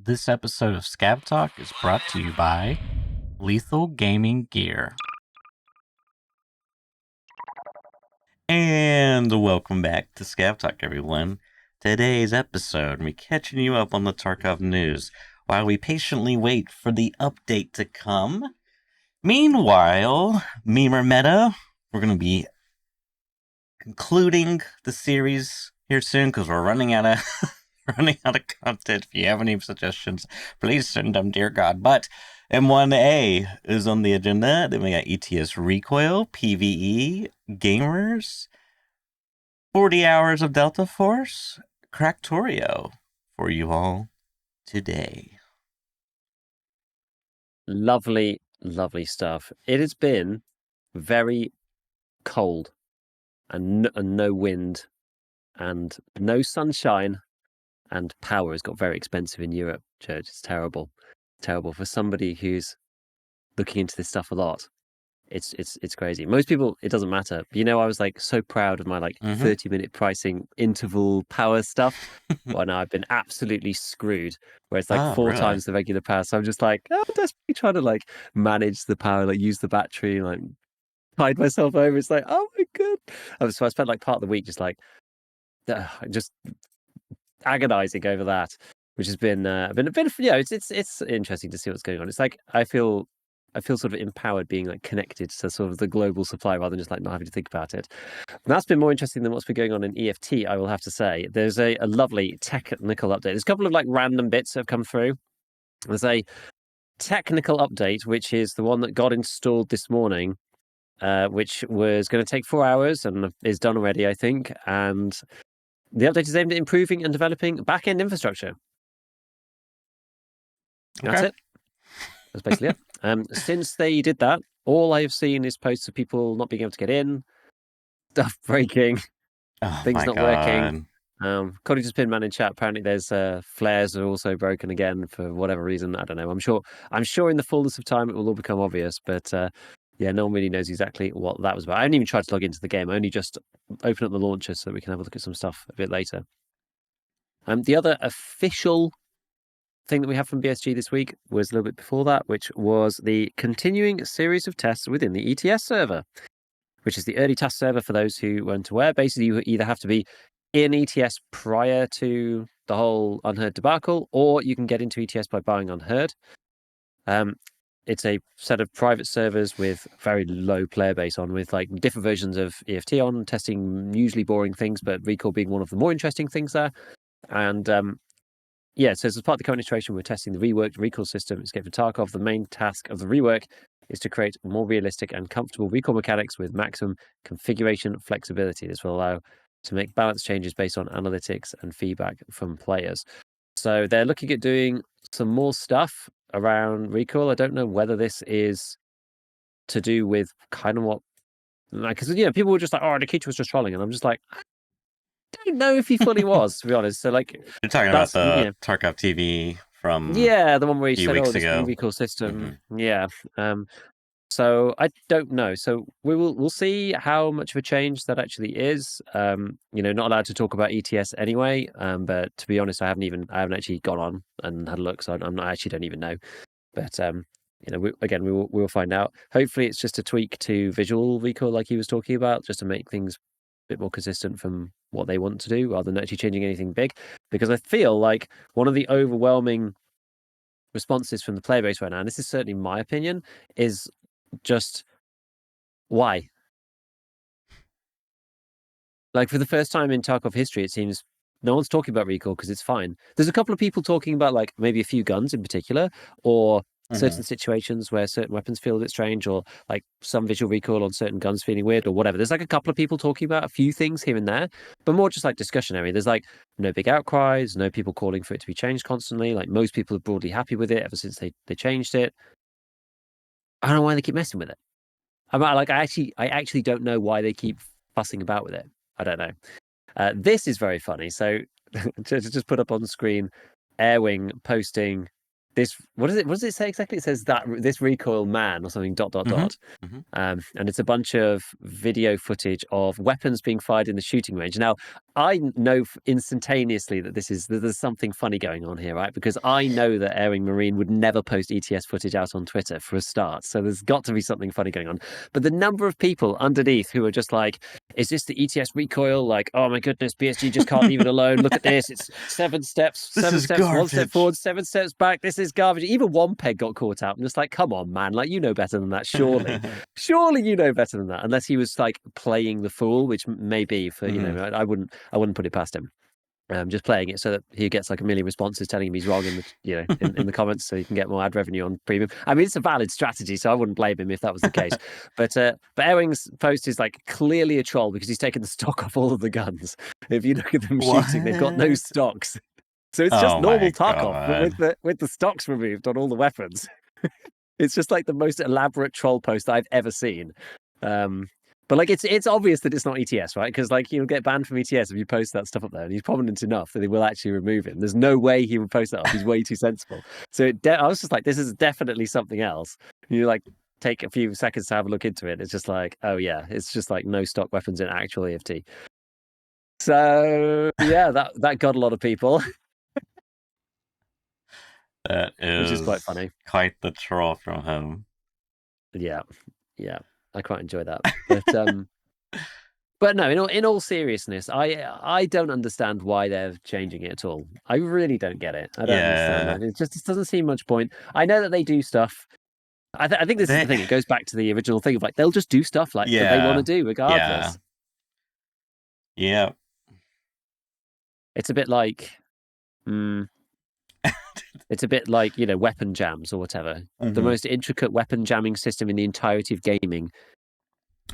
This episode of Scab Talk is brought to you by Lethal Gaming Gear. And welcome back to Scab Talk, everyone. Today's episode, we're catching you up on the Tarkov news while we patiently wait for the update to come. Meanwhile, Memer Meta, we're going to be concluding the series here soon because we're running out of content. If you have any suggestions, please send them, dear God. But M1A is on the agenda. Then we got ETS Recoil, PvE, Gamers, 40 hours of Delta Force, Crack-torio for you all today. Lovely, lovely stuff. It has been very cold and no wind and no sunshine, and power has got very expensive in Europe, Church. It's terrible. Terrible for somebody who's looking into this stuff a lot. It's crazy. Most people, it doesn't matter. You know, I was like so proud of my 30-minute pricing interval power stuff. Well, now I've been absolutely screwed. Where it's like four times the regular power. So I'm just like, desperately trying to manage the power, use the battery, tide myself over. It's like, oh my god. So I spent part of the week just agonizing over that, which has been a bit of, it's interesting to see what's going on. It's like I feel sort of empowered being connected to sort of the global supply rather than just not having to think about it. And that's been more interesting than what's been going on in EFT, I will have to say. There's a lovely technical update. There's a couple of random bits that have come through. There's a technical update, which is the one that got installed this morning, which was going to take 4 hours and is done already, I think. And the update is aimed at improving and developing back-end infrastructure. That's it. That's basically it. Since they did that, all I've seen is posts of people not being able to get in, stuff breaking, things not working. According to Spinman in chat, apparently there's flares are also broken again for whatever reason. I don't know. I'm sure in the fullness of time it will all become obvious, but no one really knows exactly what that was about. I haven't even tried to log into the game. I only just open up the launcher so we can have a look at some stuff a bit later. The other official thing that we have from BSG this week was a little bit before that, which was the continuing series of tests within the ETS server, which is the early test server for those who weren't aware. Basically, you either have to be in ETS prior to the whole Unheard debacle, or you can get into ETS by buying Unheard. It's a set of private servers with very low player base on, with different versions of EFT on, testing usually boring things, but Recall being one of the more interesting things there. And so as part of the current iteration, we're testing the reworked Recall system. Escape from Tarkov. The main task of the rework is to create more realistic and comfortable Recall mechanics with maximum configuration flexibility. This will allow to make balance changes based on analytics and feedback from players. So they're looking at doing some more stuff around Recall. I don't know whether this is to do with kind of what, because people were just like, "Oh, Nikita was just trolling," and I'm just like, I don't know if he fully was, to be honest. So you're talking about the Tarkov TV from the one where he said, "Oh, this new Recall system." Yeah. So I don't know. So we'll see how much of a change that actually is. Not allowed to talk about ETS anyway. But to be honest, I haven't actually gone on and had a look, so I actually don't even know. But we will find out. Hopefully, it's just a tweak to visual Recall, like he was talking about, just to make things a bit more consistent from what they want to do, rather than actually changing anything big. Because I feel like one of the overwhelming responses from the player base right now, and this is certainly my opinion, is just why? For the first time in Tarkov history, it seems no one's talking about Recall because it's fine. There's a couple of people talking about maybe a few guns in particular, or certain situations where certain weapons feel a bit strange, or some visual Recall on certain guns feeling weird, or whatever. There's a couple of people talking about a few things here and there, but more just discussionary. There's no big outcries, no people calling for it to be changed constantly. Most people are broadly happy with it ever since they changed it. I don't know why they keep messing with it. I actually don't know why they keep fussing about with it. I don't know. This is very funny. So to just put up on screen, Airwing posting this. What does it say exactly? It says that this Recoil man or something ... And it's a bunch of video footage of weapons being fired in the shooting range. Now, I know instantaneously that there's something funny going on here, right? Because I know that Airing Marine would never post ETS footage out on Twitter for a start. So there's got to be something funny going on. But the number of people underneath who are just like, is this the ETS recoil? Like, oh my goodness, BSG just can't leave it alone. Look at this. It's 7 steps, This 7 is steps, garbage. 1 step forward, 7 steps back. This is garbage. Even one peg got caught out. I'm just like, come on, man. Like, you know better than that, surely. Surely you know better than that. Unless he was like playing the fool, which may be for, you know, I wouldn't put it past him. Just playing it so that he gets like a million responses telling him he's wrong in the in the comments, so he can get more ad revenue on premium. I mean, it's a valid strategy, so I wouldn't blame him if that was the case. But Ewing's post is like clearly a troll because he's taken the stock off all of the guns. If you look at them shooting, they've got no stocks, so it's just normal Tarkov, but with the stocks removed on all the weapons. It's just like the most elaborate troll post I've ever seen. But like it's obvious that it's not ETS, right? Because like you'll get banned from ETS if you post that stuff up there, and he's prominent enough that they will actually remove him. There's no way he would post that up. He's way too sensible. So I was just like, this is definitely something else. And you like take a few seconds to have a look into it. It's just like, oh yeah, it's just like no stock weapons in actual EFT. So yeah, that got a lot of people. That is, which is quite funny. Quite the troll from him. Yeah. I quite enjoy that. But no, in all seriousness, I don't understand why they're changing it at all. I really don't get it. I don't understand that. It doesn't seem much point. I know that they do stuff. I think this is the thing. It goes back to the original thing of like they'll just do stuff like that they want to do regardless. Yeah. It's a bit like it's a bit like, weapon jams or whatever. Mm-hmm. The most intricate weapon jamming system in the entirety of gaming.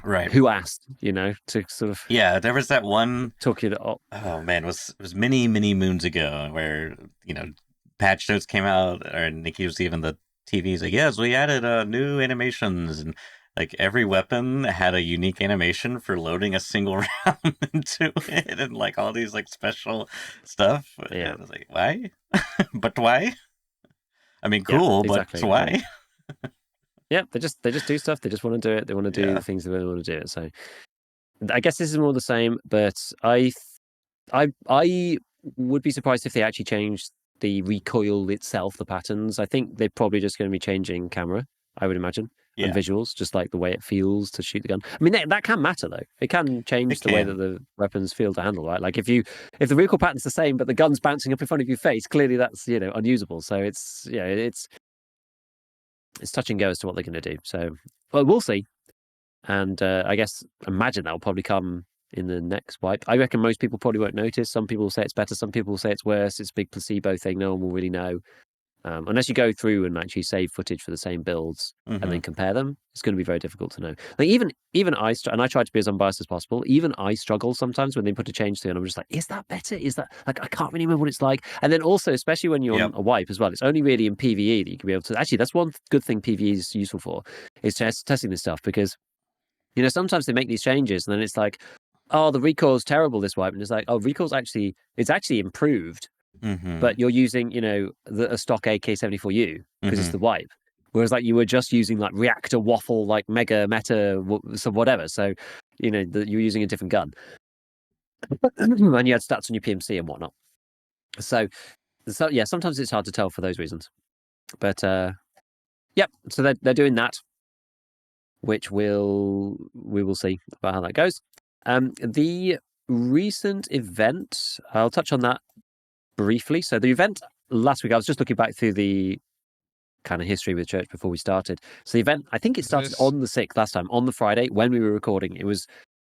Right. Who asked, to sort of... Yeah, there was that one... Took it up. Oh, man, it was many, many moons ago where, patch notes came out, or Nikki was even the TV's like, yes, we added new animations, and like every weapon had a unique animation for loading a single round into it, and like all these like special stuff. Yeah. I was like, why? But why? I mean, cool, yeah, exactly. But why? Yeah, they just do stuff. They just want to do it. They want to do the things they want to do it. So I guess this is more the same. But I would be surprised if they actually changed the recoil itself, the patterns. I think they're probably just going to be changing camera, I would imagine, and visuals, just like the way it feels to shoot the gun. I mean, that can matter though. It can change the way that the weapons feel to handle, right? Like if the recoil pattern's the same, but the gun's bouncing up in front of your face, clearly that's unusable. So it's touch and go as to what they're going to do. So, well, we'll see. And I guess imagine that will probably come in the next wipe. I reckon most people probably won't notice. Some people will say it's better. Some people will say it's worse. It's a big placebo thing. No one will really know. Unless you go through and actually save footage for the same builds and then compare them, it's going to be very difficult to know. Like even I, and I try to be as unbiased as possible, even I struggle sometimes when they put a change through and I'm just like, is that better? Is that, like, I can't really remember what it's like. And then also, especially when you're on a wipe as well, it's only really in PvE that you can be able to, actually, that's one good thing PvE is useful for, is testing this stuff, because, sometimes they make these changes and then it's like, oh, the recoil's terrible this wipe. And it's like, oh, recoil's actually improved. But you're using, a stock AK-74U because it's the wipe. Whereas like you were just using like reactor waffle, like mega meta, some whatever. So, you're using a different gun. And you had stats on your PMC and whatnot. So yeah, sometimes it's hard to tell for those reasons. But yep, so they're doing that, which we will see about how that goes. The recent event, I'll touch on that briefly. So the event last week, I was just looking back through the kind of history with church before we started. So the event, I think it started on the 6th last time, on the Friday when we were recording.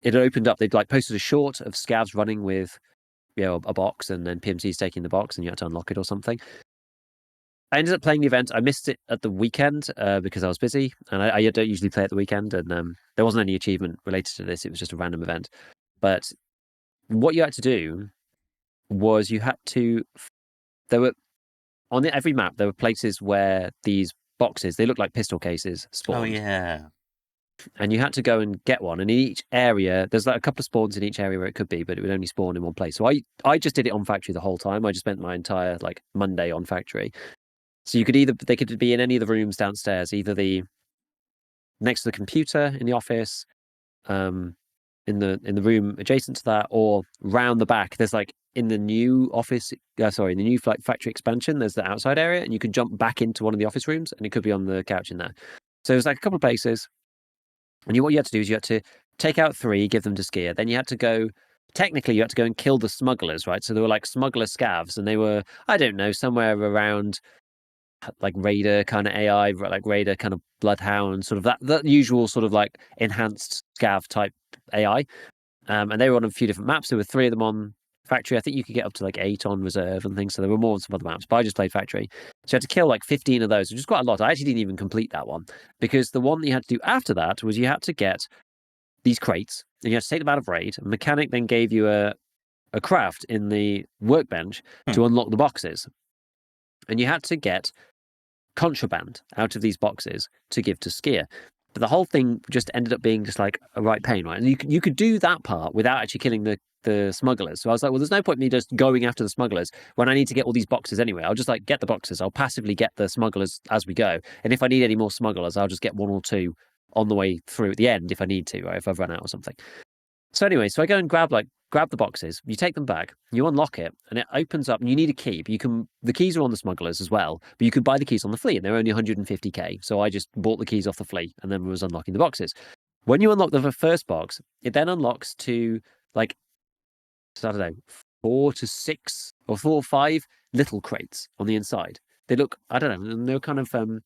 It opened up. They'd like posted a short of scavs running with, a box, and then PMC's taking the box, and you had to unlock it or something. I ended up playing the event. I missed it at the weekend because I was busy, and I don't usually play at the weekend, and there wasn't any achievement related to this. It was just a random event. But what you had to do was there were on every map there were places where these boxes, they look like pistol cases, spawned. Oh yeah. And you had to go and get one, and in each area there's like a couple of spawns in each area where it could be, but it would only spawn in one place. So I just did it on factory the whole time. I just spent my entire like Monday on factory. So they could be in any of the rooms downstairs, either the next to the computer in the office, in the room adjacent to that, or round the back. There's like in the new office, in the new factory expansion, there's the outside area, and you can jump back into one of the office rooms, and it could be on the couch in there. So there's like a couple of places, and what you had to do is you had to take out 3, give them to Skier. Then you had to go. Technically, you had to go and kill the smugglers, right? So there were like smuggler scavs, and they were, I don't know, somewhere around like Raider kind of AI, like Raider kind of Bloodhound, sort of that usual sort of like enhanced scav type AI. And they were on a few different maps. There were 3 of them on factory. I think you could get up to like 8 on reserve and things. So there were more on some other maps, but I just played factory. So you had to kill like 15 of those, which is quite a lot. I actually didn't even complete that one because the one that you had to do after that was you had to get these crates and you had to take them out of raid. A mechanic then gave you a craft in the workbench to unlock the boxes. And you had to get contraband out of these boxes to give to Skier. But the whole thing just ended up being just like a right pain, right? And you could do that part without actually killing the smugglers. So I was like, well, there's no point in me just going after the smugglers when I need to get all these boxes anyway. I'll just like get the boxes. I'll passively get the smugglers as we go. And if I need any more smugglers, I'll just get 1 or 2 on the way through at the end if I need to, right? If I've run out or something. So anyway, so I go and grab the boxes, you take them back, you unlock it, and it opens up, and you need a key. But the keys are on the smugglers as well, but you could buy the keys on the flea, and they're only 150k. So I just bought the keys off the flea, and then was unlocking the boxes. When you unlock the first box, it then unlocks to like, I don't know, 4 to 6 or 4 or 5 little crates on the inside. They look, I don't know, they're kind of, I don't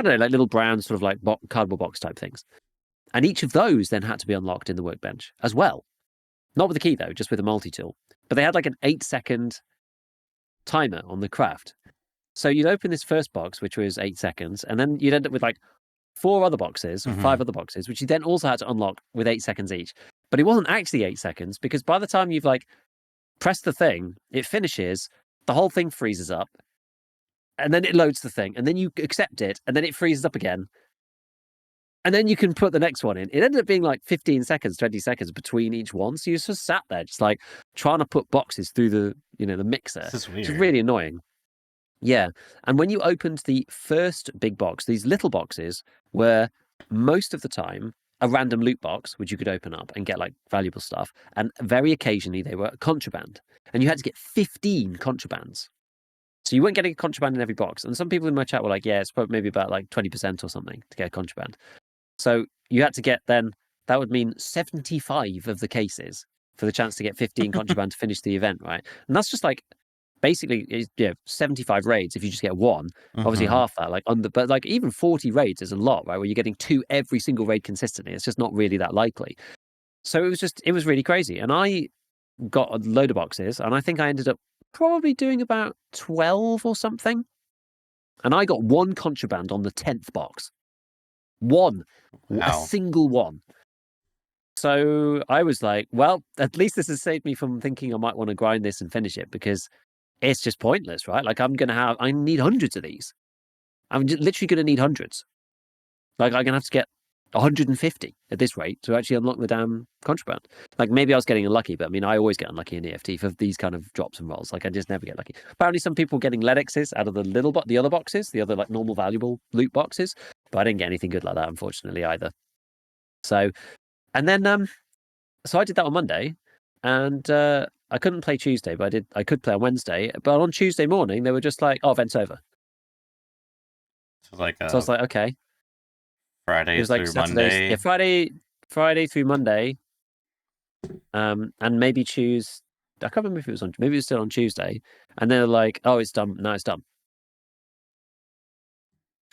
know, like little brown sort of like cardboard box type things. And each of those then had to be unlocked in the workbench as well. Not with the key, though, just with a multi-tool. But they had like an 8-second timer on the craft. So you'd open this first box, which was 8 seconds, and then you'd end up with like 4 other boxes, or 5 other boxes, which you then also had to unlock with 8 seconds each. But it wasn't actually 8 seconds, because by the time you've like pressed the thing, it finishes, the whole thing freezes up, and then it loads the thing, and then you accept it, and then it freezes up again. And then you can put the next one in. It ended up being like 15 seconds, 20 seconds between each one. So you just sat there, just like trying to put boxes through the mixer. This is weird. It's really annoying. Yeah. And when you opened the first big box, these little boxes were most of the time a random loot box, which you could open up and get like valuable stuff. And very occasionally they were contraband. And you had to get 15 contrabands. So you weren't getting a contraband in every box. And some people in my chat were like, yeah, it's probably maybe about like 20% or something to get a contraband. So you had to get then, that would mean 75 of the cases for the chance to get 15 contraband to finish the event, right? And that's just like, basically, 75 raids if you just get 1. Obviously half that, but like even 40 raids is a lot, right? Where you're getting 2 every single raid consistently. It's just not really that likely. So it was really crazy. And I got a load of boxes, and I think I ended up probably doing about 12 or something. And I got 1 contraband on the 10th box. 1. Wow. A single one. So I was like, well, at least this has saved me from thinking I might want to grind this and finish it, because it's just pointless, right? Like I need hundreds of these. I'm literally going to need hundreds. Like I'm going to have to get 150 at this rate to actually unlock the damn contraband. Like maybe I was getting unlucky, but I mean, I always get unlucky in EFT for these kind of drops and rolls. Like I just never get lucky. Apparently some people getting Ledexes out of the other boxes, the other like normal valuable loot boxes, but I didn't get anything good like that, unfortunately, either. So, and then, so I did that on Monday, and I couldn't play Tuesday, but I could play on Wednesday. But on Tuesday morning, they were just like, "Oh, event's over." So I was like, okay. Friday it was like through Saturdays, Monday. Friday through Monday, and maybe Tuesday. I can't remember if maybe it was still on Tuesday. And they're like, "Oh, it's done. No, it's done."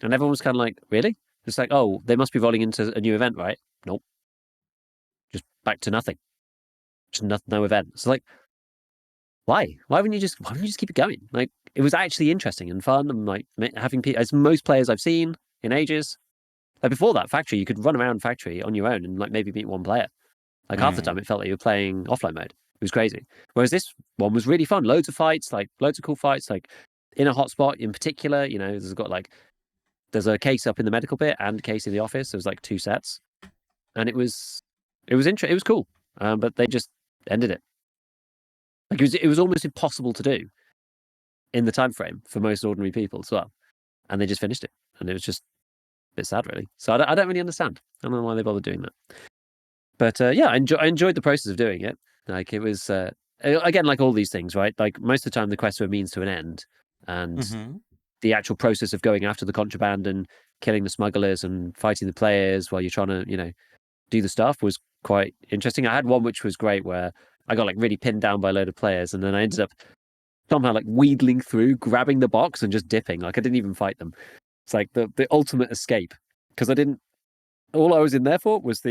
And everyone was kind of like, "Really?" It's like, "Oh, they must be rolling into a new event, right?" Nope. Just back to nothing. Just no event. It's like, why? Why wouldn't you just keep it going? Like, it was actually interesting and fun, and like having as most players I've seen in ages. Like before that, factory, you could run around factory on your own and like maybe meet one player. Like half the time, it felt like you were playing offline mode. It was crazy. Whereas this one was really fun. Loads of fights, like loads of cool fights. Like in a hotspot in particular, there's a case up in the medical bit and a case in the office. There was like 2 sets, and it was interesting. It was cool, but they just ended it. Like it was almost impossible to do in the time frame for most ordinary people as well, and they just finished it, and it was just a bit sad, really. So I don't really understand. I don't know why they bothered doing that. But yeah, I enjoyed the process of doing it. Like it was again, like all these things, right? Like most of the time, the quests were a means to an end, and the actual process of going after the contraband and killing the smugglers and fighting the players while you're trying to, do the stuff was quite interesting. I had one which was great where I got like really pinned down by a load of players, and then I ended up somehow like wheedling through, grabbing the box and just dipping. Like I didn't even fight them. It's like the ultimate escape because I didn't. All I was in there for was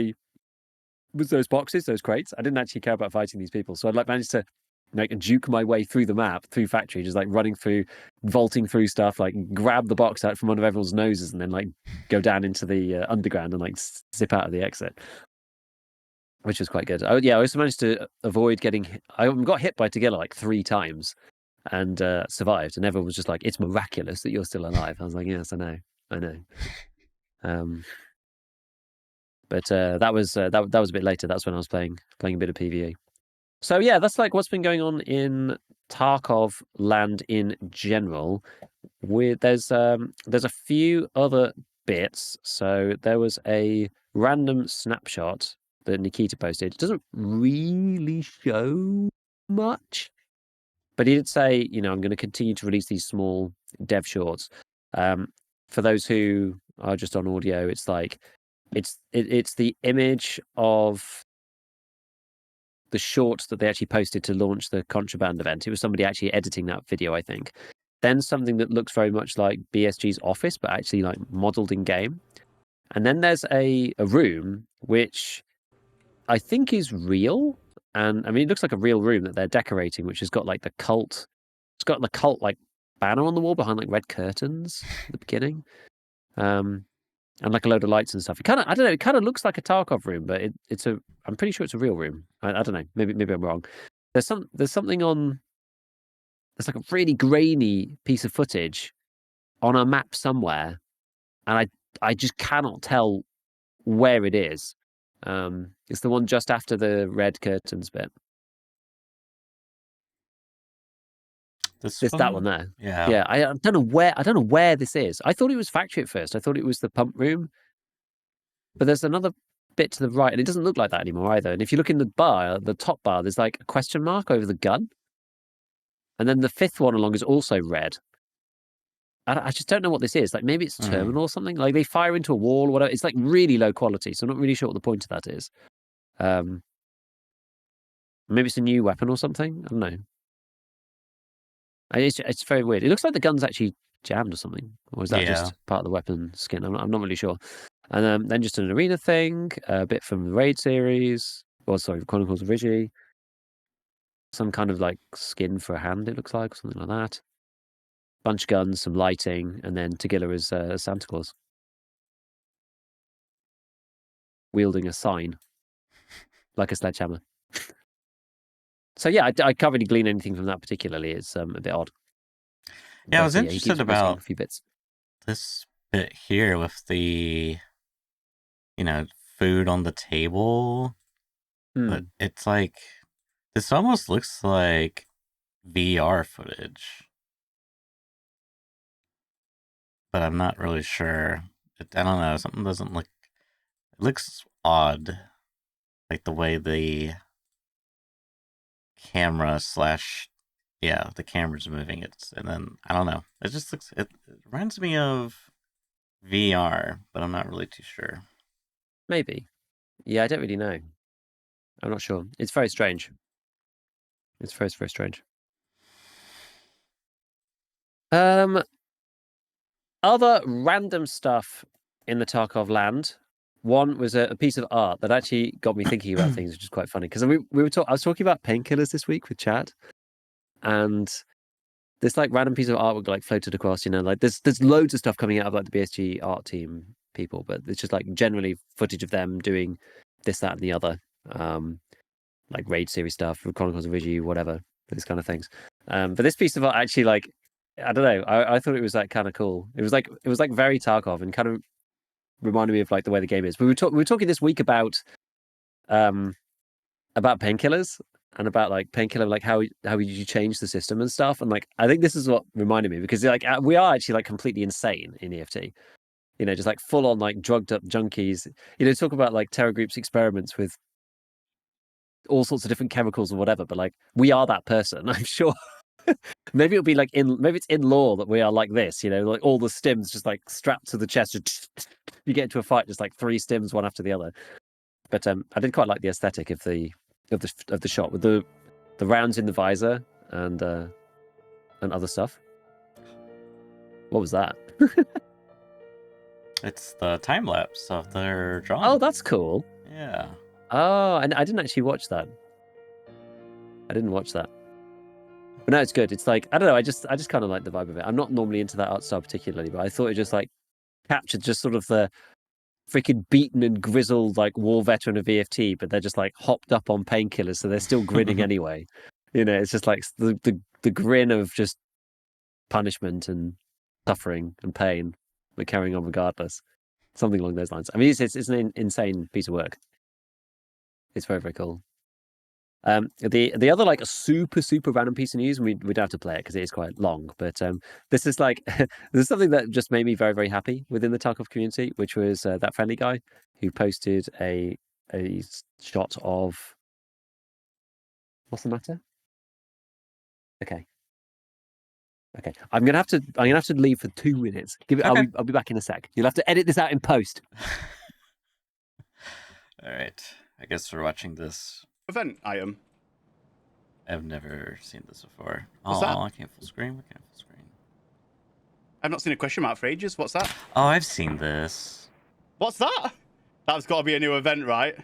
those boxes, those crates. I didn't actually care about fighting these people, so I like managed to like juke my way through the map, through factory, just like running through, vaulting through stuff, like grab the box out from under everyone's noses, and then like go down into the underground and like zip out of the exit, which was quite good. I also managed to avoid getting. I got hit by Tagilla like 3 times and survived, and everyone was just like, "It's miraculous that you're still alive." I was like, "Yes, I know." But that was that was a bit later. That's when I was playing a bit of PvE. So yeah, that's like what's been going on in Tarkov land in general. There's a few other bits. So there was a random snapshot that Nikita posted. It doesn't really show much, but he did say, I'm going to continue to release these small dev shorts. For those who are just on audio, it's like it's the image of the short that they actually posted to launch the contraband event. It was somebody actually editing that video, I think. Then something that looks very much like BSG's office, but actually like modeled in game. And then there's a room which I think is real. And I mean, it looks like a real room that they're decorating, which has got like the cult. It's got the cult like banner on the wall behind like red curtains at the beginning. And like a load of lights and stuff. It I don't know, it kind of looks like a Tarkov room, but I'm pretty sure it's a real room. I don't know, maybe I'm wrong. There's something on. There's like a really grainy piece of footage on a map somewhere, and I just cannot tell where it is. It's the one just after the red curtains bit. It's that one there. Yeah. I don't know where this is. I thought it was factory at first. I thought it was the pump room. But there's another bit to the right, and it doesn't look like that anymore either. And if you look in the top bar, there's like a question mark over the gun. And then the 5th one along is also red. I just don't know what this is. Like maybe it's a terminal or something. Like they fire into a wall or whatever. It's like really low quality, so I'm not really sure what the point of that is. Maybe it's a new weapon or something. I don't know. It's very weird. It looks like the gun's actually jammed or something. Or is that just part of the weapon skin? I'm not really sure. And then just an arena thing, a bit from the Raid series. Or sorry, Chronicles of Rigi. Some kind of like skin for a hand, it looks like, something like that. Bunch of guns, some lighting, and then Tagilla as Santa Claus. Wielding a sign. Like a sledgehammer. So yeah, I can't really glean anything from that particularly. It's a bit odd. Yeah, I was interested about a few bits. This bit here with the, food on the table. But it's like, this almost looks like VR footage. But I'm not really sure. I don't know, something doesn't look... It looks odd. Like the way the camera the camera's moving. And then, I don't know. It just looks... It reminds me of VR, but I'm not really too sure. Maybe. Yeah, I don't really know. I'm not sure. It's very strange. It's very, very strange. Other random stuff in the Tarkov land. One was a piece of art that actually got me thinking about things, which is quite funny. Because I was talking about painkillers this week with chat, and this like random piece of artwork like floated across. Like there's loads of stuff coming out of like the BSG art team people, but it's just like generally footage of them doing this, that, and the other, like raid series stuff, Chronicles of Rigi, whatever, these kind of things. But this piece of art actually like. I don't know. I thought it was like kind of cool. It was like very Tarkov and kind of reminded me of like the way the game is. We were talking this week about painkillers and about like painkiller, like how you change the system and stuff. And like I think this is what reminded me because like we are actually like completely insane in EFT. Just like full on like drugged up junkies. Talk about like terror groups experiments with all sorts of different chemicals or whatever. But like, we are that person, I'm sure. Maybe it'll be like maybe it's in law that we are like this, like all the stims just like strapped to the chest. You get into a fight, just like 3 stims, one after the other. But I did quite like the aesthetic of the shot with the rounds in the visor and other stuff. What was that? It's the time lapse of their drawing. Oh, that's cool. Yeah. Oh, and I didn't actually watch that. I didn't watch that. But no, it's good. It's like, I don't know, I just kind of like the vibe of it. I'm not normally into that art style particularly, but I thought it just like captured just sort of the freaking beaten and grizzled like war veteran of VFT, but they're just like hopped up on painkillers, so they're still grinning anyway. It's just like the grin of just punishment and suffering and pain, but carrying on regardless. Something along those lines. I mean, it's an insane piece of work. It's very, very cool. The other like a super random piece of news, and we don't have to play it because it is quite long, but this is like this is something that just made me very, very happy within the Tarkov community, which was that friendly guy who posted a shot of what's the matter? Okay. I'm gonna have to leave for 2 minutes. Okay. I'll be back in a sec. You'll have to edit this out in post. All right. I guess we're watching this event item. I've never seen this before. What's that? I can't full screen. I've not seen a question mark for ages. What's that? Oh, I've seen this. What's that? That's got to be a new event, right?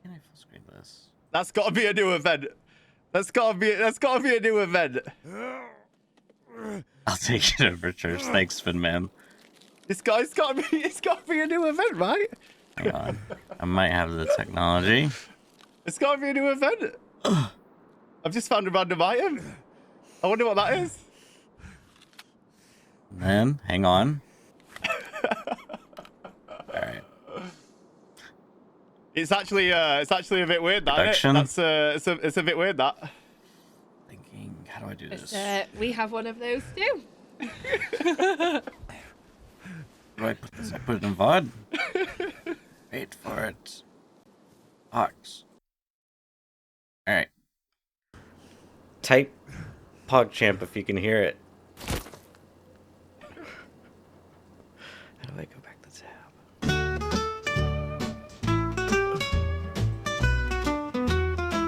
Can I full screen this? That's got to be a new event. That's got to be a new event. I'll take it over, Church. Thanks, Finman. It's got to be a new event, right? Hang on. I might have the technology. It's got to be a new event. I've just found a random item. I wonder what that is. Then, hang on. All right. It's actually a bit weird, that, Production. isn't it? It's a bit weird, that. Thinking, how do I do this? We have one of those too. Do I put this? I put it in VOD. Wait for it. Ox. All right. Type PogChamp if you can hear it. How do I go back to tab?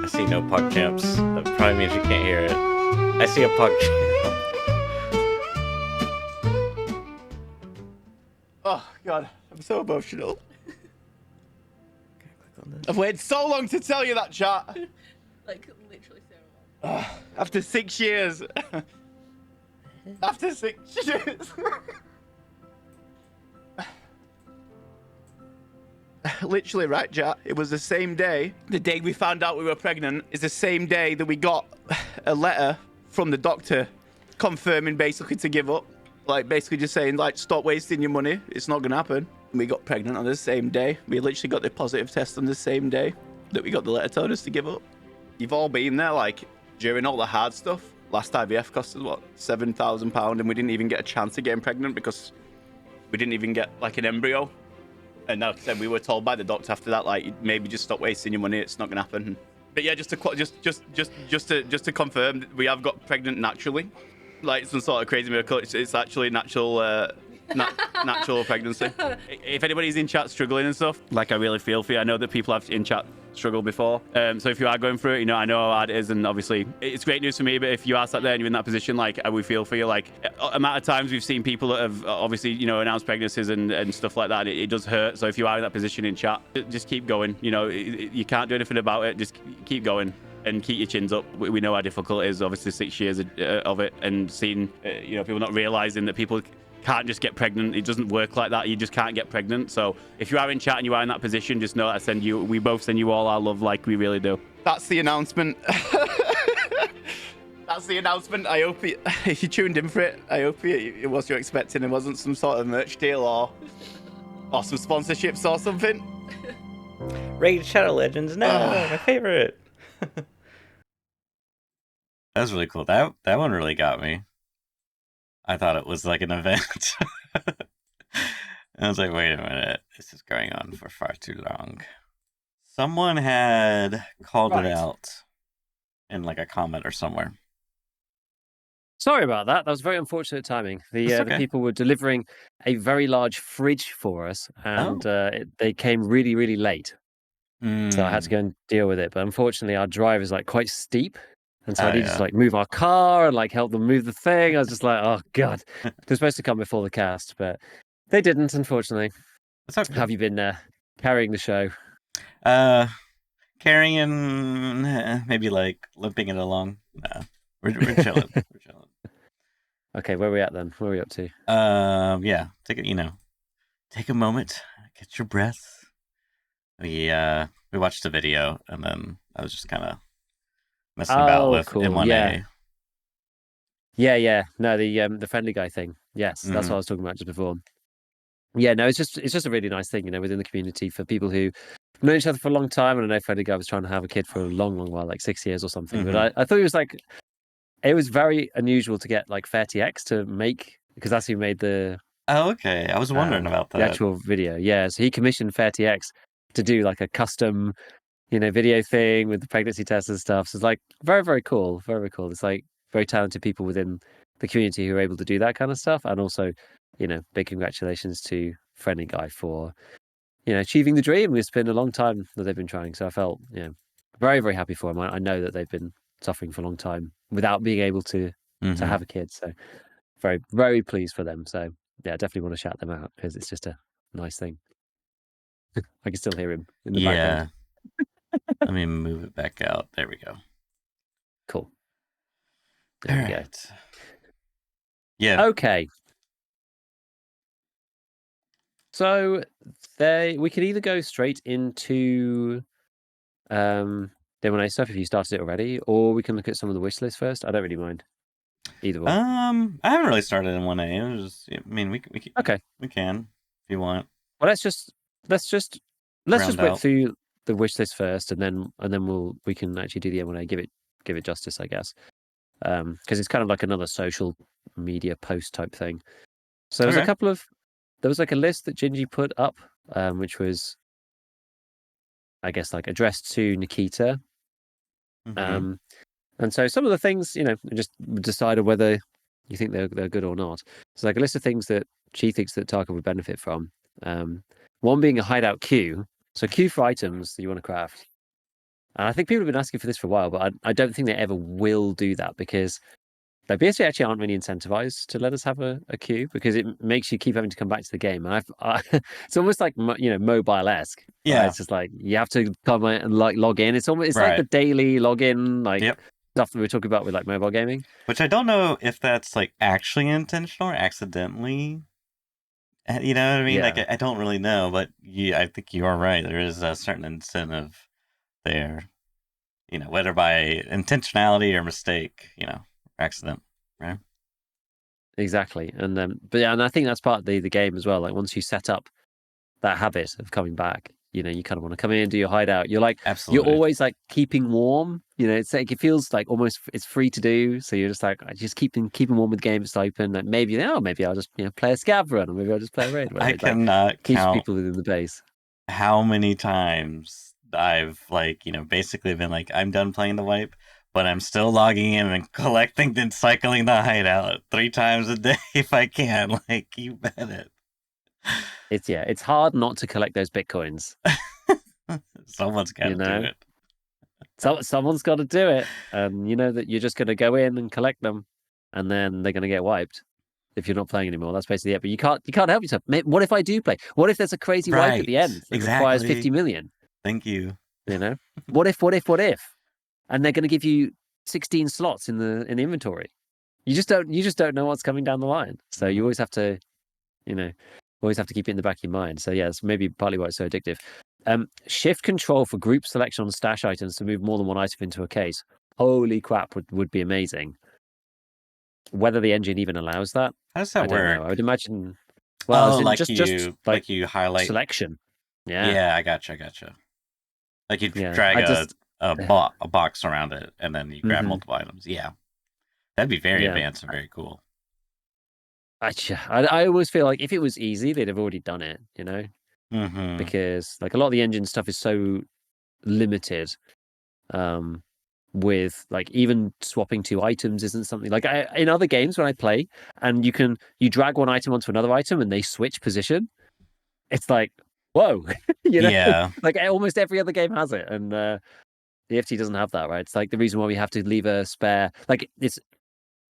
I see no PogChamps. That probably means you can't hear it. I see a PogChamp. Oh God, I'm so emotional. I've waited so long to tell you that, chat. Like literally so long. After 6 years. After 6 years. Literally, right, chat? It was the same day. The day we found out we were pregnant is the same day that we got a letter from the doctor confirming basically to give up. Like basically just saying like, stop wasting your money. It's not gonna happen. We got pregnant on the same day. We literally got the positive test on the same day that we got the letter telling us to give up. You've all been there, like during all the hard stuff. Last IVF cost us what, £7,000, and we didn't even get a chance of getting pregnant because we didn't even get like an embryo. And like I said, we were told by the doctor after that, like maybe just stop wasting your money. It's not gonna happen. But yeah, just to confirm, we have got pregnant naturally, like some sort of crazy miracle. It's actually natural. Natural pregnancy. If anybody's in chat struggling and stuff, like I really feel for you. I know that people have in chat struggled before. So if you are going through it, I know how hard it is, and obviously it's great news for me. But if you are sat there and you're in that position, like we feel for you. Like amount of times we've seen people that have obviously announced pregnancies and stuff like that. It does hurt. So if you are in that position in chat, just keep going. You can't do anything about it. Just keep going. And keep your chins up. We know how difficult it is, obviously 6 years of it, and seeing people not realizing that people can't just get pregnant. It doesn't work like that. You just can't get pregnant. So if you are in chat and you are in that position, just know that we both send you all our love, like we really do. That's the announcement. That's the announcement. I hope you tuned in for it. I hope it was you're expecting. It wasn't some sort of merch deal or some sponsorships or something. Raid Shadow Legends, no, my favorite. That was really cool. That one really got me. I thought it was like an event. I was like, wait a minute. This is going on for far too long. Someone had called Right. it out in like a comment or somewhere. Sorry about that. That was very unfortunate timing. The It's the okay. people were delivering a very large fridge for us, and they came really, really late. So I had to go and deal with it. But unfortunately, our drive is like quite steep, and so I needed to like move our car and like help them move the thing. I was just like, oh god, they're supposed to come before the cast, but they didn't. Unfortunately. It's okay. How have you been carrying the show? Carrying, maybe like limping it along. We're chilling. We're chilling. Okay, where are we at then? Where are we up to? Yeah. Take a moment, get your breath. We watched the video, and then I was just kind of messing about with Cool. M1A. Yeah. No, the friendly guy thing. Yes, that's what I was talking about just before. Yeah, no, it's just a really nice thing, within the community for people who have known each other for a long time. And I know friendly guy was trying to have a kid for a long, long while, like 6 years or something. But I thought it was very unusual to get like FairTX to make, because that's who made the Oh, okay. I was wondering about that. the actual video. Yeah, so he commissioned FairTX to do like a custom, video thing with the pregnancy tests and stuff. So it's like very, very cool. Very, very cool. It's like very talented people within the community who are able to do that kind of stuff. And also, big congratulations to Friendly Guy for, achieving the dream. It's been a long time that they've been trying. So I felt, very, very happy for him. I know that they've been suffering for a long time without being able to have a kid. So very, very pleased for them. So yeah, definitely want to shout them out because it's just a nice thing. I can still hear him in the background. Let me move it back out. There we go. Cool. There we go. Yeah. Okay. So we could either go straight into M1A stuff if you started it already, or we can look at some of the wish list first. I don't really mind. Either one. I haven't really started in 1A. It was just, I mean, we okay. We can if you want. Well, let's just whip through the wish list first, and then we can actually do the M1A. Give it justice, I guess. Because it's kind of like another social media post type thing. So there's there was like a list that Gingy put up, which was, I guess, like addressed to Nikita. And so some of the things, just decided whether you think they're good or not. It's like a list of things that she thinks that Tarkov would benefit from. One being a hideout queue. So queue for items that you want to craft. And I think people have been asking for this for a while, but I don't think they ever will do that because they basically actually aren't really incentivized to let us have a queue because it makes you keep having to come back to the game. And it's almost like, mobile-esque. Yeah. Right? It's just like you have to come and like log in. It's like the daily login, stuff that we were talking about with like mobile gaming. Which I don't know if that's like actually intentional or accidentally. You know what I mean? Yeah. Like I don't really know, but I think you are right. There is a certain incentive there. Whether by intentionality or mistake, accident, right? Exactly. And but yeah, and I think that's part of the game as well. Like once you set up that habit of coming back, you kind of want to come in, do your hideout. You're like, absolutely, you're always like keeping warm. It's like it feels like almost it's free to do. So you're just like, I just keeping warm with the game. It's open. Like maybe I'll just play a scav run, or maybe I'll just play a raid. I cannot keeps count people within the base. How many times I've basically been like, I'm done playing the wipe, but I'm still logging in and collecting and cycling the hideout 3 times a day if I can. Like, you bet it. It's hard not to collect those bitcoins. Someone's got to do it. Someone's got to do it, and you know that you're just going to go in and collect them, and then they're going to get wiped if you're not playing anymore. That's basically it. But you can't help yourself. What if I do play? What if there's a crazy wipe at the end that requires 50 million? Thank you. What if? And they're going to give you 16 slots in the inventory. You just don't know what's coming down the line. So you always have to, keep it in the back of your mind. So yeah, it's maybe partly why it's so addictive. Shift control for group selection on stash items to move more than one item into a case. Holy crap, would be amazing. Whether the engine even allows that, how does that work? I would imagine. Well, just you highlight selection. Yeah, I gotcha. Like you drag a box around it, and then you grab multiple items. Yeah, that'd be very advanced and very cool. I always feel like if it was easy, they'd have already done it. Because like a lot of the engine stuff is so limited. With like even swapping 2 items isn't something like in other games when I play, and you drag one item onto another item and they switch position. It's like, whoa, Yeah. like almost every other game has it, and the FT doesn't have that, right? It's like the reason why we have to leave a spare, like it's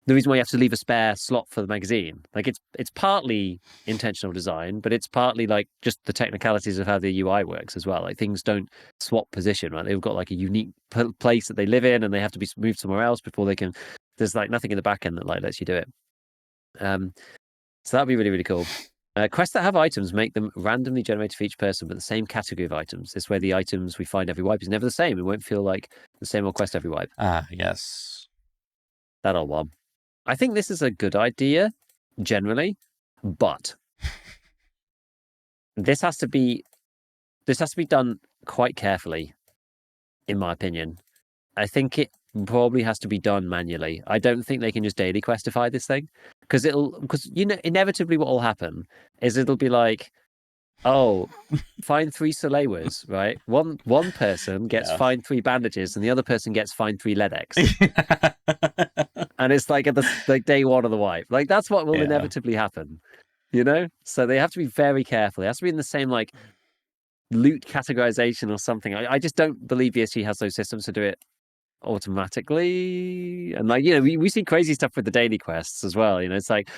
the reason why you have to leave a spare slot for the magazine. Like it's partly intentional design, but it's partly like just the technicalities of how the UI works as well. Like things don't swap position, right? They've got like a unique place that they live in, and they have to be moved somewhere else before they can. There's like nothing in the back end that like lets you do it. So that'd be really, really cool. Quests that have items make them randomly generated for each person, but the same category of items. This way, the items we find every wipe is never the same. It won't feel like the same old quest every wipe. Yes. That'll one. I think this is a good idea, generally, but this has to be done quite carefully, in my opinion. I think it probably has to be done manually. I don't think they can just daily questify this thing, because inevitably what will happen is it'll be like, oh, find 3 Salewas, right? One person gets find 3 bandages, and the other person gets find 3 Ledex. And it's like at the day 1 of the wipe. Like that's what will inevitably happen, So they have to be very careful. It has to be in the same like loot categorization or something. I just don't believe BSG has those systems to do it automatically. And like, we see crazy stuff with the daily quests as well. It's like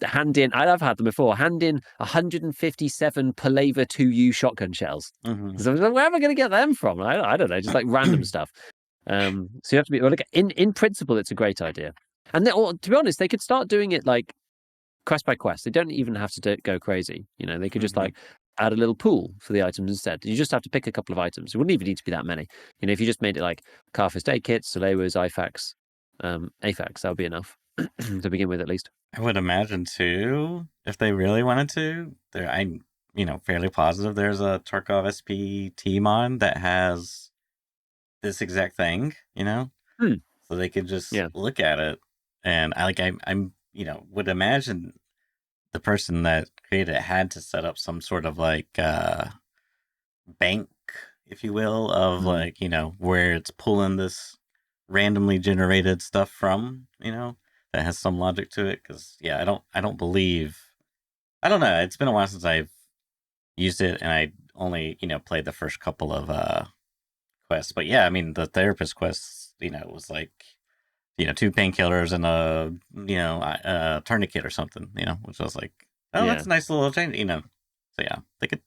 hand in, I've had them before, hand in 157 Palaver 2U shotgun shells. Mm-hmm. So where am I going to get them from? I don't know, just like random stuff. So you have to be, like, in principle, it's a great idea. And to be honest, they could start doing it like quest by quest. They don't even have to go crazy. They could just like add a little pool for the items instead. You just have to pick a couple of items. It wouldn't even need to be that many. If you just made it like car first aid kits, Salewas, IFAKs, AFAKs, that would be enough to begin with, at least. I would imagine too, if they really wanted to. I'm fairly positive there's a Tarkov SP T-Mon that has this exact thing, so they could just look at it, and I'm would imagine the person that created it had to set up some sort of like bank, if you will, of like where it's pulling this randomly generated stuff from, that has some logic to it. Because I don't believe, I don't know. It's been a while since I've used it, and I only played the first couple of quests. But yeah, I mean the therapist quests, was like 2 painkillers and a tourniquet or something, which was like, oh, that's a nice little change, So yeah, they could.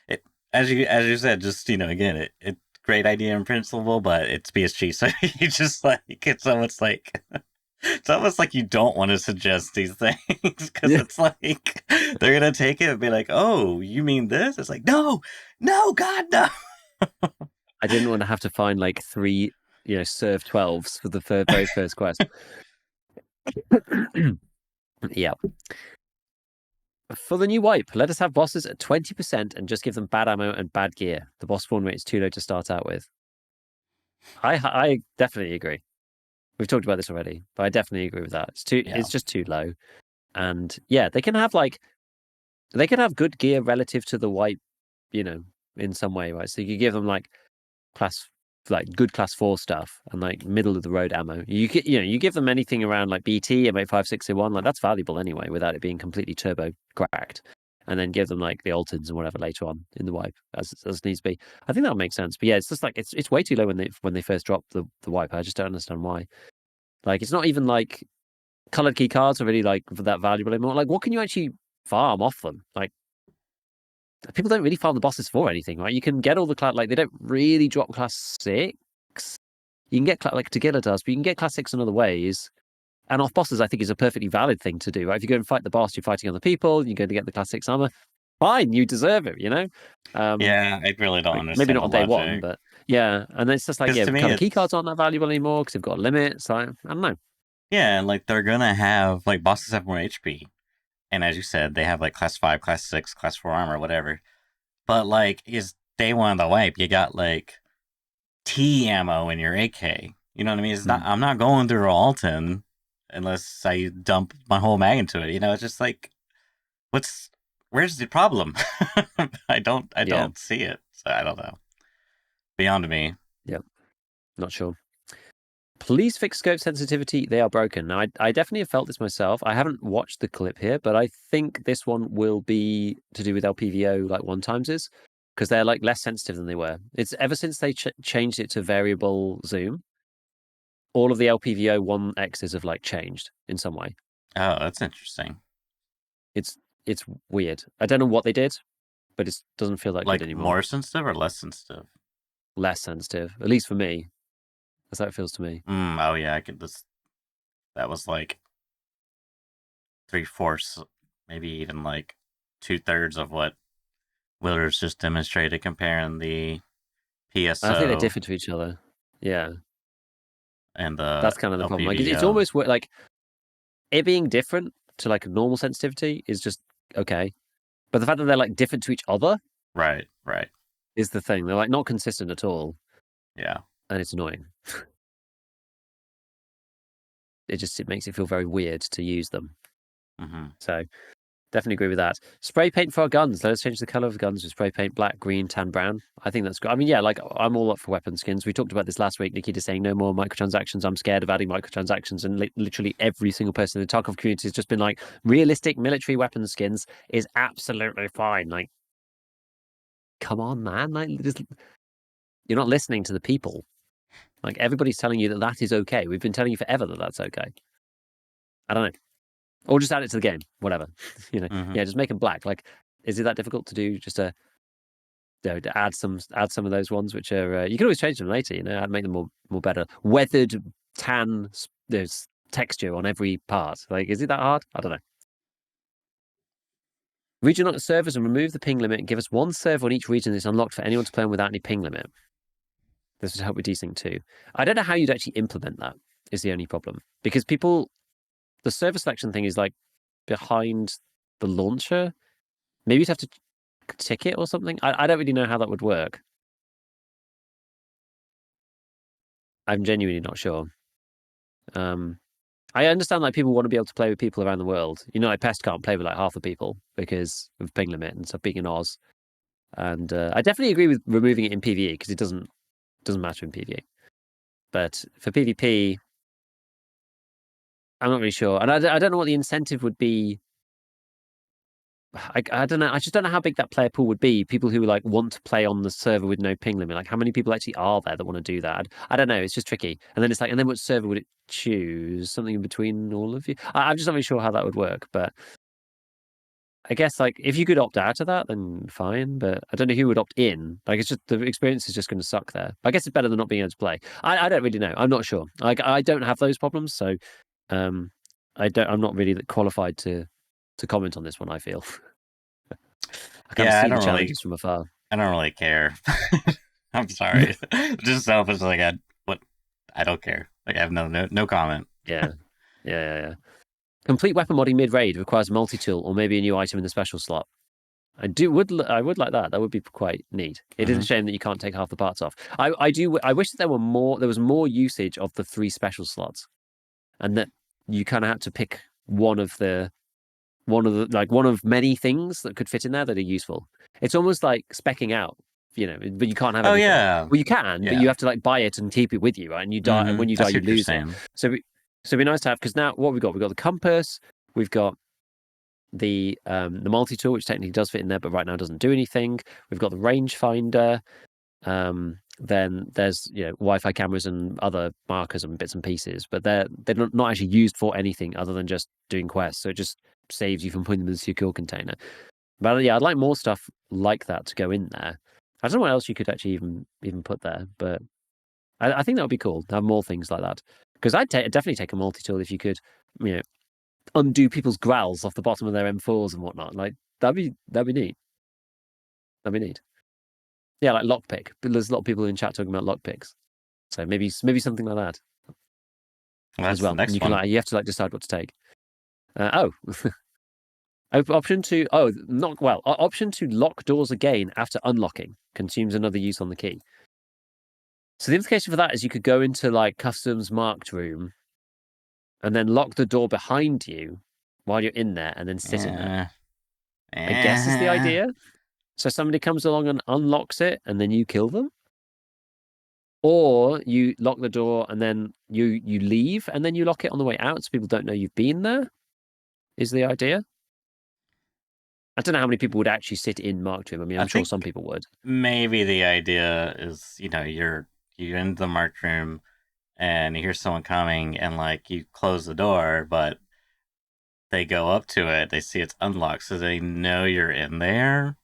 It as you said, just again, it great idea in principle, but it's BSG, so you just like it's almost like. It's almost like you don't want to suggest these things, because it's like they're gonna take it and be like, "Oh, you mean this?" It's like, no, God, no. I didn't want to have to find like 3, serve 12s for the very first quest. Yeah. For the new wipe, let us have bosses at 20% and just give them bad ammo and bad gear. The boss spawn rate is too low to start out with. I definitely agree. We've talked about this already, but I definitely agree with that. It's just too low. And yeah, they can have good gear relative to the wipe, in some way, right? So you could give them like good class 4 stuff and like middle of the road ammo. You give them anything around like BT, M85601, like that's valuable anyway, without it being completely turbo cracked. And then give them like the Altons and whatever later on in the wipe as needs to be. I think that makes sense. But yeah, it's just like it's way too low when they first drop the wipe. I just don't understand why. Like it's not even like colored key cards are really like that valuable anymore. Like what can you actually farm off them? Like people don't really farm the bosses for anything, right? You can get all the class, like they don't really drop class 6. You can get like Tagilla does, but you can get class 6 in other ways. And off bosses, I think, is a perfectly valid thing to do, right? If you go and fight the boss, you're fighting other people, you're going to get the class 6 armor. Fine, you deserve it, Yeah, I really don't understand. Maybe not on day 1, but yeah. And it's just like, key cards aren't that valuable anymore because they've got a limit. So I don't know. Yeah, and like they're gonna have like bosses have more HP, and as you said, they have like class 5, class 6, class 4 armor, whatever. But like, is day 1 of the wipe, you got like T ammo in your AK. You know what I mean? It's not. I'm not going through Alton unless I dump my whole mag into it. It's just like, where's the problem? I don't see it. So I don't know. beyond me. Yep, not sure. Please fix scope sensitivity. They are broken. Now, I definitely have felt this myself. I haven't watched the clip here, but I think this one will be to do with LPVO like 1x, because they're like less sensitive than they were. It's ever since they changed it to variable zoom, all of the LPVO 1x's have like changed in some way. Oh, that's interesting. It's weird. I don't know what they did, but it doesn't feel like like good anymore. More sensitive or less sensitive? Less sensitive, at least for me. That's how it feels to me. Oh yeah, I could. That was like 3/4, maybe even like 2/3 of what Wilders just demonstrated comparing the PSO. I think they're different to each other. Yeah, and the that's kind of the problem. Like LPVO. it's almost like it being different to like a normal sensitivity is just okay, but the fact that they're like different to each other, right, is the thing. They're like not consistent at all. Yeah, and it's annoying. It makes it feel very weird to use them. Mm-hmm. So definitely agree with that. Spray paint for our guns. Let us change the color of the guns with spray paint: black, green, tan, brown. I think that's good. I mean, yeah, like I'm all up for weapon skins. We talked about this last week. Nikita saying no more microtransactions. I'm scared of adding microtransactions, and literally every single person in the Tarkov community has just been like, realistic military weapon skins is absolutely fine. Like, come on, man! Like, you're not listening to the people. Like, everybody's telling you that is okay. We've been telling you forever that that's okay. I don't know. Or just add it to the game, whatever. Yeah, just make them black. Like, is it that difficult to do? Just to add some of those ones, which are you can always change them later. I'd make them more better. Weathered tan, there's texture on every part. Like, is it that hard? I don't know. Region servers and remove the ping limit and give us one server on each region that's unlocked for anyone to play on without any ping limit. This would help with desync too. I don't know how you'd actually implement that. Is the only problem, because the server selection thing is like behind the launcher. Maybe you'd have to tick it or something. I don't really know how that would work. I'm genuinely not sure. I understand like people want to be able to play with people around the world. Like Pest can't play with like half the people because of ping limit and stuff being in Oz. And I definitely agree with removing it in PvE because it doesn't matter in PvE. But for PvP, I'm not really sure, and I don't know what the incentive would be. I don't know. I just don't know how big that player pool would be. People who like want to play on the server with no ping limit. Like, how many people actually are there that want to do that? I don't know. It's just tricky. And then it's like, and then what server would it choose? Something in between all of you? I'm just not really sure how that would work. But I guess like if you could opt out of that, then fine. But I don't know who would opt in. Like, it's just the experience is just going to suck there. I guess it's better than not being able to play. I don't really know. I'm not sure. Like, I don't have those problems, so I'm not really qualified to comment on this one. I feel. I kind of see the challenges from afar. I don't really care. I'm sorry. Just selfish. Like, I don't care. Like, I have no comment. Yeah. Complete weapon modding mid-raid requires multi-tool or maybe a new item in the special slot. I would like that. That would be quite neat. It is a shame that you can't take half the parts off. I wish that there was more usage of the 3 special slots, and that you kind of had to pick one of many things that could fit in there that are useful. It's almost like speccing out, but you can't have everything. Yeah. Well, you can, but you have to like buy it and keep it with you, right? And you die, and when you die, you lose it. So it'd be nice to have, because now what we've got the compass, we've got the multi-tool, which technically does fit in there, but right now doesn't do anything. We've got the rangefinder. Then there's Wi-Fi cameras and other markers and bits and pieces, but they're not actually used for anything other than just doing quests. So it just saves you from putting them in the secure container. But yeah, I'd like more stuff like that to go in there. I don't know what else you could actually even put there, but I think that would be cool to have more things like that. Because I'd definitely take a multi-tool if you could, undo people's growls off the bottom of their M4s and whatnot. Like, that'd be neat. That'd be neat. Yeah, like lockpick. There's a lot of people in chat talking about lockpicks. So maybe something like that. Well, as well. The next you one. You have to decide what to take. Option to lock doors again after unlocking consumes another use on the key. So the implication for that is you could go into like customs marked room and then lock the door behind you while you're in there and then sit in there. I guess is the idea. So somebody comes along and unlocks it and then you kill them? Or you lock the door and then you leave and then you lock it on the way out so people don't know you've been there, is the idea. I don't know how many people would actually sit in Marked Room. I mean, I'm sure some people would. Maybe the idea is, you're in the Marked Room and you hear someone coming and like you close the door, but they go up to it, they see it's unlocked, so they know you're in there.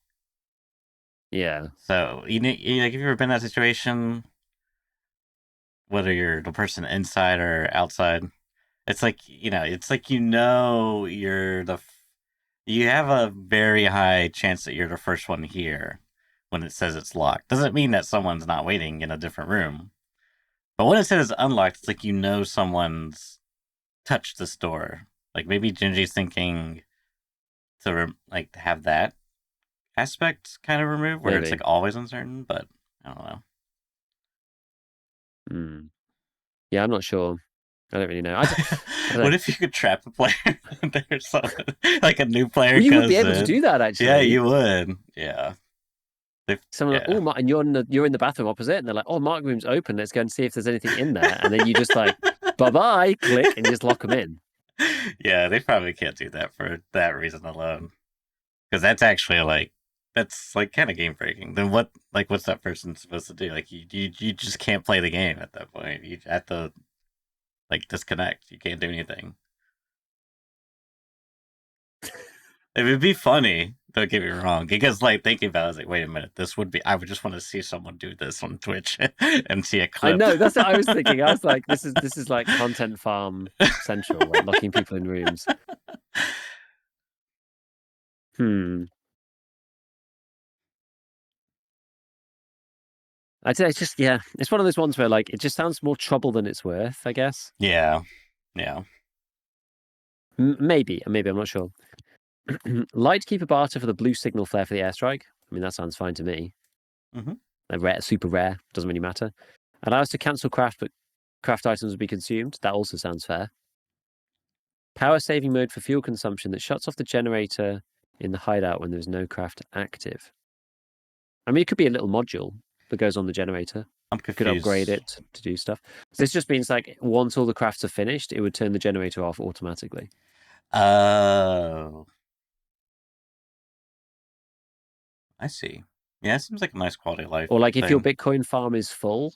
Yeah. So like, have you ever been in that situation? Whether you're the person inside or outside, it's like you're you have a very high chance that you're the first one here when it says it's locked. Doesn't mean that someone's not waiting in a different room, but when it says it's unlocked, it's like someone's touched this door. Like maybe Gingy's thinking to have that aspect kind of removed, where it's like always uncertain. But I don't know. Yeah, I'm not sure. I don't really know. I don't know. What if you could trap a player there or something? Like a new player you would be able to do that, actually. Yeah, you would. Yeah. Someone like, oh, and you're in the bathroom opposite, and they're like, oh, Marked Room's open. Let's go and see if there's anything in there. And then you just like, bye-bye, click, and you just lock them in. Yeah, they probably can't do that for that reason alone. Because that's actually that's kind of game breaking. Then what's that person supposed to do? Like you just can't play the game at that point. You have to disconnect. You can't do anything. It would be funny, don't get me wrong, because thinking about it, I was like, wait a minute, I would just want to see someone do this on Twitch and see a clip. I know, that's what I was thinking. I was like, this is like content farm central, like locking people in rooms. I'd say it's just, it's one of those ones where it just sounds more trouble than it's worth, I guess. Yeah. Maybe, I'm not sure. Lightkeeper barter for the blue signal flare for the airstrike. I mean, that sounds fine to me. Mm-hmm. Super rare, doesn't really matter. Allow us to cancel craft, but craft items will be consumed. That also sounds fair. Power saving mode for fuel consumption that shuts off the generator in the hideout when there's no craft active. I mean, it could be a little module that goes on the generator. I'm confused. Could upgrade it to do stuff. So this just means once all the crafts are finished, it would turn the generator off automatically. Oh. I see. Yeah, it seems like a nice quality of life. Or if your Bitcoin farm is full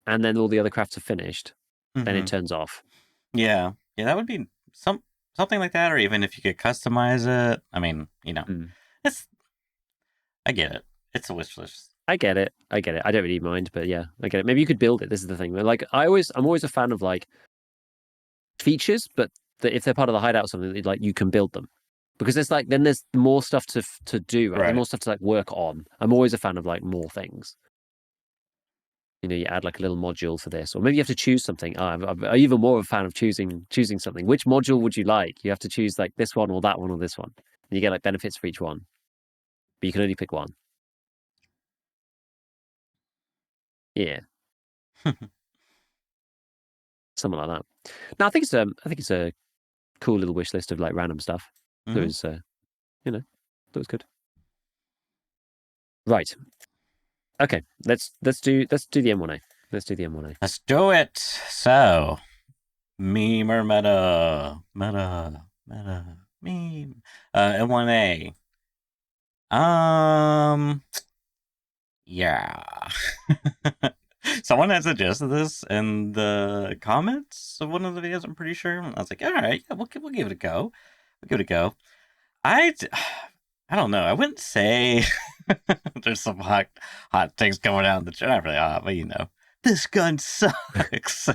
and then all the other crafts are finished, then it turns off. Yeah. Yeah, that would be something like that, or even if you could customize it. I mean, I get it. It's a wish list. I get it. I don't really mind, but yeah, I get it. Maybe you could build it. This is the thing. I'm always a fan of features, but if they're part of the hideout or something, you can build them. Because then there's more stuff to do, right? There's more stuff to work on. I'm always a fan of more things. You add a little module for this, or maybe you have to choose something. I'm even more of a fan of choosing something. Which module would you like? You have to choose this one or that one or this one, and you get benefits for each one, but you can only pick one. Yeah, something like that. No, I think it's a cool little wish list of random stuff. That was, that was good. Right. Okay, let's do the M1A. Let's do the M1A. Let's do it. So, meme or meme. M1A. Yeah. Someone had suggested this in the comments of one of the videos, I'm pretty sure. I was like, all right, yeah, we'll give it a go. I don't know. I wouldn't say there's some hot things going out in the chat. Not really hot, but this gun sucks.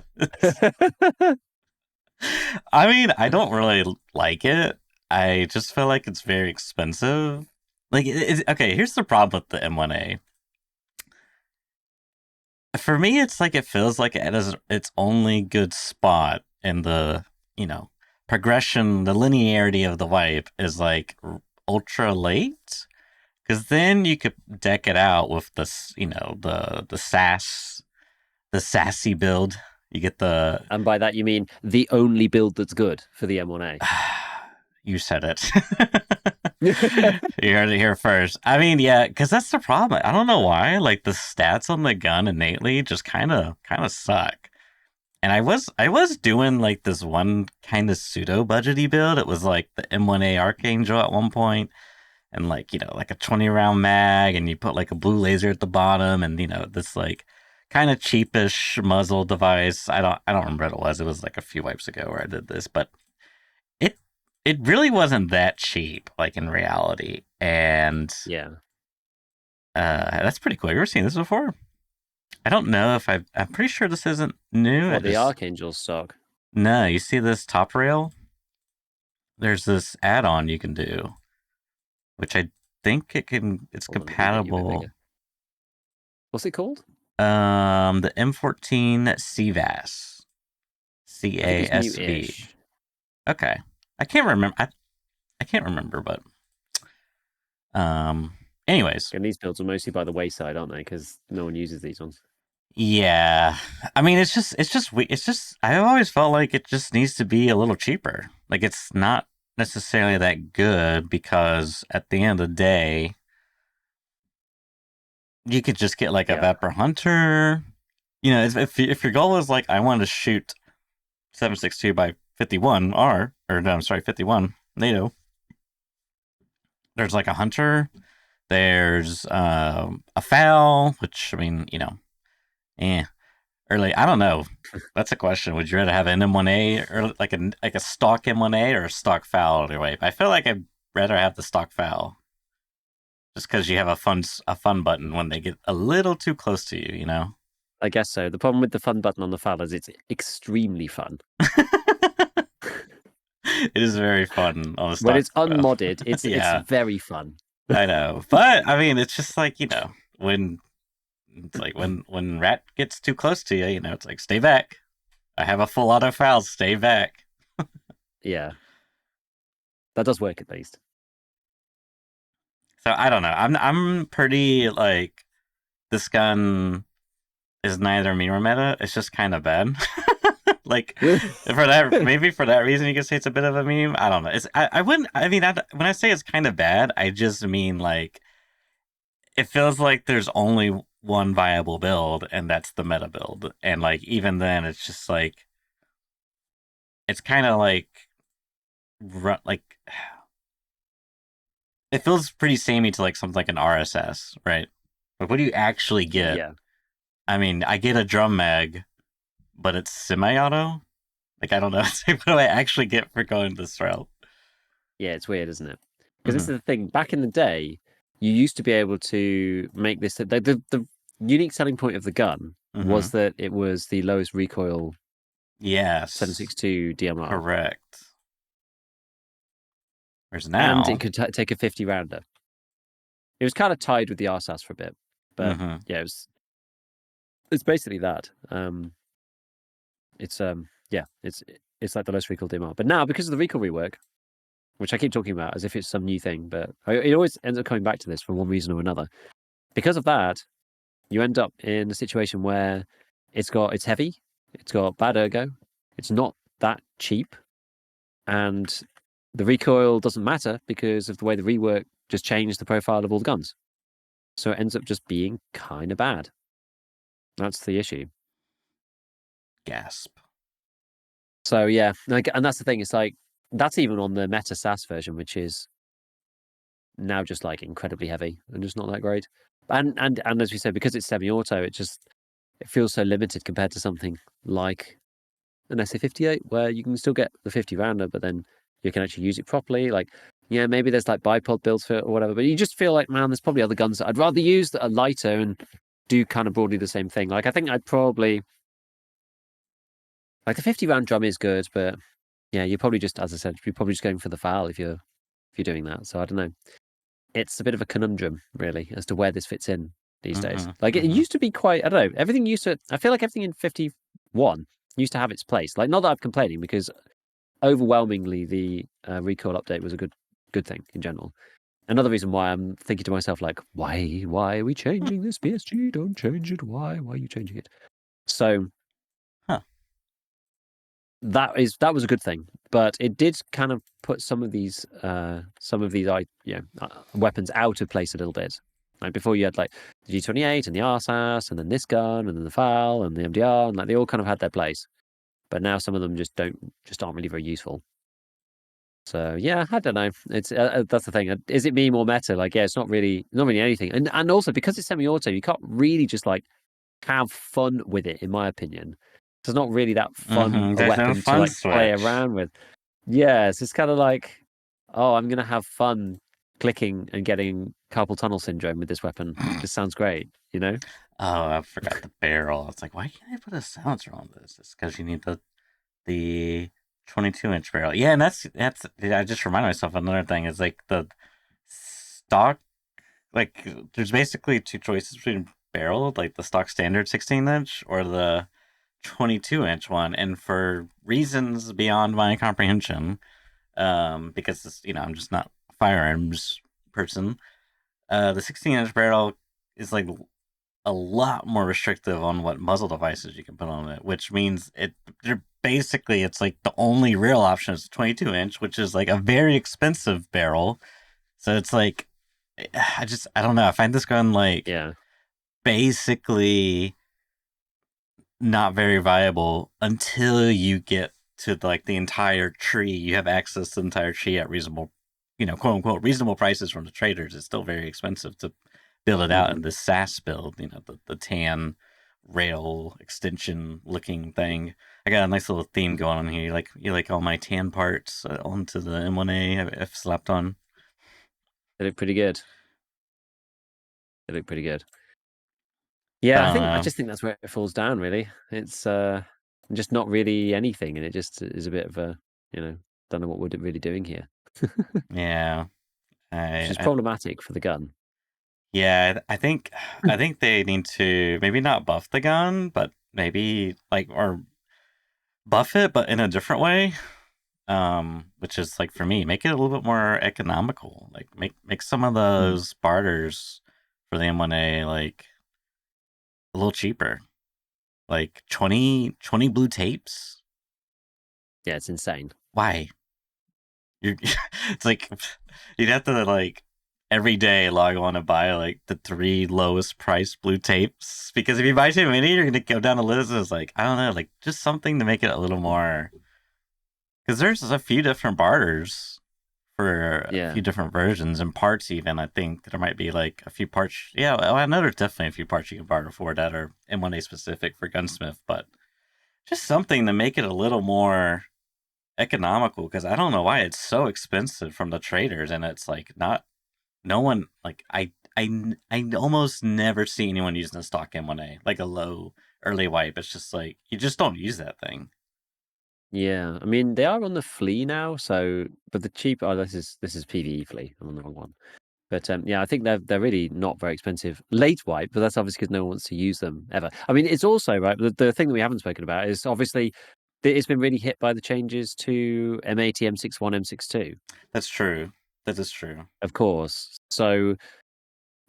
I mean, I don't really like it. I just feel like it's very expensive. Okay, here's the problem with the M1A. For me, it's it feels like it is its only good spot in the, progression, the linearity of the wipe is ultra late. Because then you could deck it out with this, the sassy build. You get the... And by that you mean the only build that's good for the M1A. You said it. You heard it here first. I mean, yeah, because that's the problem. I don't know why. Like the stats on the gun innately just kind of suck. And I was doing like this one kind of pseudo budgety build. It was like the M1A Archangel at one point, and like like a 20 round mag, and you put like a blue laser at the bottom, and this like kind of cheapish muzzle device. I don't remember what it was. It was like a few wipes ago where I did this, but it it really wasn't that cheap, like in reality. And Yeah. that's pretty cool. You ever seen this before? I don't know if I'm pretty sure this isn't new. What, the Archangel stock? No, you see this top rail? There's this add-on you can do, which I think it's compatible. What's it called? The M14 CVAS. CASV. Okay. I can't remember. I can't remember, but anyways. And these builds are mostly by the wayside, aren't they? Because no one uses these ones. Yeah, I mean, it's just I've always felt like it just needs to be a little cheaper. Like it's not necessarily that good because at the end of the day, you could just get like a Vapor Hunter. If your goal is like I want to shoot 7.62 by 51R, or no, I'm sorry, 51 NATO. There's like a Hunter. There's a FAL, which I mean, or like I don't know. That's a question. Would you rather have an M1A or like a stock M1A or a stock FAL either way? I feel like I'd rather have the stock FAL, just because you have a fun button when they get a little too close to you. I guess so. The problem with the fun button on the FAL is it's extremely fun. It is very fun on the stock. When it's unmodded, it's very fun. I know, but I mean, it's just like when. It's like when rat gets too close to you, it's like, stay back. I have a full auto FAL, stay back. Yeah. That does work at least. So I don't know. I'm pretty like this gun is neither meme or meta. It's just kind of bad. Like for that reason you could say it's a bit of a meme. I don't know. When I say it's kind of bad, I just mean like it feels like there's only one viable build, and that's the meta build. And like even then, it's just like it's kind of like it feels pretty samey to like something like an RSS, right? Like what do you actually get? Yeah. I mean, I get a drum mag, but it's semi-auto. Like I don't know. What do I actually get for going this route? Yeah, it's weird, isn't it? Because this is the thing. Back in the day, you used to be able to make this. The unique selling point of the gun was that it was the lowest recoil. Yes. 7.62 DMR. Correct. Whereas now, and it could take a 50 rounder. It was kind of tied with the RSAS for a bit, but yeah, it's basically that. It's like the lowest recoil DMR. But now, because of the recoil rework, which I keep talking about as if it's some new thing, but it always ends up coming back to this for one reason or another. Because of that, you end up in a situation where it's heavy, it's got bad ergo, it's not that cheap, and the recoil doesn't matter because of the way the rework just changed the profile of all the guns. So it ends up just being kind of bad. That's the issue. Gasp. So yeah, and that's the thing. It's like that's even on the Meta SAS version, which is now just like incredibly heavy and just not that great. And as we said, because it's semi-auto, it feels so limited compared to something like an SA58, where you can still get the 50 rounder, but then you can actually use it properly. Like, yeah, maybe there's like bipod builds for it or whatever, but you just feel like, man, there's probably other guns that I'd rather use that are lighter and do kind of broadly the same thing. Like, I think I'd probably like the 50 round drum is good, but yeah, you're probably just, as I said, you're probably just going for the FAL if you're doing that. So I don't know. It's a bit of a conundrum, really, as to where this fits in these days. Like, it used to be quite, I don't know, I feel like everything in 51 used to have its place. Like, not that I'm complaining, because overwhelmingly the recoil update was a good thing in general. Another reason why I'm thinking to myself, like, why are we changing this? PSG, don't change it. Why are you changing it? So that was a good thing. but it did kind of put some of these weapons out of place a little bit. Like before, you had like the G28 and the RSAS, and then this gun, and then the FAL and the MDR, and like they all kind of had their place. But now some of them just aren't really very useful. So yeah, I don't know. It's that's the thing. Is it me more meta? Like, yeah, it's not really anything. And also because it's semi-auto, you can't really just like have fun with it, in my opinion. It's not really that fun a There's no weapon to fun like play switch. around with. Yes, it's kind of like, oh, I'm gonna have fun clicking and getting carpal tunnel syndrome with this weapon. This sounds great, you know? Oh, I forgot the barrel. It's like, why can't I put a silencer on this? It's because you need the 22-inch barrel. Yeah, and that's I just remind myself of another thing is like the stock, like there's basically two choices between barrel, like the stock standard 16-inch or the 22-inch one, and for reasons beyond my comprehension, because I'm just not a firearms person. The 16-inch barrel is like a lot more restrictive on what muzzle devices you can put on it, which means it's like the only real option is 22-inch, which is like a very expensive barrel. So it's like, I don't know. I find this gun like basically not very viable until you get to like the entire tree. You have access to the entire tree at reasonable, quote unquote, reasonable prices from the traders. It's still very expensive to build it out in the SAS build, the tan rail extension looking thing. I got a nice little theme going on here. You like all my tan parts onto the M1A I've slapped on. They look pretty good. Yeah, I just think that's where it falls down. Really, it's just not really anything, and it just is a bit of a don't know what we're really doing here. Yeah, which is problematic for the gun. Yeah, I think they need to maybe not buff the gun, but maybe or buff it, but in a different way. Which is like for me, make it a little bit more economical. Like make some of those barters for the M1A like a little cheaper. Like 20 blue tapes. Yeah, it's insane. Why? It's like you'd have to like every day log on and buy like the 3 lowest price blue tapes, because if you buy too many, you're gonna go down a list. It's like, I don't know, like just something to make it a little more, because there's a few different barters for a few different versions and parts. Even I think there might be like a few parts. Yeah, I know there's definitely a few parts you can barter for that are M1A specific for gunsmith, but just something to make it a little more economical, because I don't know why it's so expensive from the traders, and it's like no one, like I almost never see anyone using a stock M1A, like a low early wipe. It's just like you just don't use that thing. Yeah, I mean they are on the flea now, so but the cheap. Oh, this is PvE flea. I'm on the wrong one. But yeah, I think they're really not very expensive. Late wipe, but that's obviously because no one wants to use them ever. I mean, it's also right. The thing that we haven't spoken about is obviously it's been really hit by the changes to M80, M61, M62. That's true. That is true. Of course. So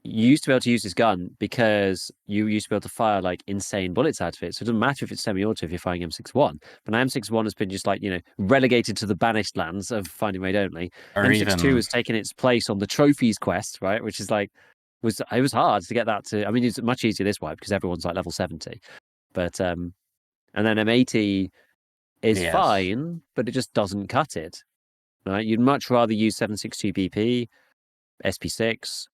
you used to be able to use this gun because you used to be able to fire like insane bullets out of it. So it doesn't matter if it's semi-auto if you're firing M61. But now M61 has been just like, relegated to the banished lands of finding raid only. Or M62 has taken its place on the trophies quest, right? Which is like, it was hard to get that to, I mean, it's much easier this wipe because everyone's like level 70. But, and then M80 is fine, but it just doesn't cut it, right? You'd much rather use 762 BP, SP6,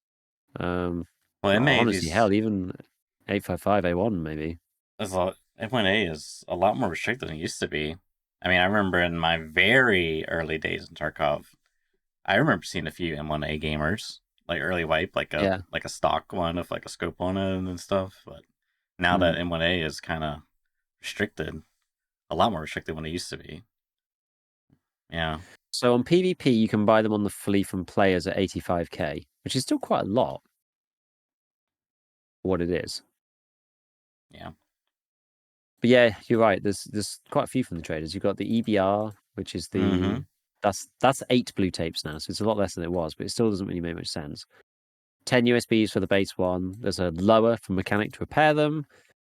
well, honestly, hell, even 855 A1 maybe. M1A is a lot more restricted than it used to be. I mean, I remember in my very early days in Tarkov, I remember seeing a few M1A gamers, like early wipe, like a stock one with like a scope on it and stuff. But now that M1A is kind of restricted, a lot more restricted than it used to be. Yeah. So on PvP, you can buy them on the flea from players at 85k, which is still quite a lot for what it is. Yeah. But yeah, you're right. There's quite a few from the traders. You've got the EBR, which is the that's 8 blue tapes now, so it's a lot less than it was, but it still doesn't really make much sense. 10 USBs for the base one. There's a lower for mechanic to repair them.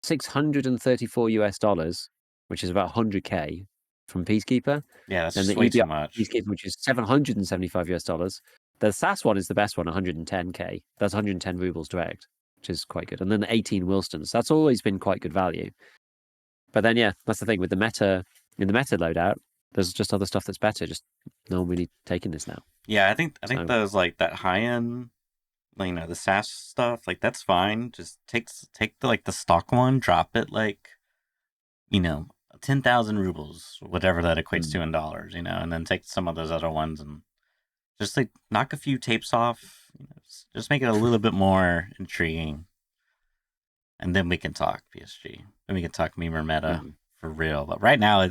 $634 US, which is about 100k from Peacekeeper. Yeah, that's then just the way too EBR much. Peacekeeper, which is $775. The SAS one is the best one, 110k. That's 110 rubles direct, which is quite good. And then the 18 Wilstons. That's always been quite good value. But then, yeah, that's the thing with the meta. In the meta loadout, there's just other stuff that's better. Just no one really taking this now. Yeah, I think those like that high end, you know, the SAS stuff, like that's fine. Just take the stock one, drop it like, you know, 10,000 rubles, whatever that equates to in dollars, you know, and then take some of those other ones and just like knock a few tapes off, you know, just make it a little bit more intriguing. And then we can talk PSG. Then we can talk meme or meta for real. But right now,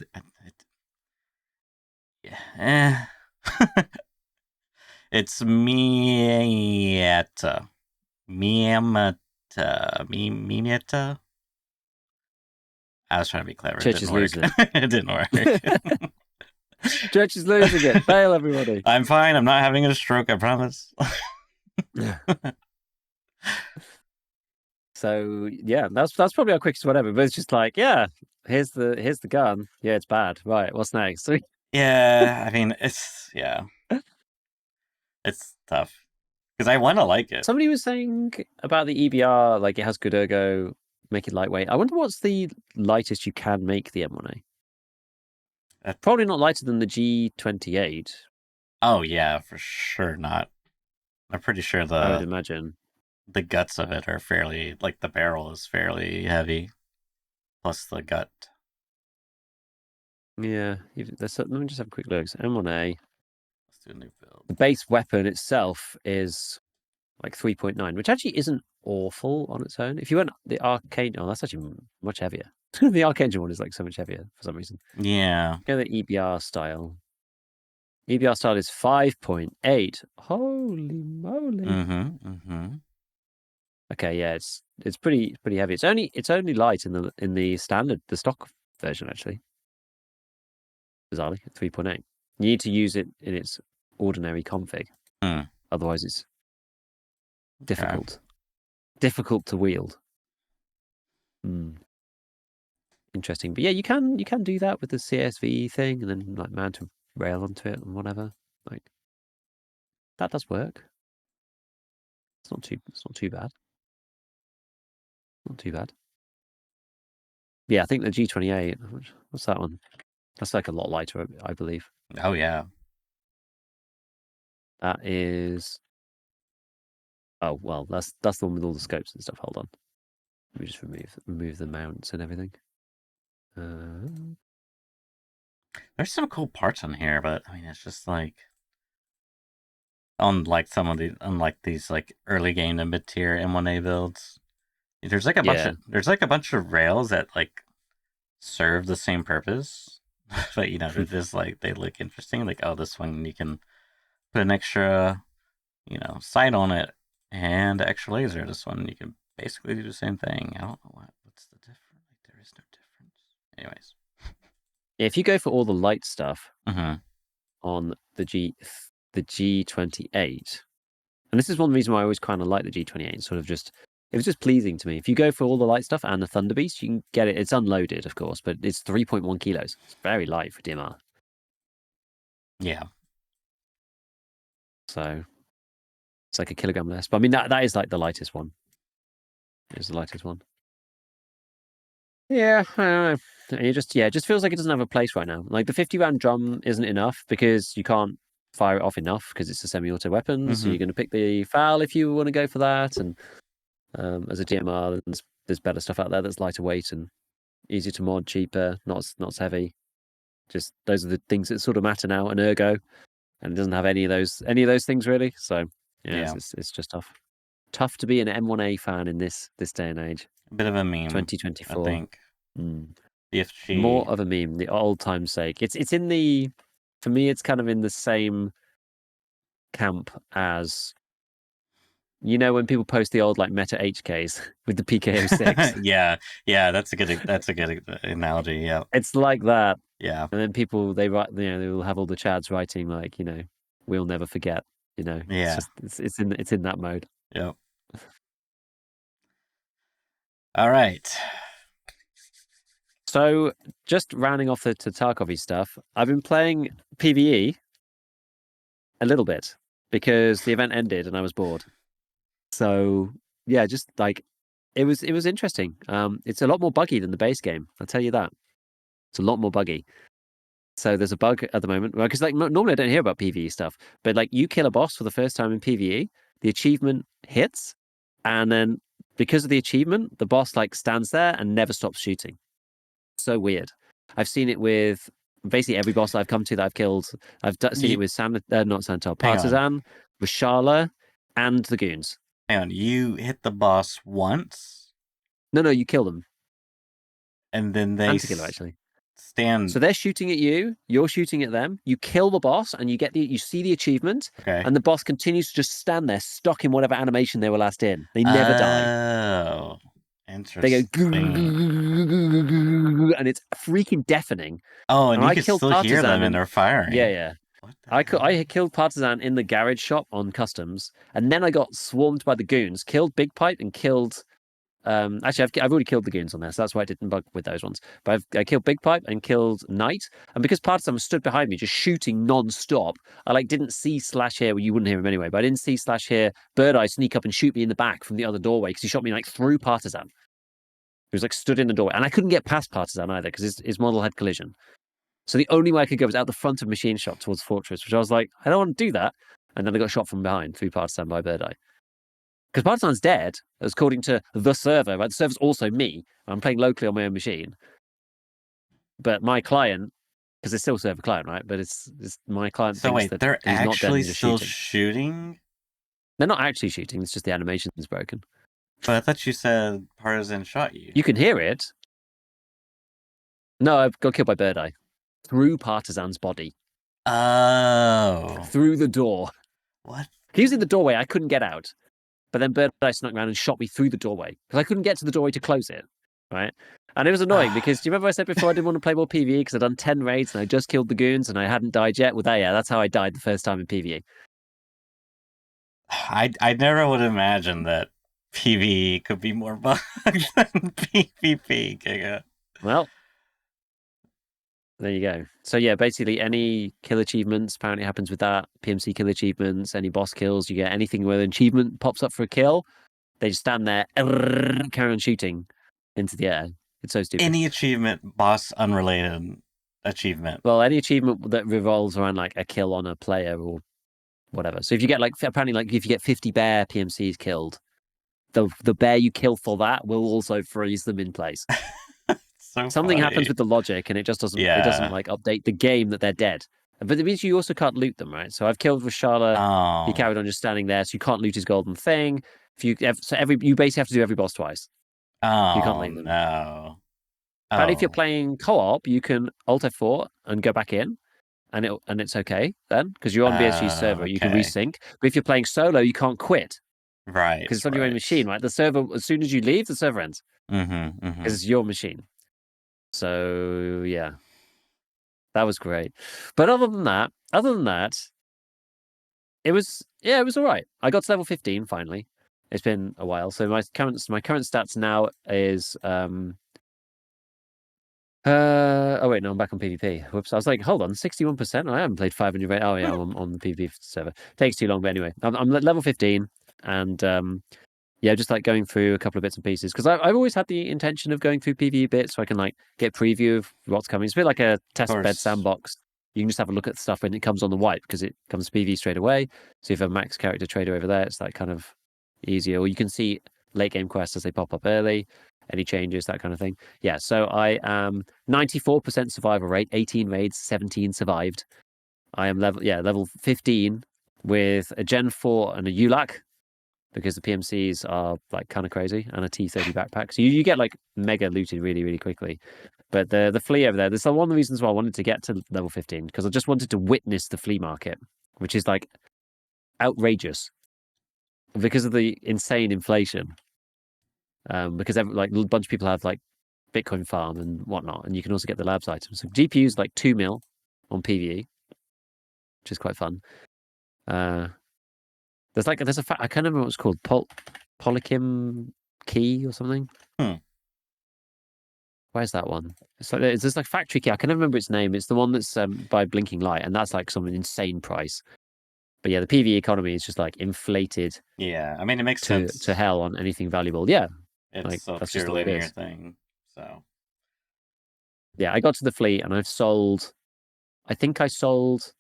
it's Mieta. Mieta. I was trying to be clever. Church is losing it. It didn't work. Church is losing it. Bail, everybody. I'm fine. I'm not having a stroke. I promise. So yeah, that's probably our quickest whatever. But it's just like, yeah, here's the gun. Yeah, it's bad. Right, what's next? Yeah, I mean, it's tough because I want to like it. Somebody was saying about the EBR, like it has good ergo, make it lightweight. I wonder what's the lightest you can make the M1A. Probably not lighter than the G28. Oh yeah, for sure not. I'm pretty sure I would imagine the guts of it are fairly, like the barrel is fairly heavy, plus the gut. Yeah, let me just have a quick look. So M1A. Let's do a new build. The base weapon itself is like 3.9, which actually isn't awful on its own. If you went the arcane, that's actually much heavier. The Archangel one is like so much heavier for some reason. Yeah. Go the EBR style. EBR style is 5.8. Holy moly! Okay, yeah, it's pretty heavy. It's only light in the standard, the stock version actually. Bizarrely, 3.8. You need to use it in its ordinary config. Otherwise, it's difficult. Okay. Difficult to wield. Interesting, but yeah, you can do that with the CSV thing, and then like mount a rail onto it and whatever. Like that does work. It's not too bad. Not too bad. Yeah, I think the G28. What's that one? That's like a lot lighter, I believe. Oh yeah. That is. Oh well, that's the one with all the scopes and stuff. Hold on, let me just remove the mounts and everything. There's some cool parts on here, but I mean, it's just like unlike these like early game to mid tier M1A builds. There's like a bunch of rails that like serve the same purpose, but you know they're just like they look interesting. Like, oh, this one you can put an extra, you know, sight on it and extra laser. This one you can basically do the same thing. I don't know what's the difference. Like, there is no difference. Anyways, if you go for all the light stuff on the G28, and this is one reason why I always kind of like the G28. Sort of just it was just pleasing to me. If you go for all the light stuff and the Thunder Beast, you can get it. It's unloaded, of course, but it's 3.1 kilos. It's very light for DMR. Yeah. So it's like a kilogram less. But I mean, that is like the lightest one. It's the lightest one. Yeah, I don't know. It just feels like it doesn't have a place right now. Like the 50-round drum isn't enough because you can't fire it off enough because it's a semi-auto weapon. So you're going to pick the FAL if you want to go for that. And as a DMR, there's better stuff out there that's lighter weight and easier to mod, cheaper, not as heavy. Just those are the things that sort of matter now. And ergo, and it doesn't have any of those things really. So yeah. It's just tough. Tough to be an M1A fan in this day and age. A bit of a meme. 2024. I think. More of a meme, the old time's sake. It's in the, for me, it's kind of in the same camp as, you know, when people post the old like meta HKs with the PKO6. yeah, that's a good analogy. Yeah, it's like that. Yeah, and then people they write, you know, they will have all the chads writing like, you know, we'll never forget. You know, yeah, it's in that mode. Yep. All right. So, just rounding off to Tarkov stuff, I've been playing PvE a little bit because the event ended and I was bored. So, yeah, just like it was interesting. It's a lot more buggy than the base game. I'll tell you that. It's a lot more buggy. So there's a bug at the moment because like normally I don't hear about PvE stuff, but like you kill a boss for the first time in PvE, the achievement hits, and then because of the achievement, the boss like stands there and never stops shooting. So weird. I've seen it with basically every boss I've come to that I've killed. I've seen it with not Santor, Partisan, Rashala, and the goons. Hang on, you hit the boss once? No, you kill them. And then they actually stand. So they're shooting at you, you're shooting at them, you kill the boss, and you see the achievement, okay. And the boss continues to just stand there, stuck in whatever animation they were last in. They never die. Oh, interesting. They go, and it's freaking deafening. Oh, and you can still hear them and they're firing. Yeah. I killed Partisan in the garage shop on customs, and then I got swarmed by the goons, killed Big Pipe, and killed... actually, I've already killed the goons on there, so that's why I didn't bug with those ones. But I killed Big Pipe and killed Knight, and because Partisan was stood behind me, just shooting non-stop, I like didn't see Slash here. Well, you wouldn't hear him anyway, but I didn't see Slash here. Bird Eye sneak up and shoot me in the back from the other doorway because he shot me like through Partisan. He was like stood in the doorway, and I couldn't get past Partisan either because his model had collision. So the only way I could go was out the front of Machine Shop towards Fortress, which I was like, I don't want to do that. And then I got shot from behind through Partisan by Bird Eye. Because Partisan's dead, according to the server, right? The server's also me. I'm playing locally on my own machine. But my client, because it's still server client, right? But it's my client so thinks wait, that they're he's actually not dead, still shooting? They're not actually shooting, it's just the animation's broken. But I thought you said Partisan shot you. You can hear it. No, I got killed by Bird Eye. Through Partisan's body. Oh. Through the door. What? He was in the doorway, I couldn't get out. But then Bird Eye snuck around and shot me through the doorway because I couldn't get to the doorway to close it, right? And it was annoying because do you remember I said before I didn't want to play more PvE because I'd done 10 raids and I just killed the goons and I hadn't died yet? Well, that's how I died the first time in PvE. I never would imagine that PvE could be more bugged than PvP, Giga. Well, there you go. So yeah, basically any kill achievements apparently happens with that. PMC kill achievements, any boss kills, you get anything where an achievement pops up for a kill, they just stand there, carry on shooting into the air. It's so stupid. Any achievement, boss unrelated achievement. Well, any achievement that revolves around like a kill on a player or whatever. So if you get like apparently like if you get 50 bear PMCs killed, the bear you kill for that will also freeze them in place. So something funny. happens with the logic and it just doesn't it doesn't like update the game that they're dead. But it means you also can't loot them, right? So I've killed Rashala. Oh. He carried on just standing there, so you can't loot his golden thing. You basically have to do every boss twice. Oh, you can't loot them. No. But if you're playing co-op, you can Alt F4 and go back in, and it's okay then because you're on BSG's server. Okay. You can resync. But if you're playing solo, you can't quit. Right. Because it's on your own machine, right? The server, as soon as you leave, the server ends. Because it's your machine. So yeah, that was great. But other than that, it was all right. I got to level 15 finally. It's been a while. So my current stats now is oh wait, no, I'm back on PvP. Whoops, I was like, hold on, 61%. I haven't played 500 rate. Oh yeah, I'm on the PvP server. Takes too long, but anyway, I'm at level 15, and yeah, just like going through a couple of bits and pieces because I've always had the intention of going through PvE bits so I can like get preview of what's coming. It's a bit like a test bed sandbox. You can just have a look at stuff when it comes on the wipe because it comes PvE straight away. So if you have a max character trader over there, it's like kind of easier. Or you can see late game quests as they pop up early, any changes, that kind of thing. Yeah, so I am 94% survival rate, 18 raids, 17 survived. I am level 15 with a Gen 4 and a ULAC. Because the PMCs are like kind of crazy and a T30 backpack. So you get like mega looted really, really quickly. But the flea over there, this is one of the reasons why I wanted to get to level 15, because I just wanted to witness the flea market, which is like outrageous because of the insane inflation. Because like a bunch of people have like Bitcoin farm and whatnot, and you can also get the labs items. So GPU's like 2 mil on PvE, which is quite fun. There's I can't remember what it's called, Polykim key or something. where's that one? It's like there's like factory key. I can never remember its name. It's the one that's by Blinking Light, and that's like some insane price. But yeah, the PvE economy is just like inflated. Yeah, I mean, it makes sense to hell on anything valuable. Yeah, it's like a that's pure just the way it linear is. thing. So yeah, I got to the fleet and I've sold. I think I sold.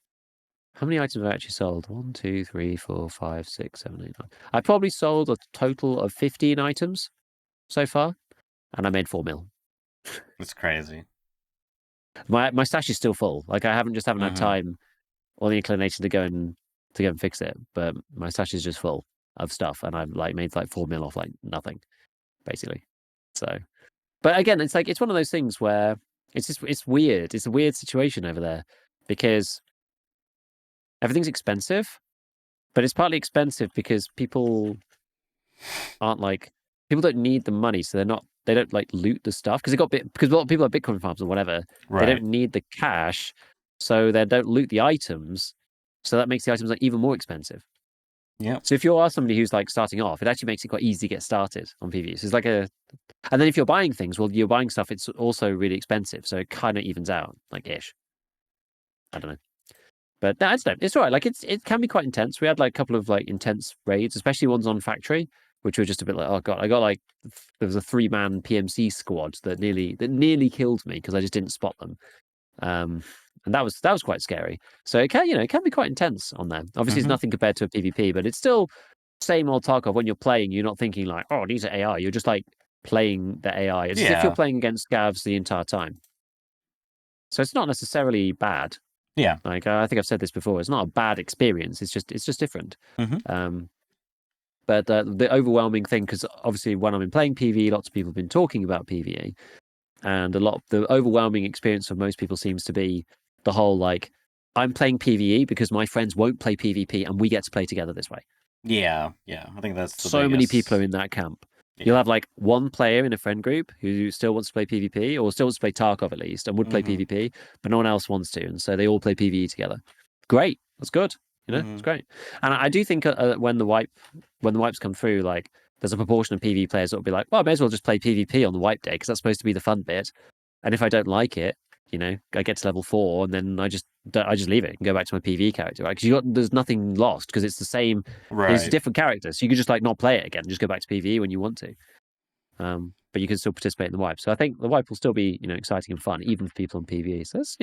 How many items have I actually sold? 1, 2, 3, 4, 5, 6, 7, 8, 9. I probably sold a total of 15 items so far, and I made 4 mil. it's crazy. My stash is still full. Like I haven't had time or the inclination to go and fix it, but my stash is just full of stuff, and I've like made like 4 mil off like nothing, basically. So, but again, it's like it's one of those things where it's weird. It's a weird situation over there because everything's expensive, but it's partly expensive because people aren't like people don't need the money, so they don't like loot the stuff because because a lot of people have Bitcoin farms or whatever. Right. They don't need the cash, so they don't loot the items. So that makes the items like even more expensive. Yeah. So if you are somebody who's like starting off, it actually makes it quite easy to get started on PvE. So it's like and then if you're buying things, well, you're buying stuff. It's also really expensive, so it kind of evens out, like ish. I don't know. But no, it's all right. Like it can be quite intense. We had like a couple of like intense raids, especially ones on factory, which were just a bit like, oh god, I got like there was a 3-man PMC squad that nearly killed me because I just didn't spot them. And that was quite scary. So it can be quite intense on there. Obviously, it's nothing compared to a PvP, but it's still same old Tarkov. When you're playing, you're not thinking like, oh, these are AI. You're just like playing the AI. It's as if you're playing against scavs the entire time. So it's not necessarily bad. Yeah. Like I think I've said this before. It's not a bad experience. It's just different. But the overwhelming thing, because obviously when I've been playing PvE, lots of people have been talking about PvE, and the overwhelming experience for most people seems to be the whole like, I'm playing PvE because my friends won't play PvP and we get to play together this way. Yeah. I think that's the so biggest. Many people are in that camp. You'll have like one player in a friend group who still wants to play PvP or still wants to play Tarkov at least and would play PvP, but no one else wants to, and so they all play PvE together. Great, that's good. It's great. And I do think when the wipes come through, like there's a proportion of PvE players that will be like, well, I may as well just play PvP on the wipe day because that's supposed to be the fun bit. And if I don't like it, I get to level 4 and then I just leave it and go back to my PvE character, right? Because there's nothing lost because it's the same. Right. It's different characters, so you could just like not play it again, just go back to PvE when you want to. But you can still participate in the wipe. So I think the wipe will still be exciting and fun even for people on PvE. So that's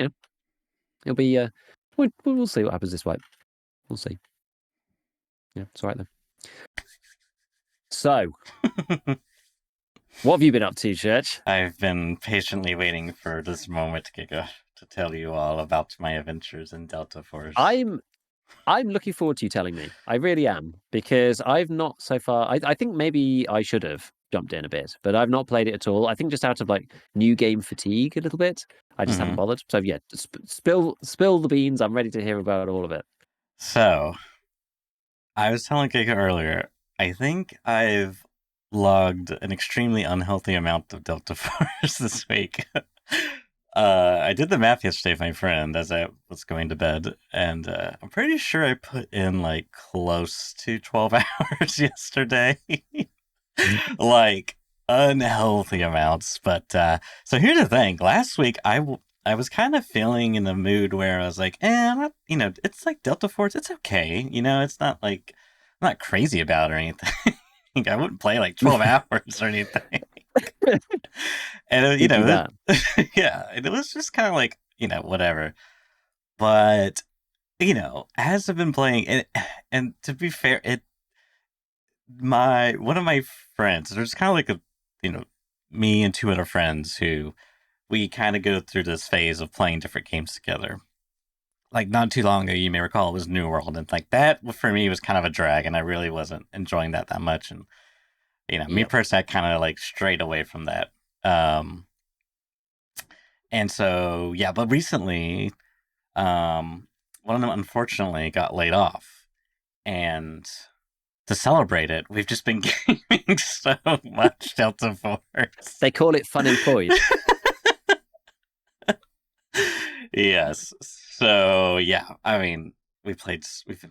it'll be we'll see what happens this wipe. We'll see. Yeah, it's all right then. So, what have you been up to, Church? I've been patiently waiting for this moment, Giga, to tell you all about my adventures in Delta Force. I'm looking forward to you telling me. I really am, because I've not so far. I think maybe I should have jumped in a bit, but I've not played it at all. I think just out of like new game fatigue a little bit. I just haven't bothered. So yeah, spill the beans. I'm ready to hear about all of it. So, I was telling Giga earlier, I think I've logged an extremely unhealthy amount of Delta Force this week. I did the math yesterday with my friend as I was going to bed, and I'm pretty sure I put in like close to 12 hours yesterday. Like unhealthy amounts. But so here's the thing. Last week, I was kind of feeling in the mood where I was like, I'm not, it's like Delta Force. It's okay. It's not like I'm not crazy about it or anything. I wouldn't play like 12 hours or anything. And yeah, it was just kind of like whatever. But as I've been playing, and to be fair, one of my friends, there's kind of like me and 2 other friends who we kind of go through this phase of playing different games together. Like not too long ago, you may recall, it was New World, and like that for me was kind of a drag, and I really wasn't enjoying that much. And me personally, I kind of like strayed away from that. And so yeah, but recently, one of them unfortunately got laid off, and to celebrate it, we've just been gaming so much Delta Force. They call it fun employed. Yes. So yeah, I mean, we've been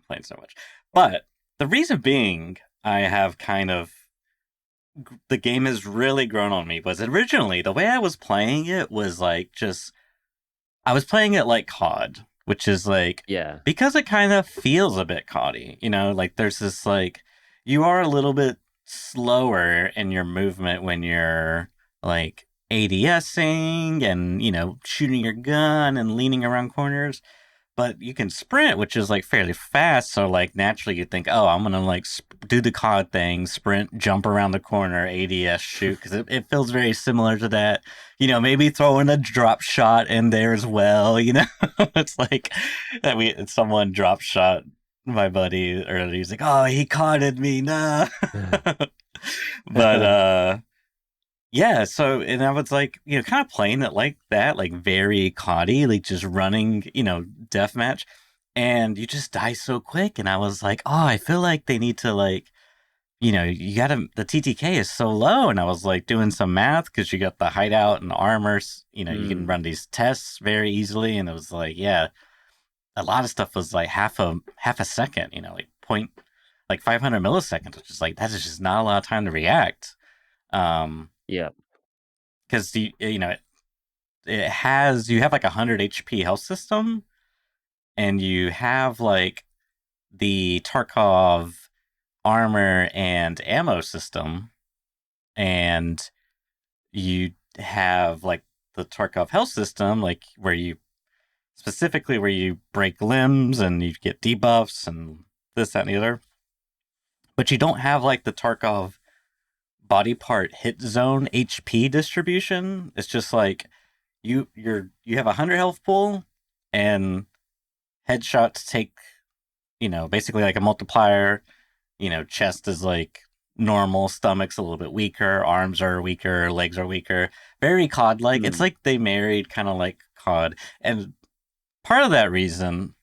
playing so much. But the reason being, I have kind of the game has really grown on me was originally the way I was playing it was like I was playing it like COD, which is like Yeah. because it kind of feels a bit COD-y, like there's this like you are a little bit slower in your movement when you're like ADSing and shooting your gun and leaning around corners, but you can sprint, which is like fairly fast. So like naturally you think, oh, I'm gonna like do the COD thing, sprint, jump around the corner, ADS, shoot, because it feels very similar to that. Maybe throw in a drop shot in there as well. It's like that someone drop shot my buddy earlier. He's like, oh, he caught me, nah. But yeah, so and I was like, kind of playing it like that, like very COD-y, like just running, deathmatch, and you just die so quick. And I was like, oh, I feel like they need to like, you gotta the TTK is so low, and I was like doing some math because you got the hideout and the armors, you can run these tests very easily, and it was like, yeah, a lot of stuff was like half a second, like like 500 milliseconds, which is like that is just not a lot of time to react. Yeah. Because it has you have like 100 HP health system, and you have like the Tarkov armor and ammo system, and you have like the Tarkov health system, like where you break limbs and you get debuffs and this, that, and the other. But you don't have like the Tarkov body part hit zone HP distribution. It's just like you have 100 health pool, and headshots take basically like a multiplier. Chest is like normal, stomach's a little bit weaker, arms are weaker, legs are weaker, very COD like. It's like they married kind of like COD. And part of that reason,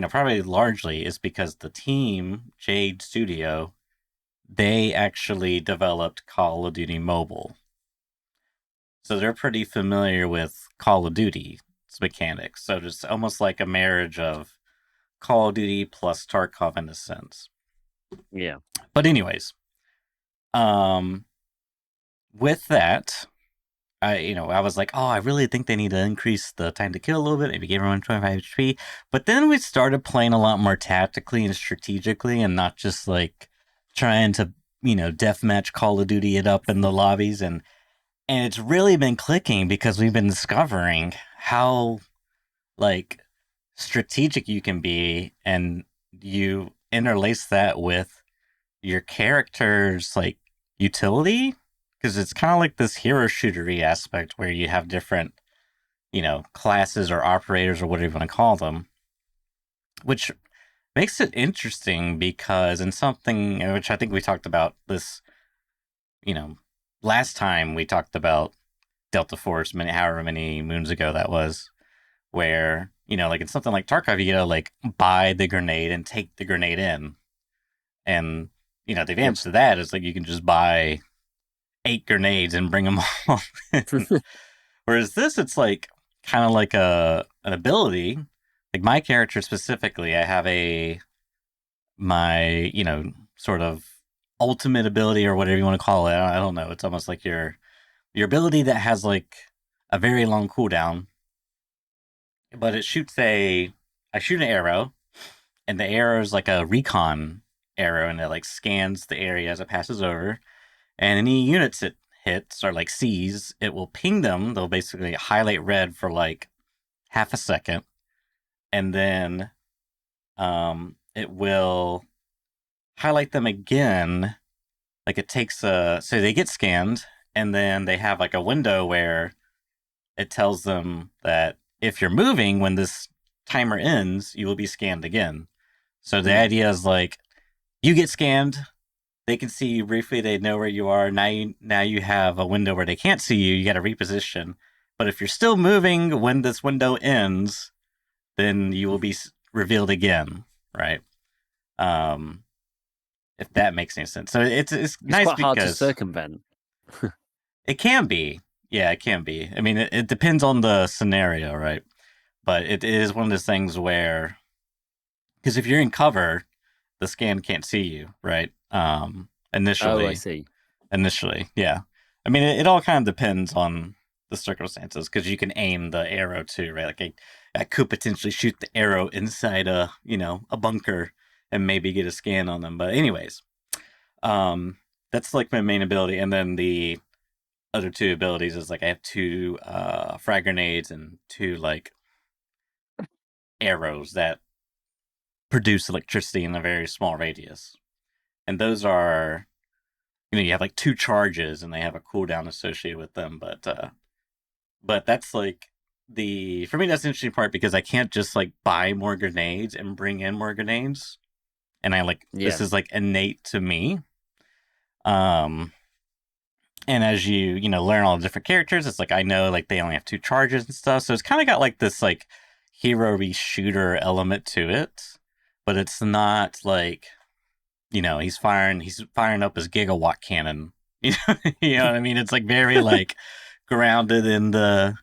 probably largely, is because the team Jade Studio, they actually developed Call of Duty Mobile. So they're pretty familiar with Call of Duty's mechanics. So just almost like a marriage of Call of Duty plus Tarkov in a sense. Yeah. But anyways, with that, I was like, oh, I really think they need to increase the time to kill a little bit, maybe give everyone 25 HP. But then we started playing a lot more tactically and strategically, and not just like trying to, deathmatch Call of Duty it up in the lobbies. And it's really been clicking because we've been discovering how like strategic you can be, and you interlace that with your character's like utility, because it's kind of like this hero shootery aspect where you have different classes or operators or whatever you want to call them, which makes it interesting because in something which I think we talked about this last time we talked about Delta Force, however many moons ago that was, where like in something like Tarkov, you gotta like buy the grenade and take the grenade in, and the advantage to that is like you can just buy 8 grenades and bring them all in. Whereas this, it's like kind of like an ability. Like my character specifically, I have my sort of ultimate ability or whatever you want to call it. I don't know. It's almost like your ability that has like a very long cooldown, but it shoots I shoot an arrow, and the arrow is like a recon arrow, and it like scans the area as it passes over, and any units it hits or like sees, it will ping them. They'll basically highlight red for like half a second, and then it will highlight them again. Like it takes so they get scanned, and then they have like a window where it tells them that if you're moving when this timer ends, you will be scanned again. So the idea is like you get scanned, they can see you briefly, they know where you are. Now you have a window where they can't see you. You got to reposition. But if you're still moving when this window ends, then you will be revealed again, right? If that makes any sense. So it's nice quite because hard to circumvent. It can be. Yeah, it can be. I mean, it depends on the scenario, right? But it is one of those things where, because if you're in cover, the scan can't see you, right? Initially. Oh, I see. initially. Yeah, I mean, it all kind of depends on the circumstances because you can aim the arrow too, right? Like I could potentially shoot the arrow inside a bunker and maybe get a scan on them. But anyways, that's like my main ability, and then the other two abilities is like I have two frag grenades and two like arrows that produce electricity in a very small radius, and those are you have like two charges and they have a cooldown associated with them, but that's like for me that's the interesting part because I can't just like buy more grenades and bring in more grenades, and this is like innate to me. And as you learn all the different characters, it's like I know like they only have two charges and stuff, so it's kind of got like this like hero-y shooter element to it, but it's not like he's firing up his gigawatt cannon. You know what I mean? It's like very like grounded in the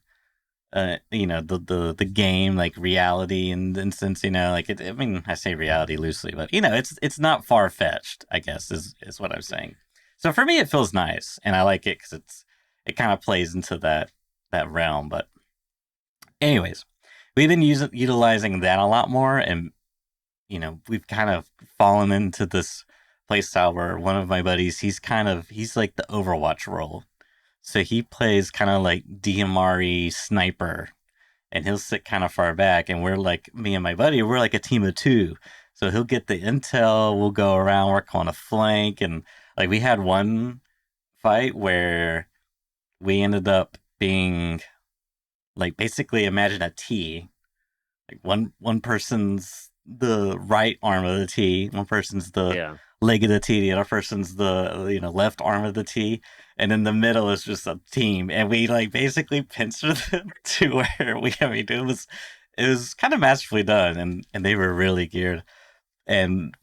the game, like reality and instance, like I mean, I say reality loosely, but it's not far fetched, I guess is what I'm saying. So for me, it feels nice, and I like it because it kind of plays into that realm. But anyways, we've been utilizing that a lot more, and we've kind of fallen into this playstyle where one of my buddies, he's like the Overwatch role. So he plays kind of like DMR sniper, and he'll sit kind of far back, and we're like, me and my buddy, we're like a team of two. So he'll get the intel, we'll go around, work on a flank, and like we had one fight where we ended up being like basically imagine a T. Like one person's the right arm of the T, one person's the leg of the T, the other person's the left arm of the T, and in the middle is just a team, and we like basically pincered them to where it was kind of masterfully done, and they were really geared. And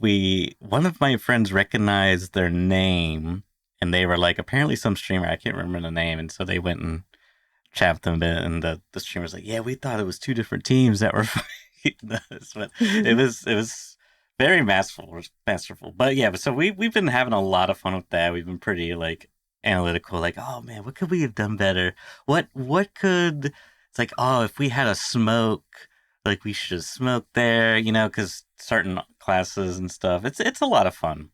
one of my friends recognized their name, and they were like apparently some streamer, I can't remember the name, and so they went and chatted them a bit, and the streamer's like, yeah, we thought it was two different teams that were fighting us, but it was very masterful. But yeah, so we've been having a lot of fun with that. We've been pretty like analytical, like, oh man, what could we have done better? What could it's like, oh, if we had a smoke, like we should have smoked there, because certain classes and stuff. It's a lot of fun.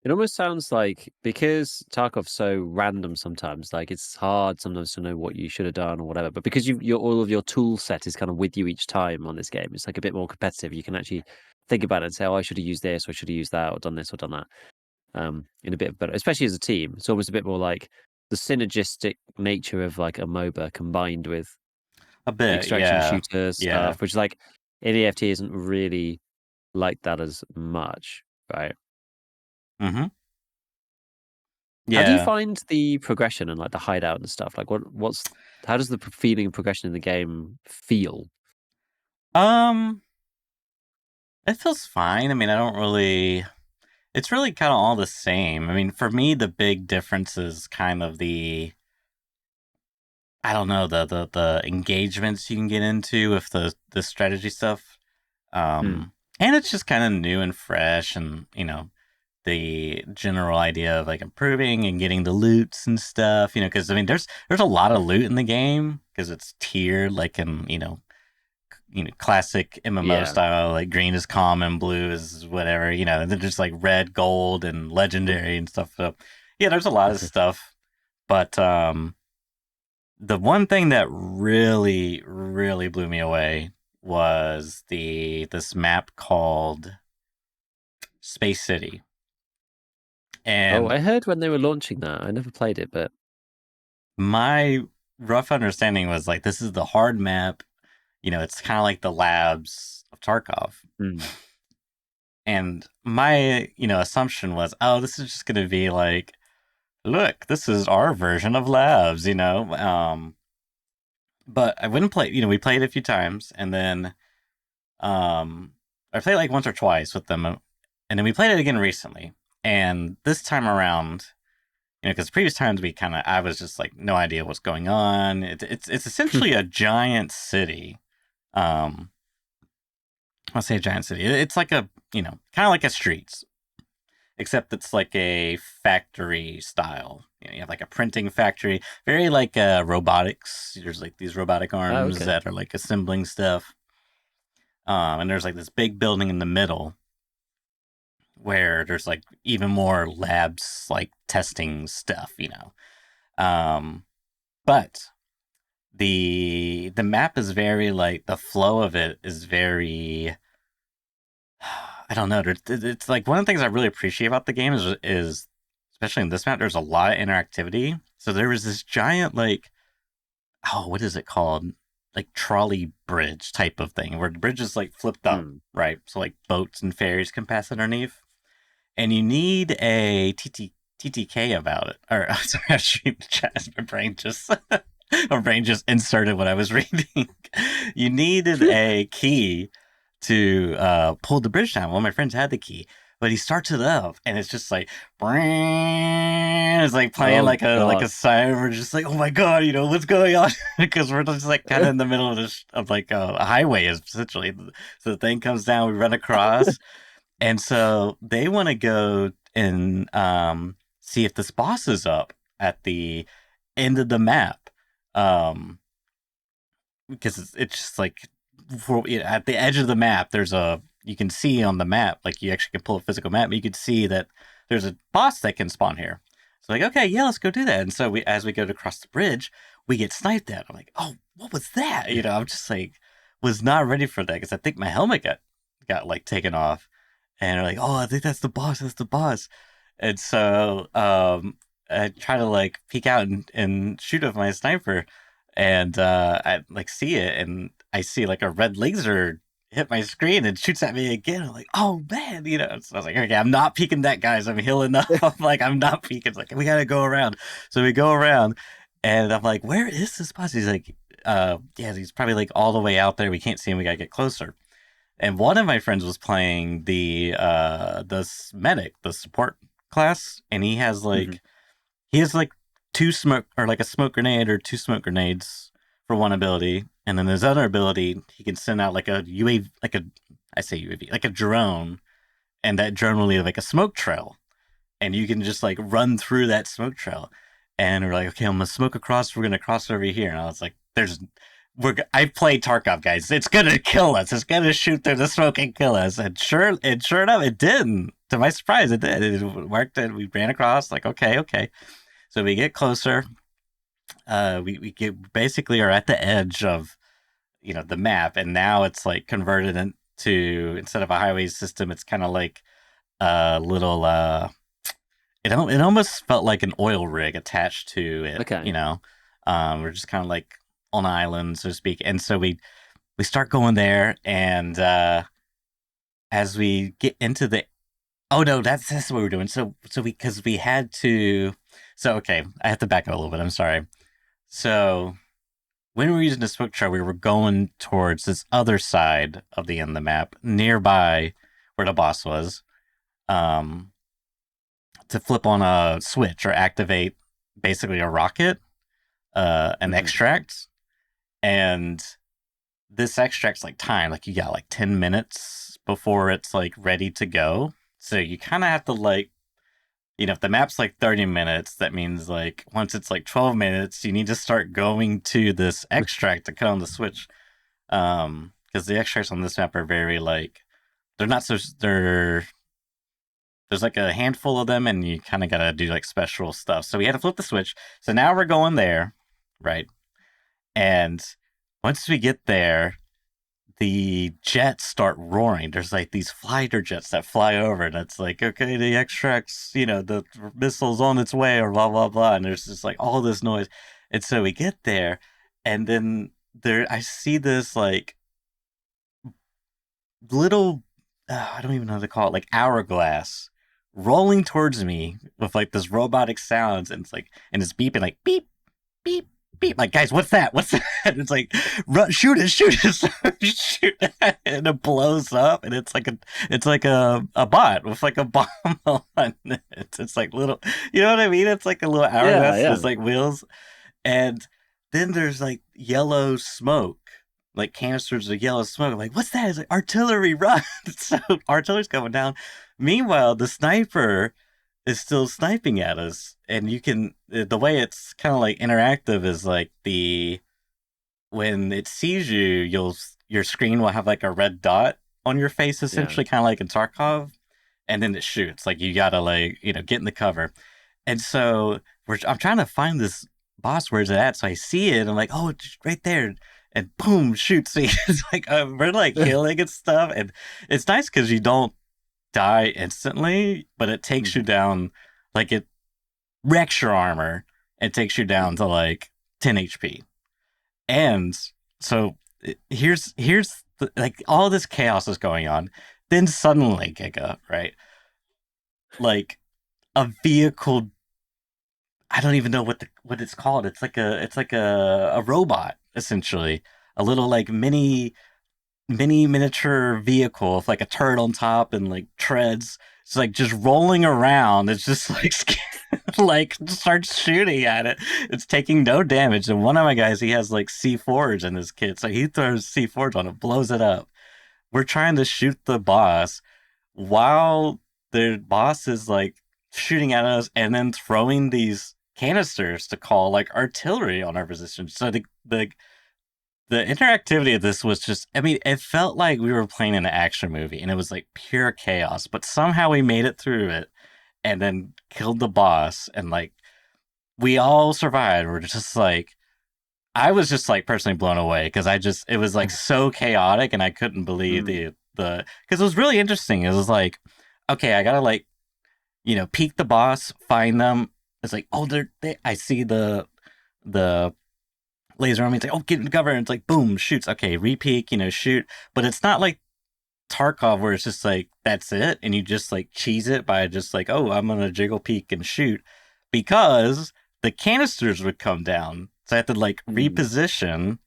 It almost sounds like, because Tarkov's so random sometimes, like it's hard sometimes to know what you should have done or whatever. But because all of your tool set is kind of with you each time on this game, it's like a bit more competitive. You can actually think about it and say, oh, I should have used this, or I should have used that, or done this, or done that. In a bit better, especially as a team. It's almost a bit more like the synergistic nature of like a MOBA combined with a bit extraction shooter stuff, which like in EFT isn't really like that as much, right? Mm-hmm. Yeah. How do you find the progression and like the hideout and stuff? Like how does the feeling and progression in the game feel? It feels fine. I mean, it's really kind of all the same. I mean, for me, the big difference is kind of I don't know, the engagements you can get into with the strategy stuff. And it's just kind of new and fresh, and the general idea of like improving and getting the loots and stuff, because I mean there's a lot of loot in the game because it's tiered like in classic MMO style, like green is common, blue is whatever, and then just like red, gold, and legendary and stuff. So yeah, there's a lot of stuff, but the one thing that really, really blew me away was this map called Space City. And I heard when they were launching that. I never played it, but my rough understanding was like this is the hard map. It's kind of like the labs of Tarkov. And my assumption was, oh, this is just gonna be like, look, this is our version of labs, but I wouldn't play. We played a few times, and then I played like once or twice with them, and then we played it again recently. And this time around, because previous times I was just like no idea what's going on. It's essentially a giant city. I'll say a giant city. It's like a kind of like a streets, except it's like a factory style. You have like a printing factory, very like robotics. There's like these robotic arms that are like assembling stuff. And there's like this big building in the middle where there's like even more labs like testing stuff, But the map is very like the flow of it is very I don't know. It's like one of the things I really appreciate about the game is especially in this map, there's a lot of interactivity. So there was this giant like what is it called? Like trolley bridge type of thing where the bridge is like flipped up, right? So like boats and ferries can pass underneath. And you need a TTK about it. Or sorry, I shoot the chat. My brain just inserted what I was reading. You needed a key to pull the bridge down. One of my friends had the key, but he starts it up, and it's just like, it's like playing like a siren. We're just like, oh my god, what's going on? Because we're just like kind of in the middle of this of like a highway, essentially. So the thing comes down, we run across, and so they want to go and see if this boss is up at the end of the map, because it's just like at the edge of the map, you can see on the map, like you actually can pull a physical map, but you can see that there's a boss that can spawn here. So like, okay, yeah, let's go do that. And so as we go across the bridge, we get sniped at. I'm like, oh, what was that? I'm just like, was not ready for that because I think my helmet got like taken off, and they're like, oh, I think that's the boss. That's the boss. And so I try to like peek out and shoot with my sniper, and I like see it, and I see like a red laser hit my screen and shoots at me again. I'm like, oh man, So I was like, okay, I'm not peeking that, guys. I'm healing up. I'm like, I'm not peeking. It's like, we gotta go around. So we go around, and I'm like, where is this boss? He's like, yeah, he's probably like all the way out there. We can't see him. We gotta get closer. And one of my friends was playing the medic, the support class, and he has like two smoke or like a smoke grenade or two smoke grenades for one ability, and then his other ability he can send out like a UAV, like a drone, and that drone will leave like a smoke trail, and you can just like run through that smoke trail. And we're like, okay, I'm gonna smoke across. We're gonna cross over here, and I was like, I played Tarkov, guys. It's gonna kill us. It's gonna shoot through the smoke and kill us. And sure enough, it didn't. To my surprise, it did. It worked, and we ran across. Like, okay. So we get closer. We basically are at the edge of the map, and now it's like converted into, instead of a highway system, it's kind of like a little. It almost felt like an oil rig attached to it. Okay. We're just kind of like on an island, so to speak. And so we start going there, and as we get into the that's what we're doing. So because we had to. So okay, I have to back up a little bit. I'm sorry. So when we were using the smoke trail, we were going towards this other side of the end of the map, nearby where the boss was, to flip on a switch or activate basically a rocket, an extract. And this extract's like time, like you got like 10 minutes before it's like ready to go. So you kind of have to like, if the map's like 30 minutes, that means like once it's like 12 minutes, you need to start going to this extract to cut on the switch. Because the extracts on this map are very like, there's like a handful of them, and you kind of got to do like special stuff. So we had to flip the switch. So now we're going there, right? And once we get there, the jets start roaring. There's like these fighter jets that fly over, and it's like, okay, the extracts, the missile's on its way, or blah, blah, blah. And there's just like all this noise. And so we get there, and then I see this like little, I don't even know how to call it, like hourglass rolling towards me with like this robotic sounds, and it's beeping like beep, beep, beep. Like, guys, what's that? What's that? And it's like, shoot it, shoot it, and it blows up, and it's like a bot with like a bomb on it. It's like little, you know what I mean? It's like a little hourglass. Yeah. There's like wheels, and then there's like yellow smoke like canisters of yellow smoke. I'm like, what's that? It's like artillery, run! So artillery's coming down. Meanwhile, the sniper is still sniping at us, and you can the way it's kind of like interactive is like when it sees you, your screen will have like a red dot on your face, essentially, kind of like in Tarkov, and then it shoots. Like you gotta like get in the cover, and so I'm trying to find this boss. Where's it at? So I see it. I'm like, oh, it's right there. And boom, shoots me. It's like we're like healing and stuff, and it's nice because you don't die instantly, but it takes you down, like it wrecks your armor and takes you down to like 10 HP. And so here's like all this chaos is going on. Then suddenly, Giga, right? Like a vehicle, I don't even know what it's called. It's like a robot, essentially. A little like mini miniature vehicle with like a turret on top and like treads. It's like just rolling around. It's just like like starts shooting at it. It's taking no damage. And one of my guys, he has like C4s in his kit, so he throws C4s on it, blows it up. We're trying to shoot the boss while the boss is like shooting at us and then throwing these canisters to call like artillery on our position. So the interactivity of this was just, I mean, it felt like we were playing an action movie and it was like pure chaos, but somehow we made it through it and then killed the boss and like we all survived. We're just like, I was just like personally blown away because it was like so chaotic and I couldn't believe because it was really interesting. It was like, okay, I gotta like, peek the boss, find them. It's like, oh, I see the laser on me. It's like, oh, get in cover. And it's like, boom, shoots. Okay, re-peek, shoot. But it's not like Tarkov where it's just like, that's it. And you just like cheese it by just like, oh, I'm going to jiggle peek and shoot. Because the canisters would come down. So I had to like reposition.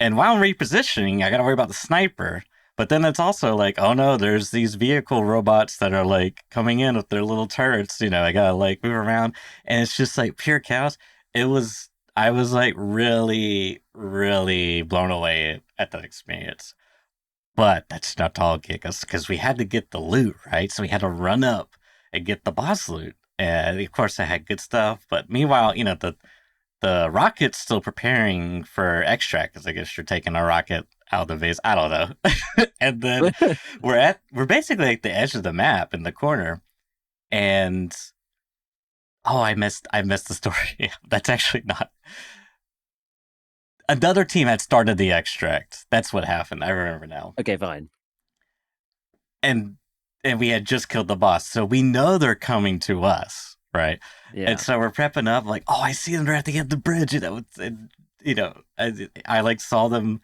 And while I'm repositioning, I got to worry about the sniper. But then it's also like, oh no, there's these vehicle robots that are like coming in with their little turrets. I got to like move around. And it's just like pure chaos. I was like really, really blown away at that experience. But that's not all, Gigas, because we had to get the loot, right? So we had to run up and get the boss loot. And of course, I had good stuff. But meanwhile, the rocket's still preparing for extract, because I guess you're taking a rocket out of the base. I don't know. And then we're basically at the edge of the map in the corner. And oh, I missed the story. That's actually not. Another team had started the extract. That's what happened. I remember now. Okay, fine. And we had just killed the boss, so we know they're coming to us, right? Yeah. And so we're prepping up, like, oh, I see them right at the end of the bridge. I like saw them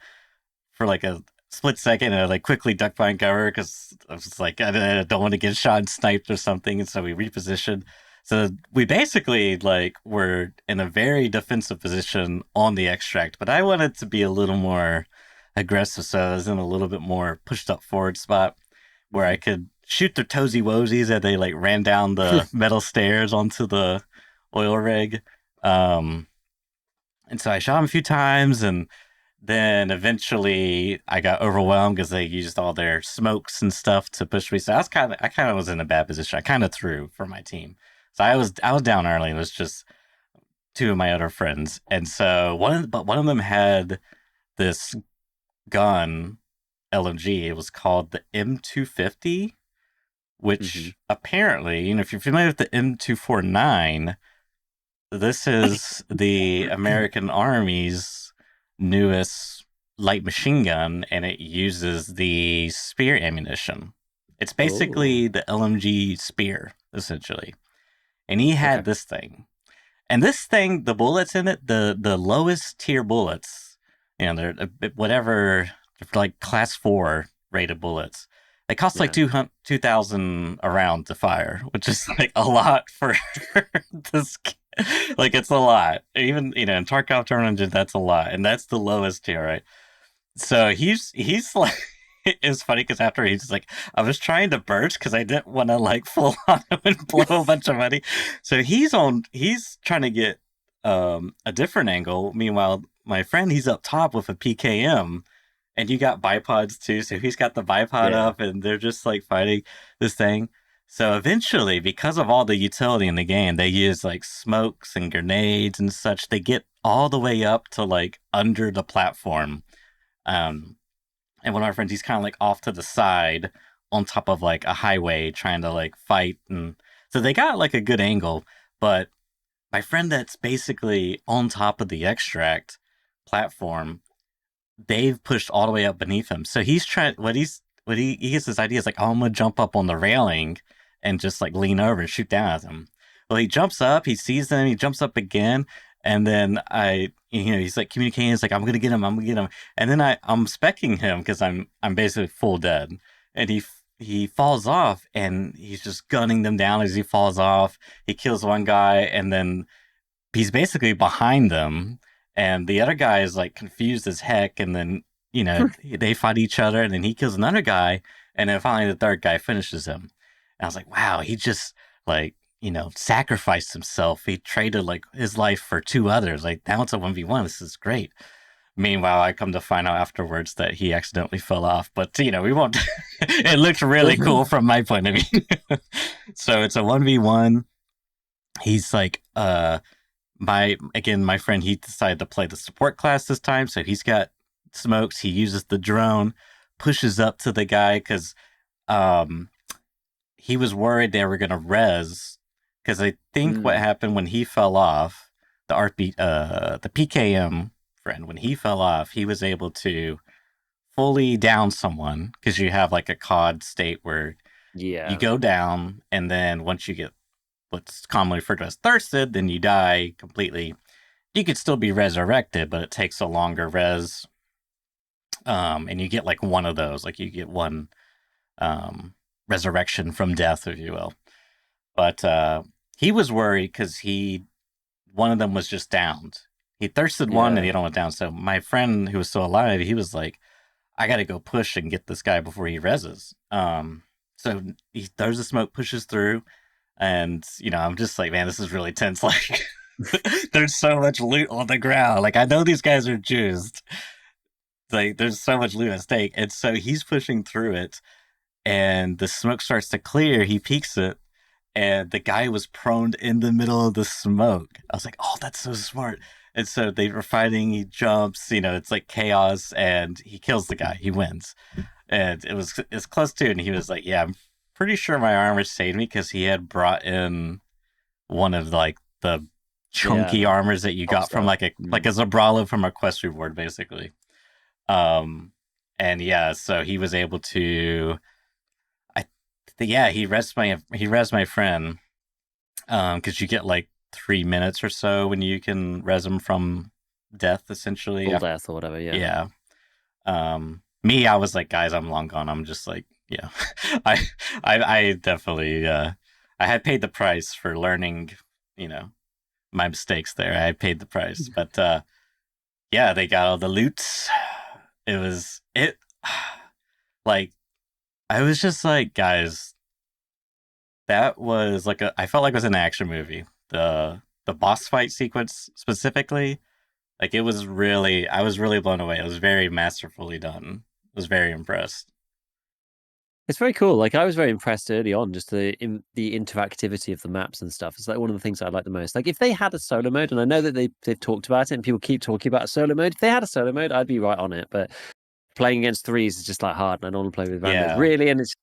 for like a split second, and I like quickly ducked behind cover because I was just like, I don't want to get shot and sniped or something. And so we repositioned. So we basically like were in a very defensive position on the extract, but I wanted to be a little more aggressive, so I was in a little bit more pushed up forward spot where I could shoot their toesy woesies as they like ran down the metal stairs onto the oil rig. And so I shot them a few times, and then eventually I got overwhelmed because they used all their smokes and stuff to push me. So I kind of was in a bad position. I kind of threw for my team. So I was down early. It was just two of my other friends, and so one of them had this gun LMG. It was called the M250, which apparently, if you're familiar with the M249, this is the American Army's newest light machine gun, and it uses the spear ammunition. It's basically the LMG spear, essentially. And he had this thing. And this thing, the bullets in it, the lowest tier bullets, they're whatever, like class 4 rated bullets. They cost like 2,000 a round to fire, which is like a lot for this. Like it's a lot. Even, in Tarkov tournament, that's a lot. And that's the lowest tier, right? So he's like, it's funny because after he's like, I was trying to burst because I didn't want to like full on him and blow a bunch of money. So he's trying to get a different angle. Meanwhile, my friend, he's up top with a PKM, and you got bipods too. So he's got the bipod up, and they're just like fighting this thing. So eventually, because of all the utility in the game, they use like smokes and grenades and such. They get all the way up to like under the platform. And one of our friends, he's kind of like off to the side on top of like a highway trying to like fight. And so they got like a good angle. But my friend that's basically on top of the extract platform, they've pushed all the way up beneath him. So he's trying, he gets this idea is like, oh, I'm going to jump up on the railing and just like lean over and shoot down at them. Well, he jumps up, he sees them, he jumps up again. And then he's like communicating. It's like, I'm gonna get him. And then I'm specking him because I'm basically full dead. And he falls off, and he's just gunning them down as he falls off. He kills one guy, and then he's basically behind them. And the other guy is like confused as heck. And then they fight each other, and then he kills another guy, and then finally the third guy finishes him. And I was like, wow, he just like sacrificed himself. He traded like his life for two others. Like now it's a 1v1. This is great. Meanwhile, I come to find out afterwards that he accidentally fell off. But we won't. It looked really cool from my point of view. So it's a 1v1. He's like, my friend, he decided to play the support class this time. So he's got smokes. He uses the drone, pushes up to the guy because he was worried they were gonna res. Because I think what happened when he fell off, the PKM friend, when he fell off, he was able to fully down someone, because you have like a COD state where you go down, and then once you get what's commonly referred to as thirsted, then you die completely. You could still be resurrected, but it takes a longer res. And you get like one of those, like you get one resurrection from death, if you will. But he was worried because one of them was just downed. He thirsted one and the other one went down. So my friend who was still alive, he was like, I got to go push and get this guy before he reses. So he throws the smoke, pushes through. And, I'm just like, man, this is really tense. Like, there's so much loot on the ground. Like, I know these guys are juiced. Like, there's so much loot at stake. And so he's pushing through it. And the smoke starts to clear. He peeks it. And the guy was prone in the middle of the smoke. I was like, oh, that's so smart. And so they were fighting. He jumps, it's like chaos, and he kills the guy. He wins. And it's close to it. And he was like, yeah, I'm pretty sure my armor saved me, because he had brought in one of like the chunky armors that you got from like a Zabralo from a quest reward, basically. And so he was able to. He res my friend, because you get like 3 minutes or so when you can res him from death, essentially. Full death or whatever, yeah. Me, I was like, guys, I'm long gone. I'm just like, yeah. I definitely, I had paid the price for learning, my mistakes there. I had paid the price, but they got all the loot. Like, I was just like, guys, that was like I felt like it was an action movie. The boss fight sequence specifically, like I was really blown away. It was very masterfully done. I was very impressed. It's very cool. Like I was very impressed early on, just the interactivity of the maps and stuff. It's like one of the things I like the most. Like if they had a solo mode, and I know that they've talked about it, and people keep talking about a solo mode. If they had a solo mode, I'd be right on it. But playing against threes is just like hard, and I don't want to play with randos really. And it's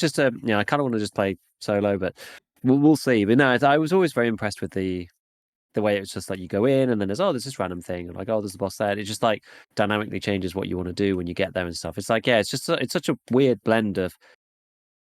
just I kind of want to just play solo, but we'll see. But no, I was always very impressed with the way it's just like you go in and then there's this random thing, and like there's the boss there. It just like dynamically changes what you want to do when you get there and stuff. It's like it's such a weird blend of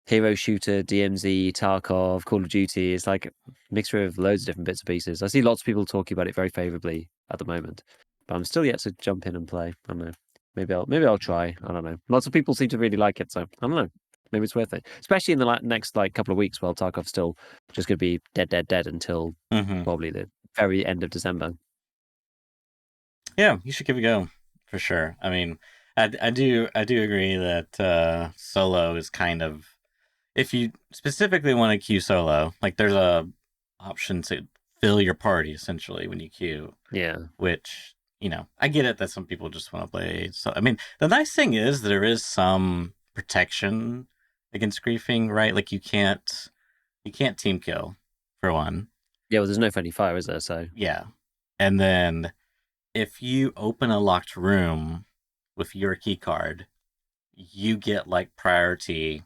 hero shooter, DMZ, Tarkov, Call of Duty. It's like a mixture of loads of different bits and pieces. I see lots of people talking about it very favorably at the moment, but I'm still yet to jump in and play. I don't know. Maybe I'll try. I don't know. Lots of people seem to really like it, so I don't know. Maybe it's worth it, especially in the next couple of weeks. While Tarkov's still just going to be dead until probably the very end of December. Yeah, you should give it a go for sure. I mean, I do agree that solo is kind of, if you specifically want to queue solo, like there's a option to fill your party essentially when you queue. Yeah, which I get it that some people just want to play. So, I mean, the nice thing is there is some protection against griefing, right? Like you can't team kill for one. Yeah, well, there's no friendly fire, is there? So yeah, and then if you open a locked room with your key card, you get like priority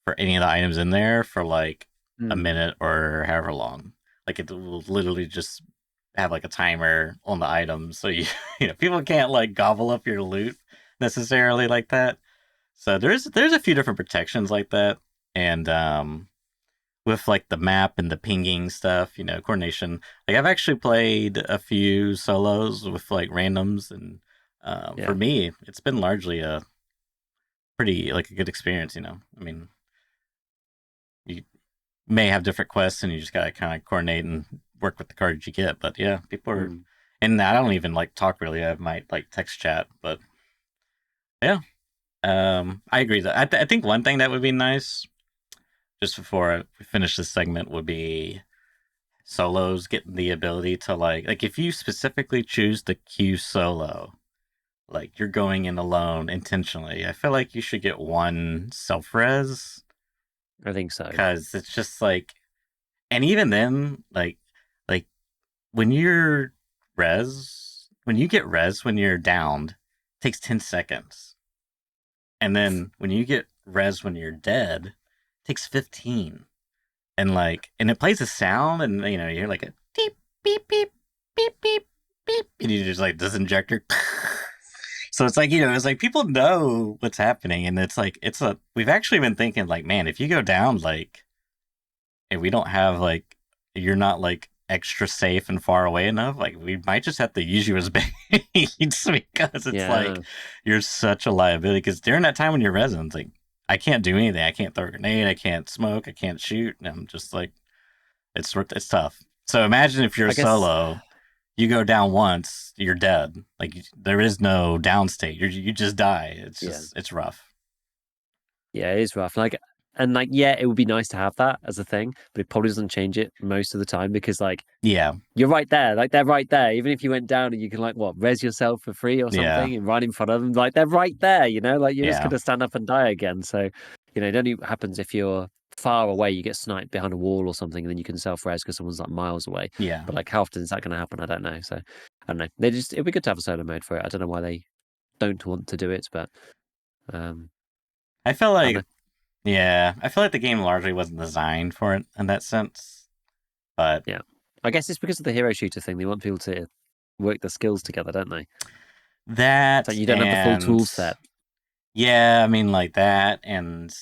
for any of the items in there for like a minute or however long. Like it will literally just have like a timer on the items, so people can't like gobble up your loot necessarily like that. So there's a few different protections like that, and with like the map and the pinging stuff, coordination. Like I've actually played a few solos with like randoms, and for me, it's been largely a pretty like a good experience. I mean, you may have different quests, and you just gotta kind of coordinate and work with the cards you get. But yeah, people are, and I don't even like talk really. I might like text chat, but yeah, I agree that I think one thing that would be nice, just before we finish this segment, would be solos getting the ability to like if you specifically choose to queue solo, like you're going in alone intentionally, I feel like you should get one self-res. I think so. Because it's just like, and even then, like when you're when you get res when you're downed, it takes 10 seconds. And then when you get res when you're dead, it takes 15. And it plays a sound, and you hear like a beep, beep, beep, beep, beep, beep, and you just like this injector. So it's like, it's like people know what's happening, and it's like we've actually been thinking like, man, if you go down, like, and we don't have like, you're not like extra safe and far away enough, like we might just have to use you as bait because it's like you're such a liability. Because during that time when you're resin, like I can't do anything. I can't throw a grenade. I can't smoke. I can't shoot. And I'm just like, it's tough. So imagine if you're solo, you go down once, you're dead. Like there is no down state. You just die. It's just it's rough. Yeah, it is rough. It would be nice to have that as a thing, but it probably doesn't change it most of the time because you're right there. Like they're right there. Even if you went down and you can res yourself for free or something and run in front of them, like they're right there, like you're just gonna stand up and die again. So, it only happens if you're far away, you get sniped behind a wall or something, and then you can self-res because someone's like miles away. Yeah. But how often is that gonna happen? I don't know. So I don't know. It'd be good to have a solo mode for it. I don't know why they don't want to do it, but I feel like I feel like the game largely wasn't designed for it in that sense. But yeah, I guess it's because of the hero shooter thing. They want people to work their skills together, don't they? That you don't have the full tool set. Yeah, I mean like that, and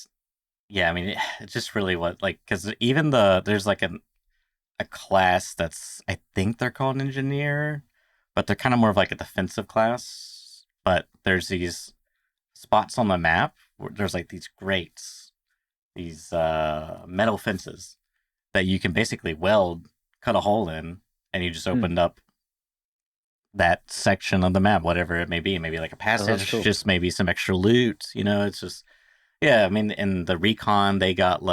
yeah, I mean it's just really because even there's like a class that's, I think they're called engineer, but they're kind of more of like a defensive class. But there's these spots on the map where there's like these grates, these metal fences that you can basically cut a hole in, and you just opened up that section of the map, whatever it may be, maybe like a passage, just maybe some extra loot. It's just, I mean, in the recon, they got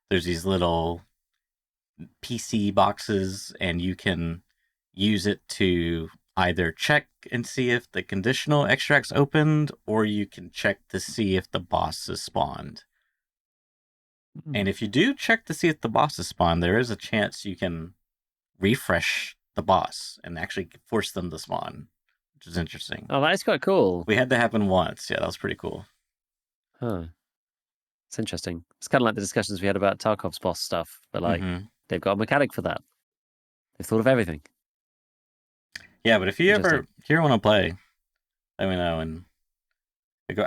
there's these little PC boxes, and you can use it to either check and see if the conditional extract's opened, or you can check to see if the boss is spawned. And if you do check to see if the boss is spawned, there is a chance you can refresh the boss and actually force them to spawn, which is interesting. Oh, that is quite cool. We had that happen once. Yeah, that was pretty cool. Huh. It's interesting. It's kind of like the discussions we had about Tarkov's boss stuff, but they've got a mechanic for that. They've thought of everything. Yeah, but if you ever want to play, let me know, and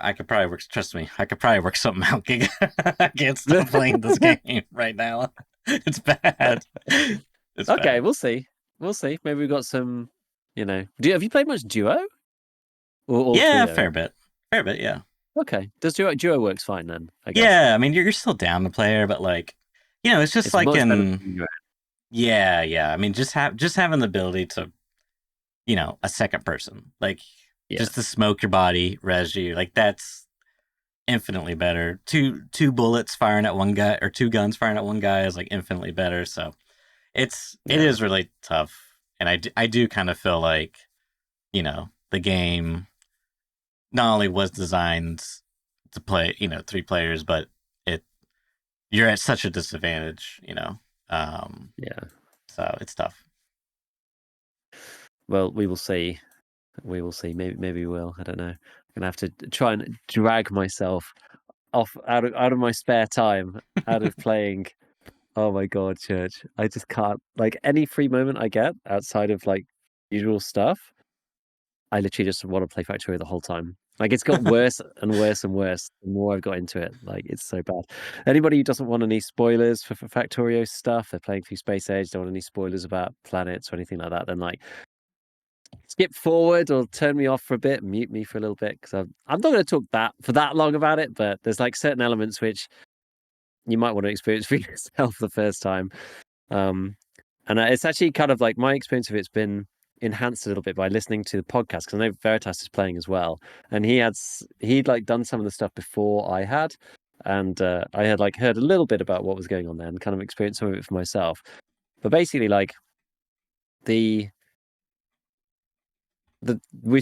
I could probably work. Trust me, I could probably work something out. I can't stop playing this game right now. It's bad. It's okay, bad. We'll see. Maybe we've got some. Have you played much duo? Or yeah, trio? fair bit. Yeah. Okay, does duo works fine then? I guess. Yeah, I mean you're still down the player, but it's just like yeah. I mean just having the ability to, a second person, just to smoke your body, res you, that's infinitely better. Two bullets firing at one guy, or two guns firing at one guy, is infinitely better. So it is really tough, and I do kind of feel like the game not only was designed to play 3 players, but you're at such a disadvantage. Yeah. So it's tough. Well, we will see. Maybe we will. I don't know. I'm gonna have to try and drag myself off out of my spare time, out of playing. Oh my god, Church! I just can't. Like, any free moment I get outside of like usual stuff, I literally just want to play Factorio the whole time. Like, it's got worse and worse and worse the more I've got into it. Like, it's so bad. Anybody who doesn't want any spoilers for Factorio stuff, they're playing through Space Age, don't want any spoilers about planets or anything like that, then like skip forward or turn me off for a bit, mute me for a little bit, because I'm not going to talk for that long about it, but there's like certain elements which you might want to experience for yourself the first time. And it's actually kind of like my experience of it's been enhanced a little bit by listening to the podcast, because I know Veritas is playing as well, and he'd like done some of the stuff before I had, and I had like heard a little bit about what was going on there and kind of experienced some of it for myself. But basically, like we've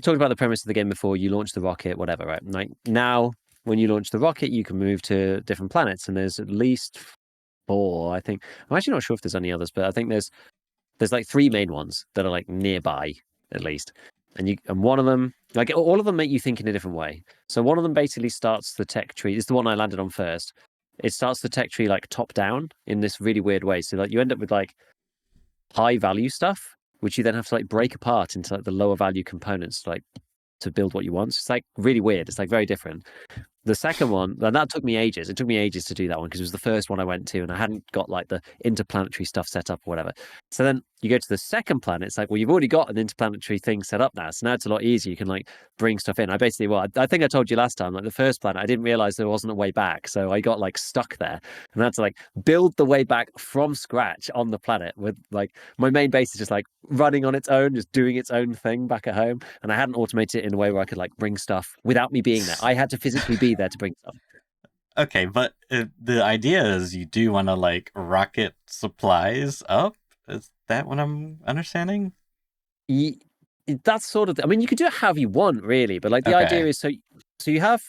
talked about the premise of the game before. You launch the rocket, whatever, right? Like, now when you launch the rocket, you can move to different planets, and there's at least 4, I think. I'm actually not sure if there's any others, but I think there's like 3 main ones that are like nearby, at least. And one of them, like, all of them make you think in a different way. So one of them basically starts the tech tree. It's the one I landed on first. It starts the tech tree like top down in this really weird way. So like you end up with like high value stuff, which you then have to like break apart into like the lower value components, like to build what you want. So it's like really weird. It's like very different. The second one, and that took me ages. It took me ages to do that one because it was the first one I went to, and I hadn't got like the interplanetary stuff set up or whatever. So then you go to the second planet. It's like, well, you've already got an interplanetary thing set up now, so now it's a lot easier. You can like bring stuff in. I think I told you last time, like the first planet, I didn't realize there wasn't a way back, so I got like stuck there, and I had to like build the way back from scratch on the planet. With like my main base is just like running on its own, just doing its own thing back at home, and I hadn't automated it in a way where I could like bring stuff without me being there. I had to physically be there to bring stuff. Okay, but the idea is you do want to like rocket supplies up. Is that what I'm understanding? That's sort of. I mean, you could do it however you want, really. But like the idea is, so you have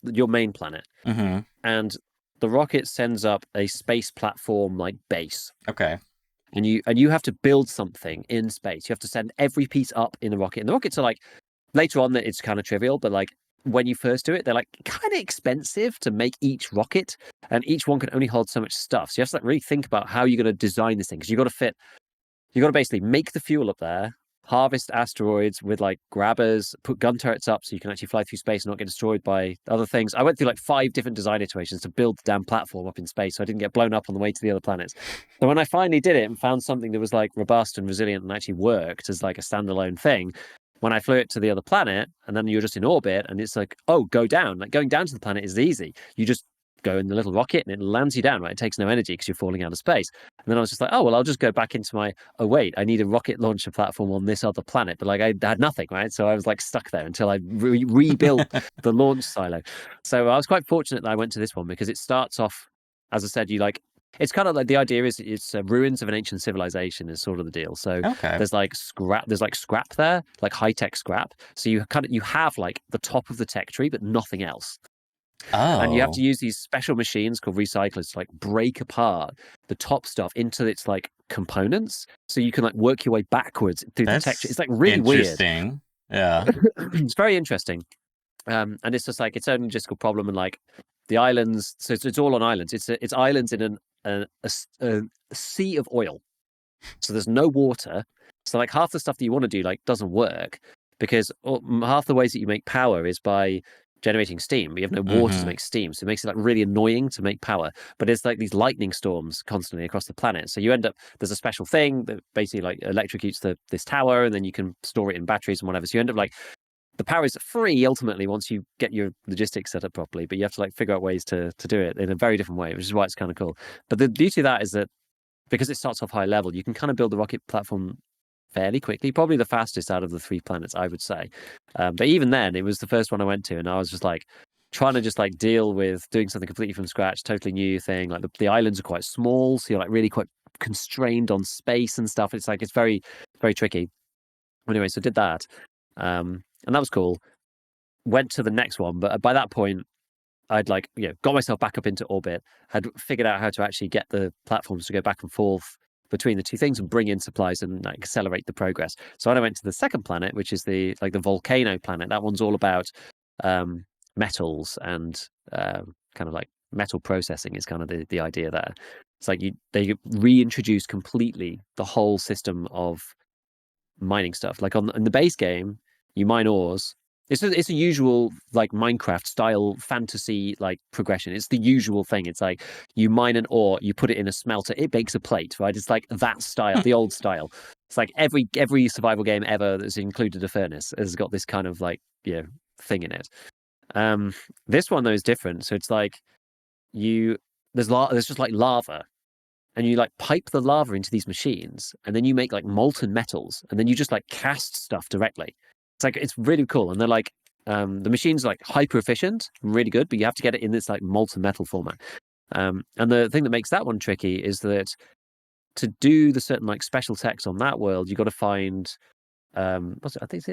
your main planet, and the rocket sends up a space platform like base. Okay. And you have to build something in space. You have to send every piece up in the rocket. And the rockets are like, later on, that it's kind of trivial, but like when you first do it, they're like kind of expensive to make each rocket, and each one can only hold so much stuff. So you have to like really think about how you're going to design this thing, because you got to basically make the fuel up there, harvest asteroids with like grabbers, put gun turrets up so you can actually fly through space and not get destroyed by other things. I went through like 5 different design iterations to build the damn platform up in space so I didn't get blown up on the way to the other planets. So when I finally did it and found something that was like robust and resilient and actually worked as like a standalone thing, when I flew it to the other planet, and then you're just in orbit, and it's like, oh, go down. Like, going down to the planet is easy. You just go in the little rocket and it lands you down, right? It takes no energy because you're falling out of space. And then I was just like, oh, well, I'll just go back into oh, wait, I need a rocket launcher platform on this other planet. But like, I had nothing, right? So I was like stuck there until I rebuilt the launch silo. So I was quite fortunate that I went to this one, because it starts off, as I said, it's kind of like the idea is it's ruins of an ancient civilization is sort of the deal. So there's like scrap there, like high-tech scrap. So you have like the top of the tech tree, but nothing else. Oh. And you have to use these special machines called recyclers to like break apart the top stuff into its like components, so you can like work your way backwards through the tech tree. It's like really interesting. Weird. Yeah. It's very interesting. And it's just like its own logistical problem, and like the islands. So it's all on islands. It's islands in a sea of oil. So there's no water. So like half the stuff that you want to do like doesn't work, because half the ways that you make power is by generating steam, but you have no water to make steam. So it makes it like really annoying to make power. But it's like these lightning storms constantly across the planet. So you end up, there's a special thing that basically like electrocutes this tower, and then you can store it in batteries and whatever. So you end up like, the power is free ultimately once you get your logistics set up properly, but you have to like figure out ways to do it in a very different way, which is why it's kind of cool. But the beauty of that is that because it starts off high level, you can kind of build the rocket platform fairly quickly, probably the fastest out of the 3 planets, I would say. But even then, it was the first one I went to, and I was just like trying to just like deal with doing something completely from scratch, totally new thing. Like the islands are quite small, so you're like really quite constrained on space and stuff. It's like, it's very, very tricky. Anyway, so did that, and that was cool. Went to the next one, but by that point, I'd got myself back up into orbit, had figured out how to actually get the platforms to go back and forth between the two things and bring in supplies and accelerate the progress. So I went to the second planet, which is the volcano planet. That one's all about metals and kind of like metal processing is kind of the idea there. It's like they reintroduce completely the whole system of mining stuff. Like in the base game, you mine ores. It's a usual like Minecraft style fantasy like progression. It's the usual thing. It's like you mine an ore, you put it in a smelter, it bakes a plate, right? It's like that style, the old style. It's like every survival game ever that's included a furnace has got this kind of like thing in it. This one though is different. So it's like there's just like lava, and you like pipe the lava into these machines, and then you make like molten metals, and then you just like cast stuff directly. It's really cool, and they're like the machine's like hyper efficient, really good, but you have to get it in this like molten metal format. And the thing that makes that one tricky is that to do the certain like special techs on that world, you got to find what's it? I think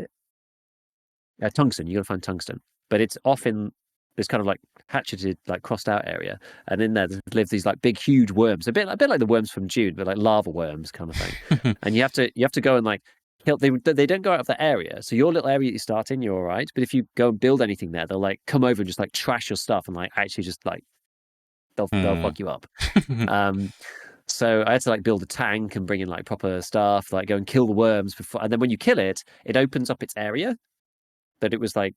it's tungsten. You got to find tungsten, but it's often this kind of like hatcheted, like crossed out area, and in there live these like big, huge worms, a bit like the worms from Dune, but like lava worms kind of thing. And you have to go and like kill. They don't go out of the area, so your little area that you start in, you're all right. But if you go and build anything there, they'll like come over and just like trash your stuff and like actually just like they'll fuck you up. So I had to like build a tank and bring in like proper stuff, like go and kill the worms before, and then when you kill it, it opens up its area that it was like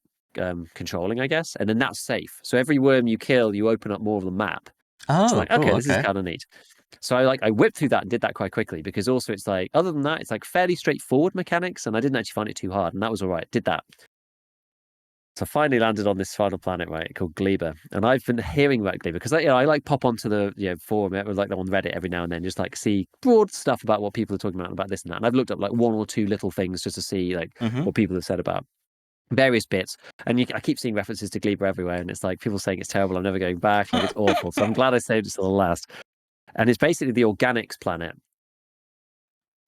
controlling, I guess, and then that's safe. So every worm you kill, you open up more of the map. Oh, so like, cool, okay, this is kind of neat. So I whipped through that and did that quite quickly, because also it's like, other than that, it's like fairly straightforward mechanics, and I didn't actually find it too hard, and that was all right. Did that. So I finally landed on this final planet, right, called Gleba, and I've been hearing about Gleba because I like pop onto the forum, like on Reddit every now and then, just like see broad stuff about what people are talking about this and that. And I've looked up like one or two little things just to see like what people have said about various bits, and I keep seeing references to Gleba everywhere, and it's like people saying it's terrible. I'm never going back. Like it's awful. So I'm glad I saved it till the last. And it's basically the organics planet,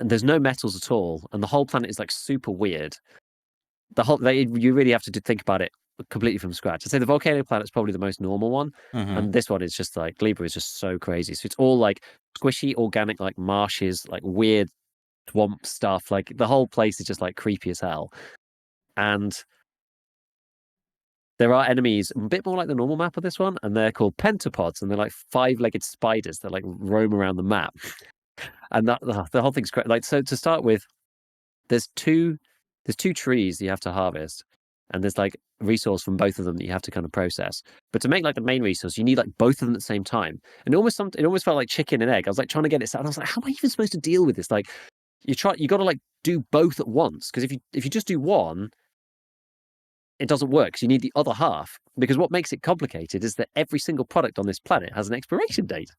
and there's no metals at all, and the whole planet is like super weird. You really have to think about it completely from scratch. I'd say the volcano planet is probably the most normal one, and this one is just like Gleba is just so crazy. So it's all like squishy, organic, like marshes, like weird swamp stuff. Like the whole place is just like creepy as hell. And there are enemies a bit more like the normal map of this one, and they're called pentapods, and they're like 5-legged spiders that like roam around the map. And the whole thing's great. Like, so to start with, there's two trees you have to harvest, and there's like resource from both of them that you have to kind of process. But to make like the main resource, you need like both of them at the same time. And it almost felt like chicken and egg. I was like trying to get it set, and I was like, how am I even supposed to deal with this? Like, you got to like do both at once, because if you just do one, it doesn't work. So you need the other half, because what makes it complicated is that every single product on this planet has an expiration date.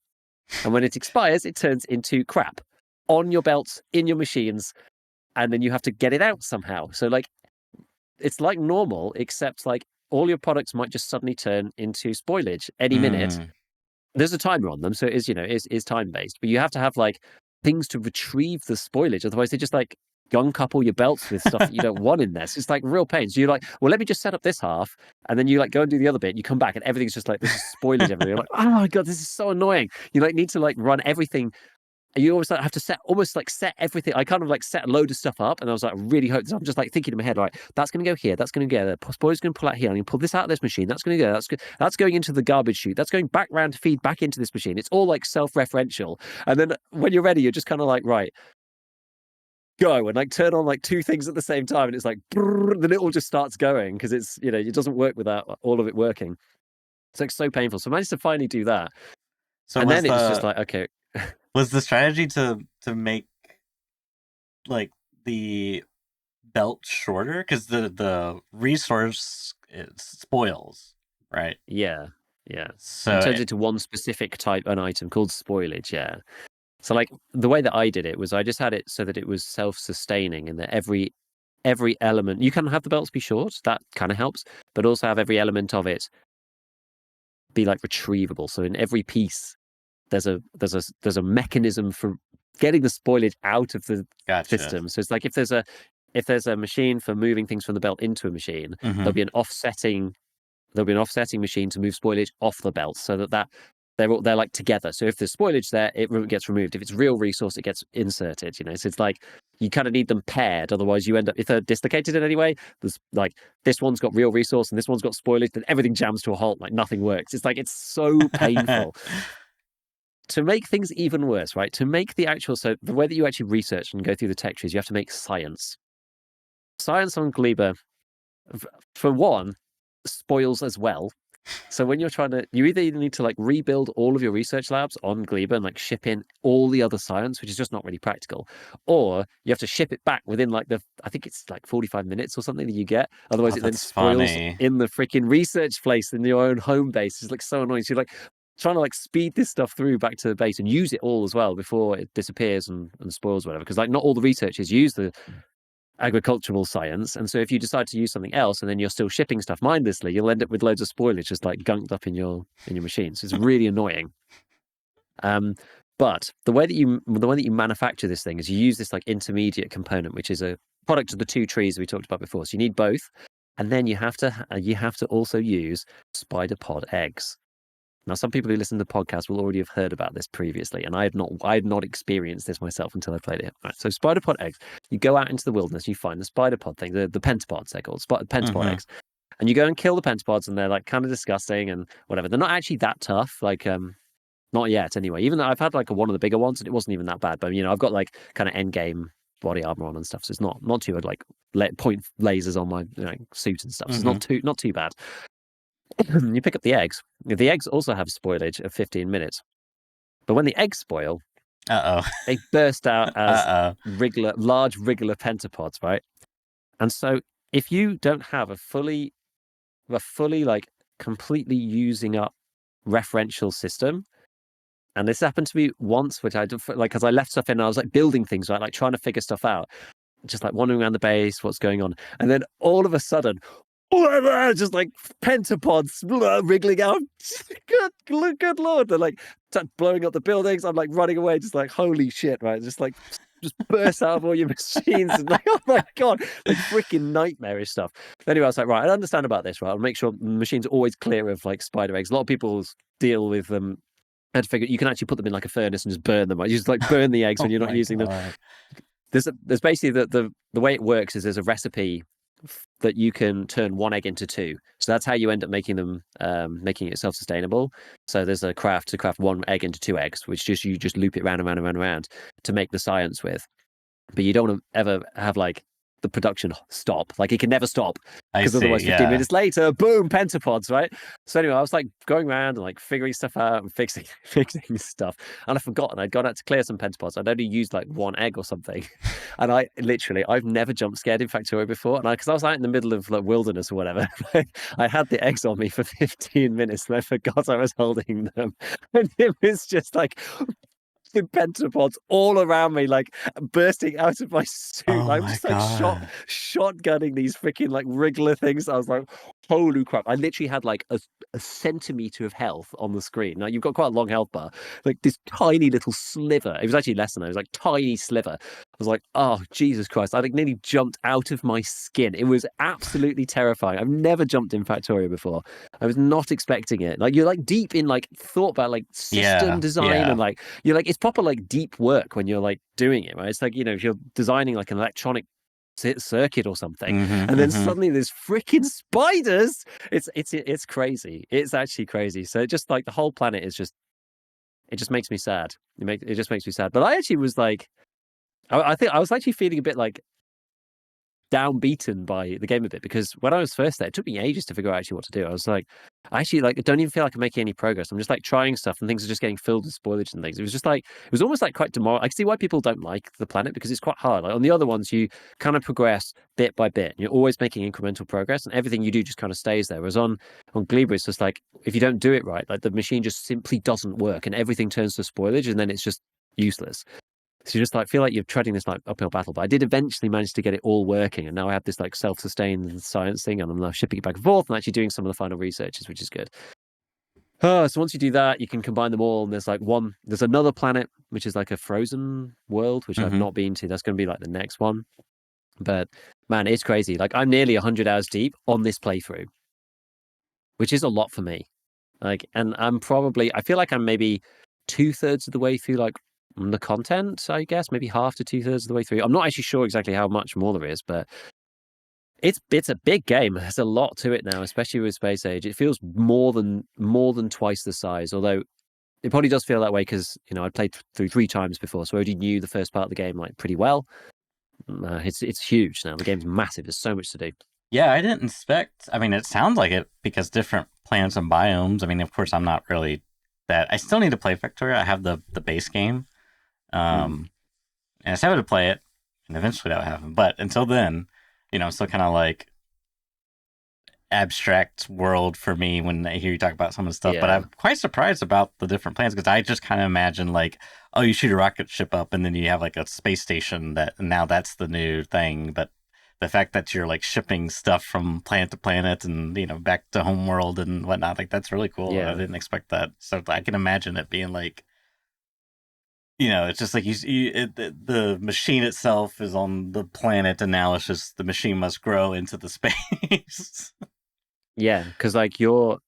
And when it expires, it turns into crap on your belts, in your machines, and then you have to get it out somehow. So like, it's like normal, except like all your products might just suddenly turn into spoilage any minute. There's a timer on them, so it is time based, but you have to have like things to retrieve the spoilage. Otherwise, they just like gun couple your belts with stuff that you don't want in there. So it's like real pain. So you're like, well, let me just set up this half, and then you like go and do the other bit. And you come back, and everything's just like this is spoilage everywhere. You're like, oh my god, this is so annoying. You like need to like run everything. And you always like, have to set everything. I kind of like set a load of stuff up, and I was like, really hope. So I'm just like thinking in my head, right, that's going to go here, that's going to go there. The spoiler's going to pull out here. I'm going to pull this out of this machine. That's going to go. That's going into the garbage chute. That's going back round to feed back into this machine. It's all like self-referential. And then when you're ready, you're just kind of like, right, go, and like turn on like two things at the same time, and it's like, brrr, then it all just starts going, because it's it doesn't work without all of it working. It's like so painful. So I managed to finally do that. So and then it was just like, okay. Was the strategy to make like the belt shorter, because the resource spoils, right? Yeah. So it turns into one specific type, an item called spoilage. Yeah. So like the way that I did it was I just had it so that it was self-sustaining, and that every element, you can have the belts be short, that kind of helps, but also have every element of it be like retrievable. So in every piece, there's a mechanism for getting the spoilage out of the system. So it's like if there's if there's a machine for moving things from the belt into a machine, there'll be an offsetting machine to move spoilage off the belt, so that they're like together. So if there's spoilage there, it gets removed. If it's real resource, it gets inserted. So it's like you kind of need them paired. Otherwise, you end up, if they're dislocated in any way, there's like this one's got real resource and this one's got spoilage, then everything jams to a halt. Like nothing works. It's like it's so painful. To make things even worse, right? To make so the way that you actually research and go through the tech trees, you have to make science. Science on Gleba, for one, spoils as well. So when you're you either need to like rebuild all of your research labs on Gleba and like ship in all the other science, which is just not really practical, or you have to ship it back within like I think it's like 45 minutes or something that you get. Otherwise, it then spoils in the freaking research place in your own home base. It's like so annoying. So you're like trying to like speed this stuff through back to the base and use it all as well before it disappears and spoils whatever. Because like not all the researchers use the agricultural science, and so if you decide to use something else and then you're still shipping stuff mindlessly, you'll end up with loads of spoilage just like gunked up in your machines. It's really annoying. But the way that you manufacture this thing is you use this like intermediate component, which is a product of the two trees we talked about before. So you need both, and then you have to also use spider pod eggs. Now, some people who listen to the podcast will already have heard about this previously, and I had not experienced this myself until I played it. Right, so spider pod eggs, you go out into the wilderness, you find the spider pod thing, the pentapods they're called, pentapod eggs, and you go and kill the pentapods, and they're like kind of disgusting and whatever. They're not actually that tough, like not yet anyway. Even though I've had like one of the bigger ones, and it wasn't even that bad. But I've got like kind of end game body armor on and stuff, so it's not too like point lasers on my suit and stuff. So it's not too bad. You pick up the eggs. The eggs also have spoilage of 15 minutes. But when the eggs spoil, they burst out as large wriggler pentapods, right? And so if you don't have a fully like completely using up referential system, and this happened to me once, which I did like because I left stuff in and I was like building things, right? Like trying to figure stuff out, just like wandering around the base, what's going on. And then all of a sudden, just like pentapods wriggling out. Good lord, they're like blowing up the buildings. I'm like running away, just like holy shit, right? Just burst out of all your machines and like, oh my god, like freaking nightmarish stuff. Anyway, I was like, right, I understand about this, right? I'll make sure the machines are always clear of like spider eggs. A lot of people deal with them. I had to figure you can actually put them in like a furnace and just burn them. You just like burn the eggs when you're not using them. There's basically the way it works is there's a recipe that you can turn one egg into two. So that's how you end up making them, making it self-sustainable. So there's a craft to craft one egg into two eggs, which you just loop it round and round and round and round to make the science with. But you don't want to ever have like the production stop. Like it can never stop because otherwise 15 minutes later, boom, pentapods, right? So anyway, I was like going around and like figuring stuff out and fixing stuff. And I forgot, and I'd gone out to clear some pentapods. I'd only used like one egg or something. And I've never jump scared in Factorio before. And because I was out in the middle of like wilderness or whatever, I had the eggs on me for 15 minutes and I forgot I was holding them. And it was just like the pentapods all around me, like bursting out of my suit. I'm just like shotgunning these freaking like wriggler things. I was like, holy crap. I literally had like a centimeter of health on the screen. Now you've got quite a long health bar, like this tiny little sliver. It was actually less than that. It was like tiny sliver. I was like, oh Jesus Christ. I like nearly jumped out of my skin. It was absolutely terrifying. I've never jumped in Factorio before. I was not expecting it. Like you're like deep in like thought about like system design and like you're like it's proper like deep work when you're like doing it, right? It's like, if you're designing like an electronic circuit or something, and then suddenly there's freaking spiders. It's crazy. It's actually crazy. So just like the whole planet is just, it just makes me sad. It just makes me sad. But I actually was like, I think I was actually feeling a bit like downbeaten by the game a bit, because when I was first there, it took me ages to figure out actually what to do. I was like, I actually like don't even feel like I'm making any progress. I'm just like trying stuff and things are just getting filled with spoilage and things. It was just like, it was almost like quite demoralizing. I can see why people don't like the planet, because it's quite hard. Like on the other ones, you kind of progress bit by bit. You're always making incremental progress and everything you do just kind of stays there. Whereas on Gleba, it's just like, if you don't do it right, like the machine just simply doesn't work and everything turns to spoilage and then it's just useless. So you just like feel like you're treading this like uphill battle. But I did eventually manage to get it all working, and now I have this like self-sustained science thing, and I'm now shipping it back and forth and actually doing some of the final researches, which is good. So once you do that, you can combine them all, and there's another planet which is like a frozen world, which I've not been to. That's going to be like the next one. But man, it's crazy. Like I'm nearly 100 hours deep on this playthrough, which is a lot for me. Like, and I feel like I'm maybe 2/3 of the way through like the content, I guess, maybe half to 2/3 of the way through. I'm not actually sure exactly how much more there is, but it's a big game. There's a lot to it now, especially with Space Age. It feels more than twice the size, although it probably does feel that way because, you know, I'd played through 3 times before, so I already knew the first part of the game like pretty well. It's huge now. The game's massive. There's so much to do. Yeah, I didn't expect. I mean, it sounds like it because different planets and biomes. I mean, of course, I'm not really that. I still need to play Victoria. I have the base game, and I decided to play it, and eventually that would happen. But until then, you know, I'm still kind of like abstract world for me when I hear you talk about some of the stuff. Yeah. But I'm quite surprised about the different planets because I just kind of imagine like, oh, you shoot a rocket ship up, and then you have like a space station that now that's the new thing. But the fact that you're like shipping stuff from planet to planet and, you know, back to home world and whatnot, like that's really cool. Yeah. I didn't expect that. So I can imagine it being like, you know, it's just like the machine itself is on the planet and now it's just the machine must grow into the space. Yeah, because like your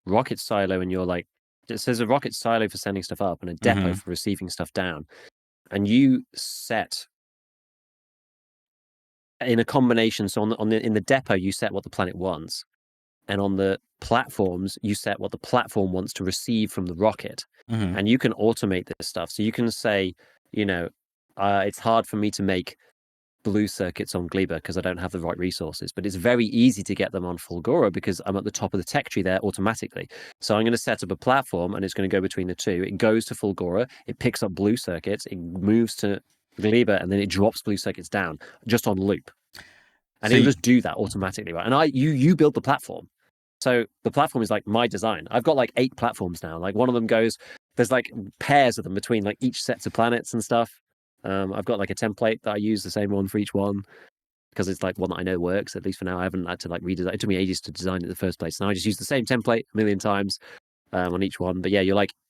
rocket silo and your like, it says a rocket silo for sending stuff up and a depot for receiving stuff down, and you set in a combination. So in the depot, you set what the planet wants, and on the platforms, you set what the platform wants to receive from the rocket, and you can automate this stuff. So you can say, you know, it's hard for me to make blue circuits on Gleba because I don't have the right resources, but it's very easy to get them on Fulgora because I'm at the top of the tech tree there automatically. So I'm going to set up a platform and it's going to go between the two. It goes to Fulgora, it picks up blue circuits, it moves to Gleba, and then it drops blue circuits down just on loop. And it'll just do that automatically, right? And you build the platform. So the platform is like my design. I've got like 8 platforms now. Like one of them goes, there's like pairs of them between like each sets of planets and stuff. I've got like a template that I use the same one for each one because it's like one that I know works, at least for now. I haven't had to like redesign. It took me ages to design it in the first place. Now I just use the same template a million times on each one. But yeah,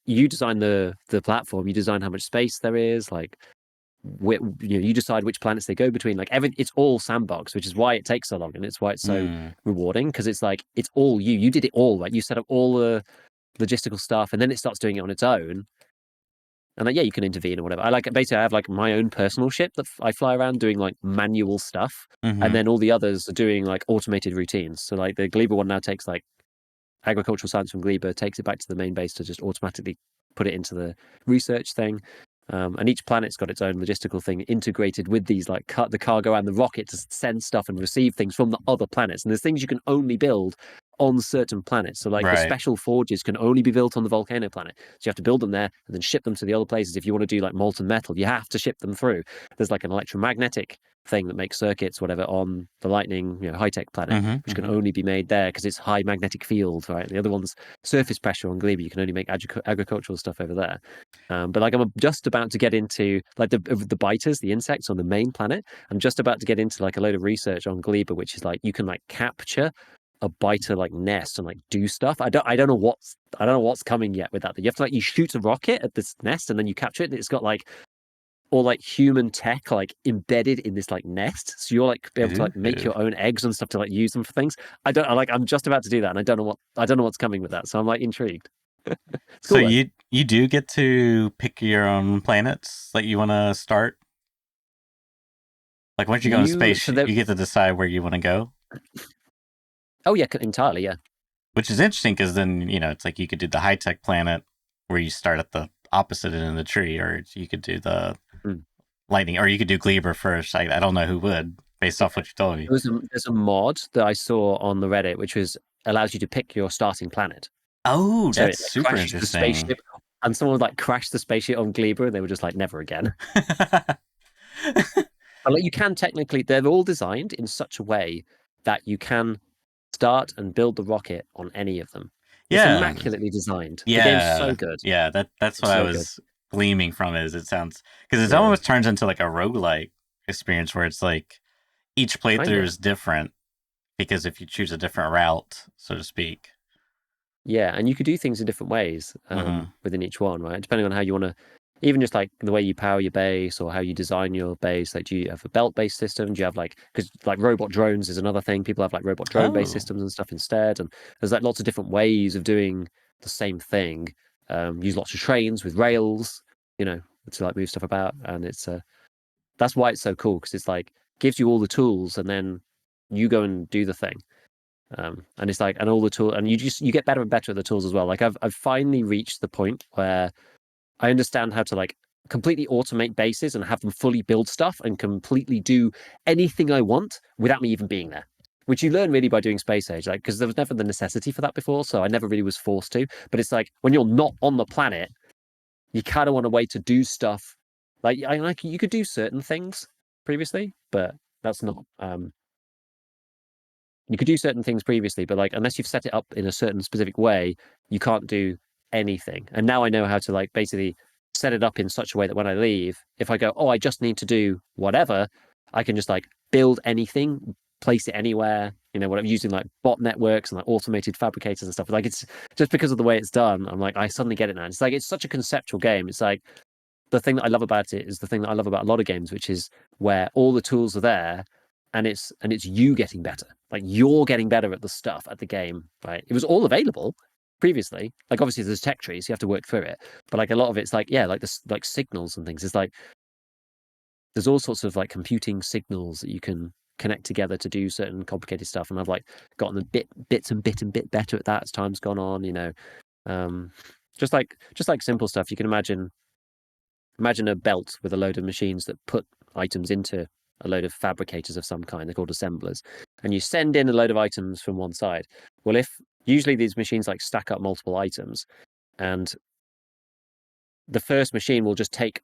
you design the platform, you design how much space there is, like you decide which planets they go between. Like it's all sandbox, which is why it takes so long and it's why it's so rewarding because it's like it's all you did it all, right? You set up all the logistical stuff and then it starts doing it on its own. And like, yeah, you can intervene or whatever. I have like my own personal ship that I fly around doing like manual stuff. And then all the others are doing like automated routines. So like the Gleba one now takes like agricultural science from Gleba, takes it back to the main base to just automatically put it into the research thing. And each planet's got its own logistical thing integrated with these like the cargo and the rocket to send stuff and receive things from the other planets. And there's things you can only build on certain planets. So like the special forges can only be built on the volcano planet. So you have to build them there and then ship them to the other places. If you want to do like molten metal, you have to ship them through. There's like an electromagnetic thing that makes circuits, whatever, on the lightning, you know, high-tech planet, which can only be made there because it's high magnetic field, right? The other one's surface pressure on Gleba. You can only make agricultural stuff over there. But like I'm just about to get into like the biters, the insects on the main planet. I'm just about to get into like a load of research on Gleba, which is like you can like capture a biter like nest and like do stuff. I don't know what's coming yet with that. You have to like you shoot a rocket at this nest and then you capture it. And it's got like all like human tech like embedded in this like nest, so you're like be able to like make your own eggs and stuff to like use them for things. I'm just about to do that and I don't know what's coming with that, so I'm like intrigued. Cool, so you do get to pick your own planets that you want to start, like once you go into space you get to decide where you want to go. Oh yeah, entirely, yeah. Which is interesting because then, you know, it's like you could do the high-tech planet where you start at the opposite end of the tree, or you could do the lightning, or you could do Gleba first. I don't know who would, based off what you told me. There's a mod that I saw on the Reddit which allows you to pick your starting planet. Oh, so that's super interesting. The spaceship, and someone would like crash the spaceship on Gleba and they were just like, never again. But like, you can technically, they're all designed in such a way that you can start and build the rocket on any of them. It's immaculately designed. The game's so good. Yeah, that's what I was gleaming from it. It sounds, because it almost turns into like a roguelike experience where it's like each playthrough is different because if you choose a different route, so to speak. Yeah, and you could do things in different ways within each one, right? Depending on how you want to even just like the way you power your base or how you design your base. Like, do you have a belt-based system? Do you have like, because like robot drones is another thing. People have like robot drone-based systems and stuff instead. And there's like lots of different ways of doing the same thing. Use lots of trains with rails, to like move stuff about. And it's that's why it's so cool, because it's like gives you all the tools and then you go and do the thing. And it's like, and all the tools, and you get better and better at the tools as well. Like I've finally reached the point where I understand how to like completely automate bases and have them fully build stuff and completely do anything I want without me even being there. Which you learn really by doing Space Age, like, because there was never the necessity for that before, so I never really was forced to. But it's like when you're not on the planet, you kind of want a way to do stuff. Like you could do certain things previously, but that's not. You could do certain things previously, but like unless you've set it up in a certain specific way, you can't do anything. And now I know how to like basically set it up in such a way that when I leave, if I go, oh, I just need to do whatever, I can just like build anything, place it anywhere, whatever, using like bot networks and like automated fabricators and stuff. Like it's just because of the way it's done, I'm like, I suddenly get it now. It's like, it's such a conceptual game. It's like the thing that I love about it is the thing that I love about a lot of games, which is where all the tools are there and it's you getting better. Like you're getting better at the stuff at the game, right? It was all available previously. Like obviously there's tech trees, you have to work through it. But like a lot of it's like, yeah, like this like signals and things. It's like there's all sorts of like computing signals that you can connect together to do certain complicated stuff. And I've like gotten a bit better at that as time's gone on, just like simple stuff. You can imagine a belt with a load of machines that put items into a load of fabricators of some kind. They're called assemblers. And you send in a load of items from one side. Well, if usually these machines like stack up multiple items, and the first machine will just take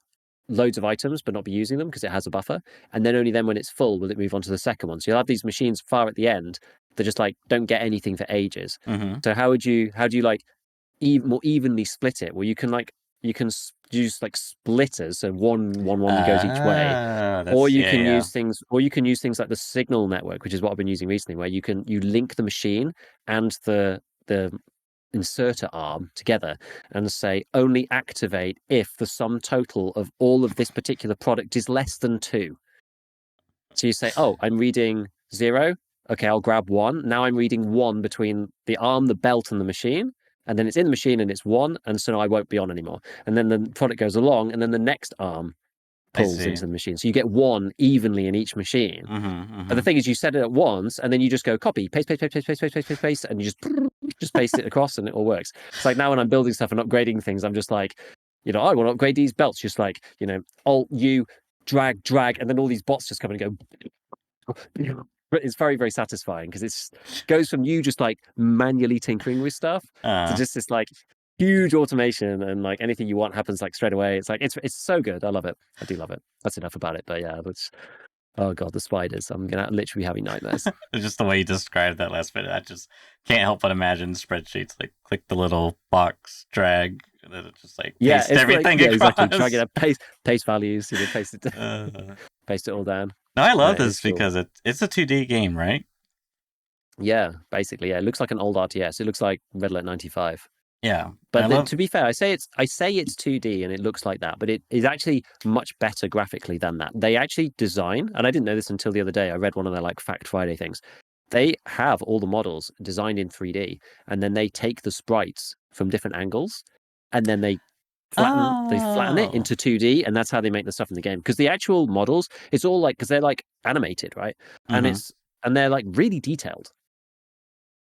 loads of items but not be using them because it has a buffer. And then only then when it's full will it move on to the second one. So you'll have these machines far at the end that just like don't get anything for ages. Mm-hmm. So how do you like more evenly split it? Well, you can use like splitters, so one goes each way, or you can use things like the signal network, which is what I've been using recently, where you link the machine and the inserter arm together and say only activate if the sum total of all of this particular product is less than 2. So you say, oh, I'm reading 0. Okay, I'll grab 1. Now I'm reading 1 between the arm, the belt, and the machine. And then it's in the machine and it's 1, and so I won't be on anymore. And then the product goes along, and then the next arm pulls into the machine. So you get 1 evenly in each machine. But the thing is, you set it at once, and then you just go copy, paste, and you just paste it across, and it all works. It's like now when I'm building stuff and upgrading things, I'm just like, I want to upgrade these belts. Just like, Alt U, drag, and then all these bots just come and go. It's very, very satisfying because it goes from you just like manually tinkering with stuff to just this like huge automation, and like anything you want happens like straight away. It's like it's so good. I love it. I do love it. That's enough about it. But yeah, oh god, the spiders. I'm gonna literally be having nightmares. Just the way you described that last bit, I just can't help but imagine spreadsheets. Like click the little box, drag, and then it just like paste everything across. Exactly. Try to get paste values. Paste it. Paste it all down. No, I love this because it's a 2D game, right? Yeah, basically, yeah. It looks like an old RTS. It looks like Red Alert 95. Yeah, but to be fair, I say it's 2D and it looks like that, but it is actually much better graphically than that. They actually design, and I didn't know this until the other day. I read one of their like Fact Friday things. They have all the models designed in 3D, and then they take the sprites from different angles, and then they flatten it into 2D, and that's how they make the stuff in the game. Because the actual models, it's all like, because they're like animated, right? And they're like really detailed,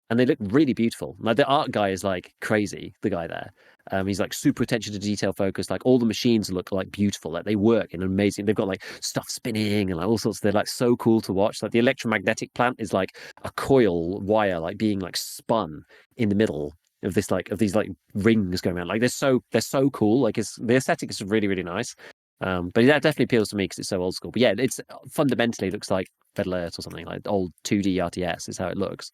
and they look really beautiful. Like the art guy is like crazy. The guy there, he's like super attention to detail focused. Like all the machines look like beautiful. Like they work in amazing. They've got like stuff spinning and like all sorts. They're like so cool to watch. Like the electromagnetic plant is like a coil wire, like being like spun in the middle of this like of these like rings going around. Like they're so cool. Like the aesthetic is really, really nice. But that definitely appeals to me because it's so old school. But yeah, it's fundamentally looks like Red Alert or something, like old 2D RTS is how it looks.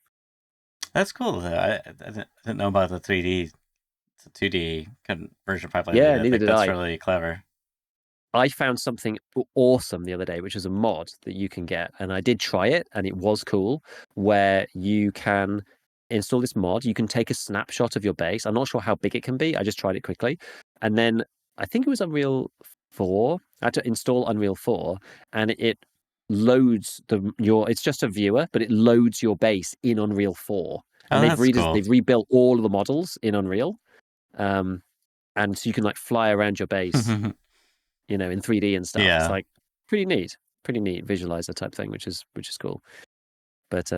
That's cool. I didn't know about the 3D. It's a 2D conversion pipeline. Yeah, neither did that's really clever. I found something awesome the other day, which is a mod that you can get, and I did try it, and it was cool, where you can install this mod. You can take a snapshot of your base. I'm not sure how big it can be. I just tried it quickly. And then I think it was Unreal 4. I had to install Unreal 4, and it loads it's just a viewer, but it loads your base in Unreal 4. And that's cool. they've rebuilt all of the models in Unreal. And so you can like fly around your base, in 3D and stuff. Yeah. It's like pretty neat visualizer type thing, which is cool. But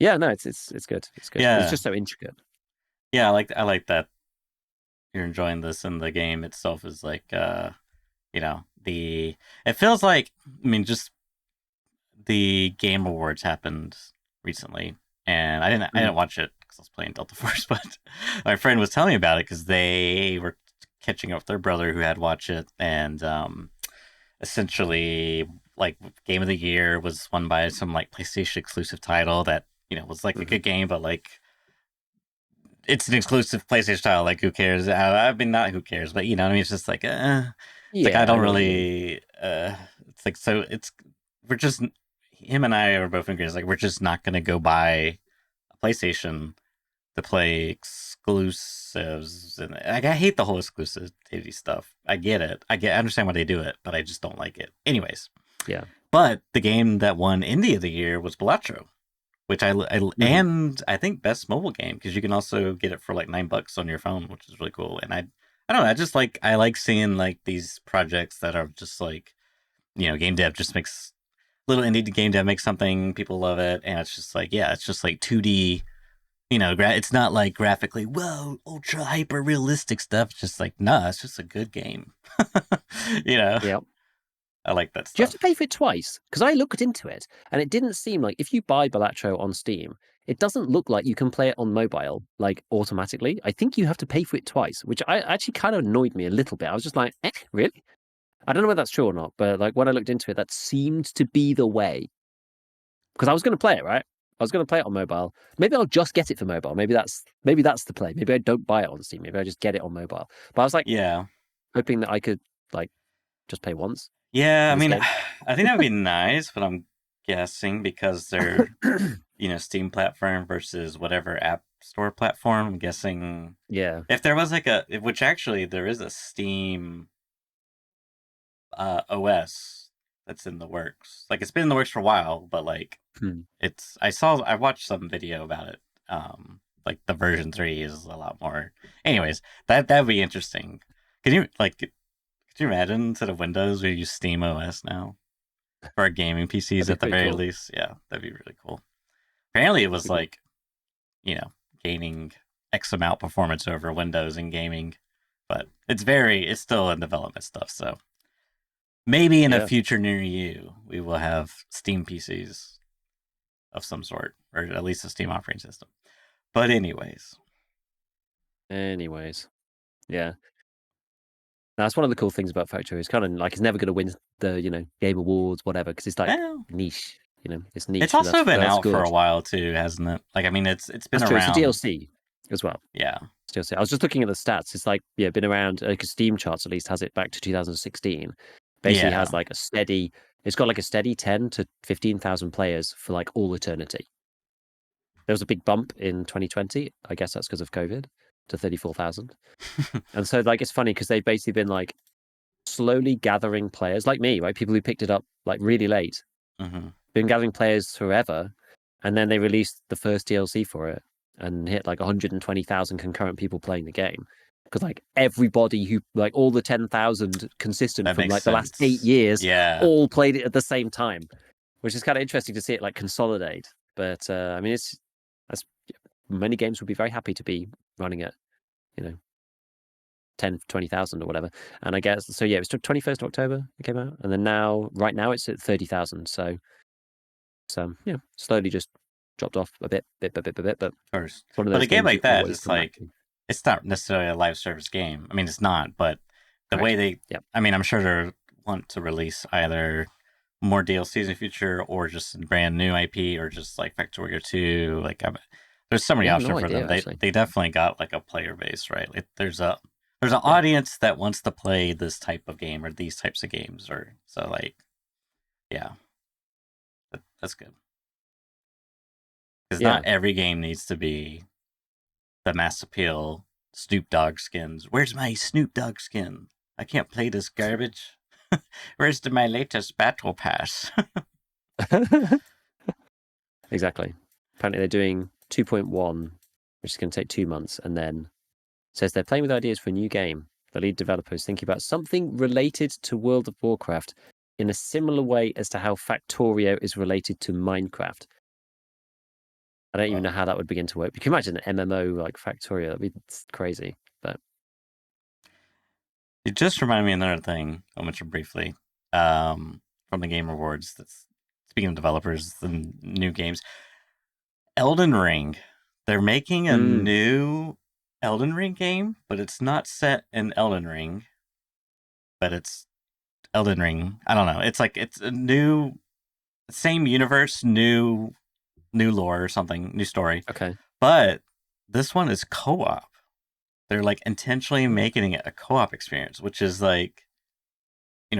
yeah, no, it's good. It's good. Yeah. It's just so intricate. Yeah, I like that you're enjoying this, and the game itself is like it feels like, I mean, just the Game Awards happened recently, and I didn't watch it because I was playing Delta Force, but my friend was telling me about it because they were catching up with their brother who had watched it, and essentially, like, Game of the Year was won by some like PlayStation exclusive title that was like a good game, but like it's an exclusive PlayStation title. Like, who cares? I mean, not who cares, but you know what I mean. It's just like, like I don't really. It's like, so we're just, him and I are both in agreement. Like, we're just not gonna go buy a PlayStation to play exclusives, and like, I hate the whole exclusivity stuff. I get it. I understand why they do it, but I just don't like it. Anyways, yeah. But the game that won Indie of the Year was Balatro, which and I think best mobile game, because you can also get it for like $9 on your phone, which is really cool. And I don't know, I like seeing like these projects that are just like, game dev just makes little indie game dev makes something, people love it, and it's just like, yeah, it's just like 2D. It's not like graphically, whoa, ultra hyper realistic stuff. It's just like, nah, it's just a good game. Yeah. I like that stuff. Do you have to pay for it twice? Because I looked into it, and it didn't seem like, if you buy Balatro on Steam, it doesn't look like you can play it on mobile, like, automatically. I think you have to pay for it twice, which I actually kind of annoyed me a little bit. I was just like, really? I don't know whether that's true or not, but like, when I looked into it, that seemed to be the way. Because I was going to play it, right? I was going to play it on mobile. Maybe I'll just get it for mobile. Maybe that's the play. Maybe I don't buy it on Steam. Maybe I just get it on mobile. But I was like, yeah, hoping that I could like just pay once. Yeah, I mean, I think that would be nice, but I'm guessing because they're, Steam platform versus whatever App Store platform. I'm guessing, yeah, if there was like which actually there is a Steam OS that's in the works. Like, it's been in the works for a while, but like I watched some video about it. Like, the version 3 is a lot more. Anyways, that'd be interesting. Could you imagine, instead of Windows, we use Steam OS now for our gaming PCs at the very least? Yeah, that'd be really cool. Apparently, it was like, gaining X amount performance over Windows in gaming, but it's still in development stuff. So maybe in a future near you, we will have Steam PCs of some sort, or at least a Steam operating system. But anyways, yeah. That's one of the cool things about Factorio. It's kind of like, it's never going to win the Game Awards, whatever, because it's like niche. It's niche. It's also been out for a while too, hasn't it? Like, I mean, it's been around. It's a DLC as well. Yeah, it's DLC. I was just looking at the stats. It's like, been around. Because Steam charts at least has it back to 2016. Basically, has like a steady. It's got like a steady 10 to 15,000 players for like all eternity. There was a big bump in 2020. I guess that's because of COVID, to 34,000. And so, like, it's funny because they've basically been like slowly gathering players, like me, right? People who picked it up like really late, been gathering players forever, and then they released the first DLC for it and hit like 120,000 concurrent people playing the game. Because like everybody who, like, all the 10,000 consistent from like the last 8 years, all played it at the same time, which is kind of interesting to see it like consolidate. But I mean, many games would be very happy to be running it, 10, 20,000 or whatever. And I guess, so yeah, it was 21st of October it came out. And then right now it's at 30,000. So yeah, slowly just dropped off a bit. But of course. But a game like that, it's like, it's not necessarily a live service game. I mean, it's not, but the way they, I mean, I'm sure they want to release either more DLCs in the future, or just brand new IP, or just like Factorio 2. Like, there's so many options for them. They definitely got like a player base, right? There's an audience that wants to play this type of game or these types of games, or so, like, yeah, that's good. Because not every game needs to be the mass appeal Snoop Dogg skins. Where's my Snoop Dogg skin? I can't play this garbage. Where's my latest battle pass? Exactly. Apparently they're doing 2.1, which is going to take 2 months, and then says they're playing with ideas for a new game. The lead developer is thinking about something related to World of Warcraft in a similar way as to how Factorio is related to Minecraft. I don't even know how that would begin to work. You can imagine an MMO like Factorio. That'd be crazy. But it just reminded me of another thing. I'll mention briefly from the Game Awards. That's speaking of developers, the new games. Elden Ring. They're making a new Elden Ring game, but it's not set in Elden Ring. But it's Elden Ring. I don't know. It's like it's a new, same universe, new lore or something, new story. okay. But this one is co-op. They're like intentionally making it a co-op experience, which is like,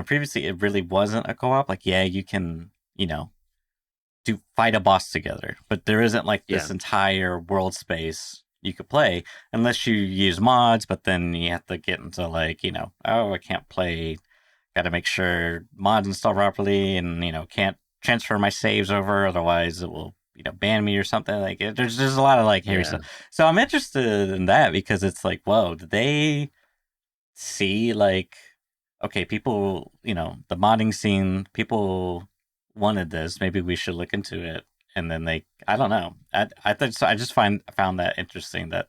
previously it really wasn't a co-op. Like, yeah, you can, do fight a boss together, but there isn't like this entire world space you could play unless you use mods. But then you have to get into like, I can't play. Got to make sure mods install properly, and can't transfer my saves over, otherwise it will ban me or something. Like there's a lot of like hairy stuff. So I'm interested in that because it's like, whoa, did they see like, okay, people, the modding scene, people wanted this, maybe we should look into it. And then I don't know. I thought so. I just found that interesting that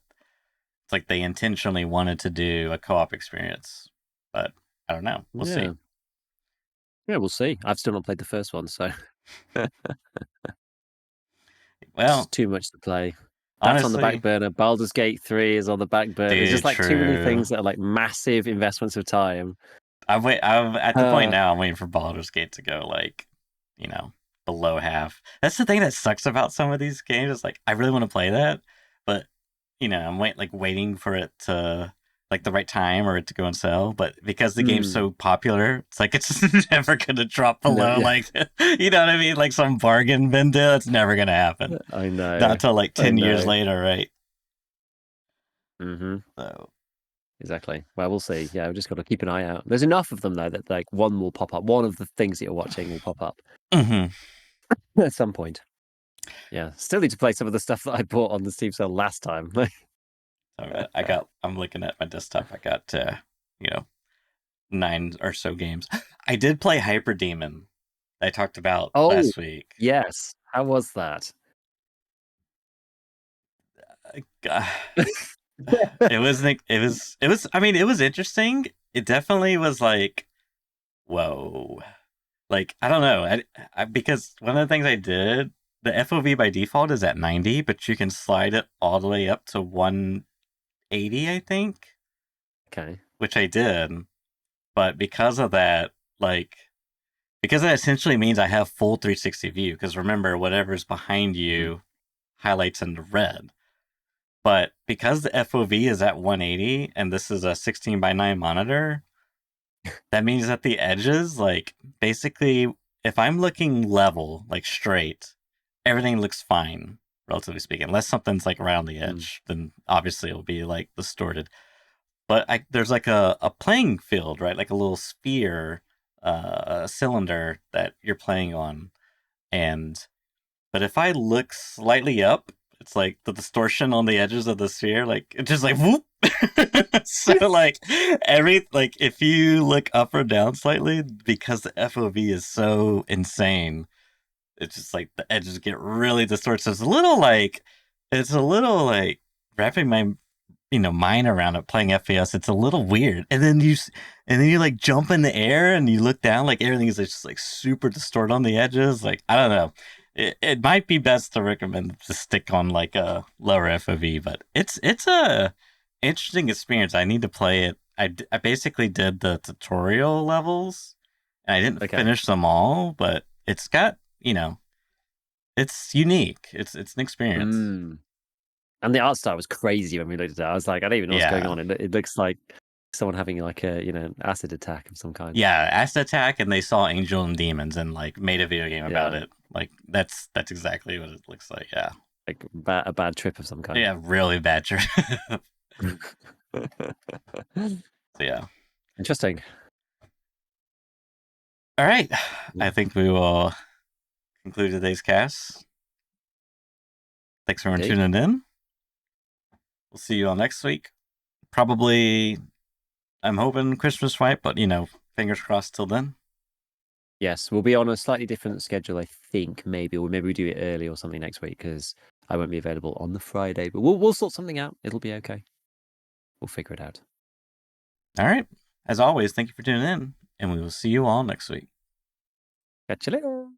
it's like they intentionally wanted to do a co-op experience, but I don't know. We'll see. Yeah, we'll see. I've still not played the first one, so well, it's too much to play. That's honestly, on the back burner. Baldur's Gate 3 is on the back burner. There's just like too many things that are like massive investments of time. I'm at the point now. I'm waiting for Baldur's Gate to go like, below half. That's the thing that sucks about some of these games. Is like I really want to play that, but I'm waiting for it to like the right time or it to go on sale. But because the game's so popular, it's like it's never gonna drop below like you know what I mean? Like some bargain bin deal. It's never gonna happen. I know. Not until like 10 years later, right? Mm-hmm. So exactly. Well, we'll see. Yeah, we've just got to keep an eye out. There's enough of them though that like one will pop up. One of the things that you're watching will pop up at some point. Yeah, still need to play some of the stuff that I bought on the Steam sale last time. I'm looking at my desktop. I got 9 or so games. I did play Hyper Demon. I talked about last week. Yes. How was that? It was I mean, it was interesting. It definitely was like, whoa. Like, I don't know. I because one of the things I did, the FOV by default is at 90, but you can slide it all the way up to 180, I think. Okay. Which I did. But because of that, because that essentially means I have full 360 view. Because remember, whatever's behind you highlights in the red. But because the FOV is at 180 and this is a 16:9 monitor, that means that the edges, basically, if I'm looking level, straight, everything looks fine, relatively speaking. Unless something's around the edge, then obviously it'll be distorted. But there's a playing field, right? Like a little sphere, a cylinder that you're playing on. But if I look slightly up, it's like the distortion on the edges of the sphere, it's just whoop. So if you look up or down slightly, because the FOV is so insane, it's just the edges get really distorted. So it's a little wrapping my mind around it playing FPS. It's a little weird. And then you jump in the air and you look down, everything is just super distorted on the edges. I don't know. It might be best to recommend to stick on a lower FOV, but it's a interesting experience. I need to play it. I basically did the tutorial levels, and I didn't finish them all, but it's got it's unique. It's an experience. And the art style was crazy when we looked at it. I was like, I don't even know what's going on. It looks like someone having acid attack of some kind. Yeah, acid attack, and they saw Angel and Demons and made a video game about it. That's exactly what it looks like. Yeah, a bad trip of some kind. Yeah, really bad trip. So yeah. Interesting. All right. I think we will conclude today's cast. Thanks for tuning in. We'll see you all next week. Probably, I'm hoping Christmas fight, but fingers crossed till then. Yes, we'll be on a slightly different schedule, I think, maybe, or maybe we do it early or something next week because I won't be available on the Friday, but we'll sort something out. It'll be okay. We'll figure it out. All right. As always, thank you for tuning in, and we will see you all next week. Catch you later.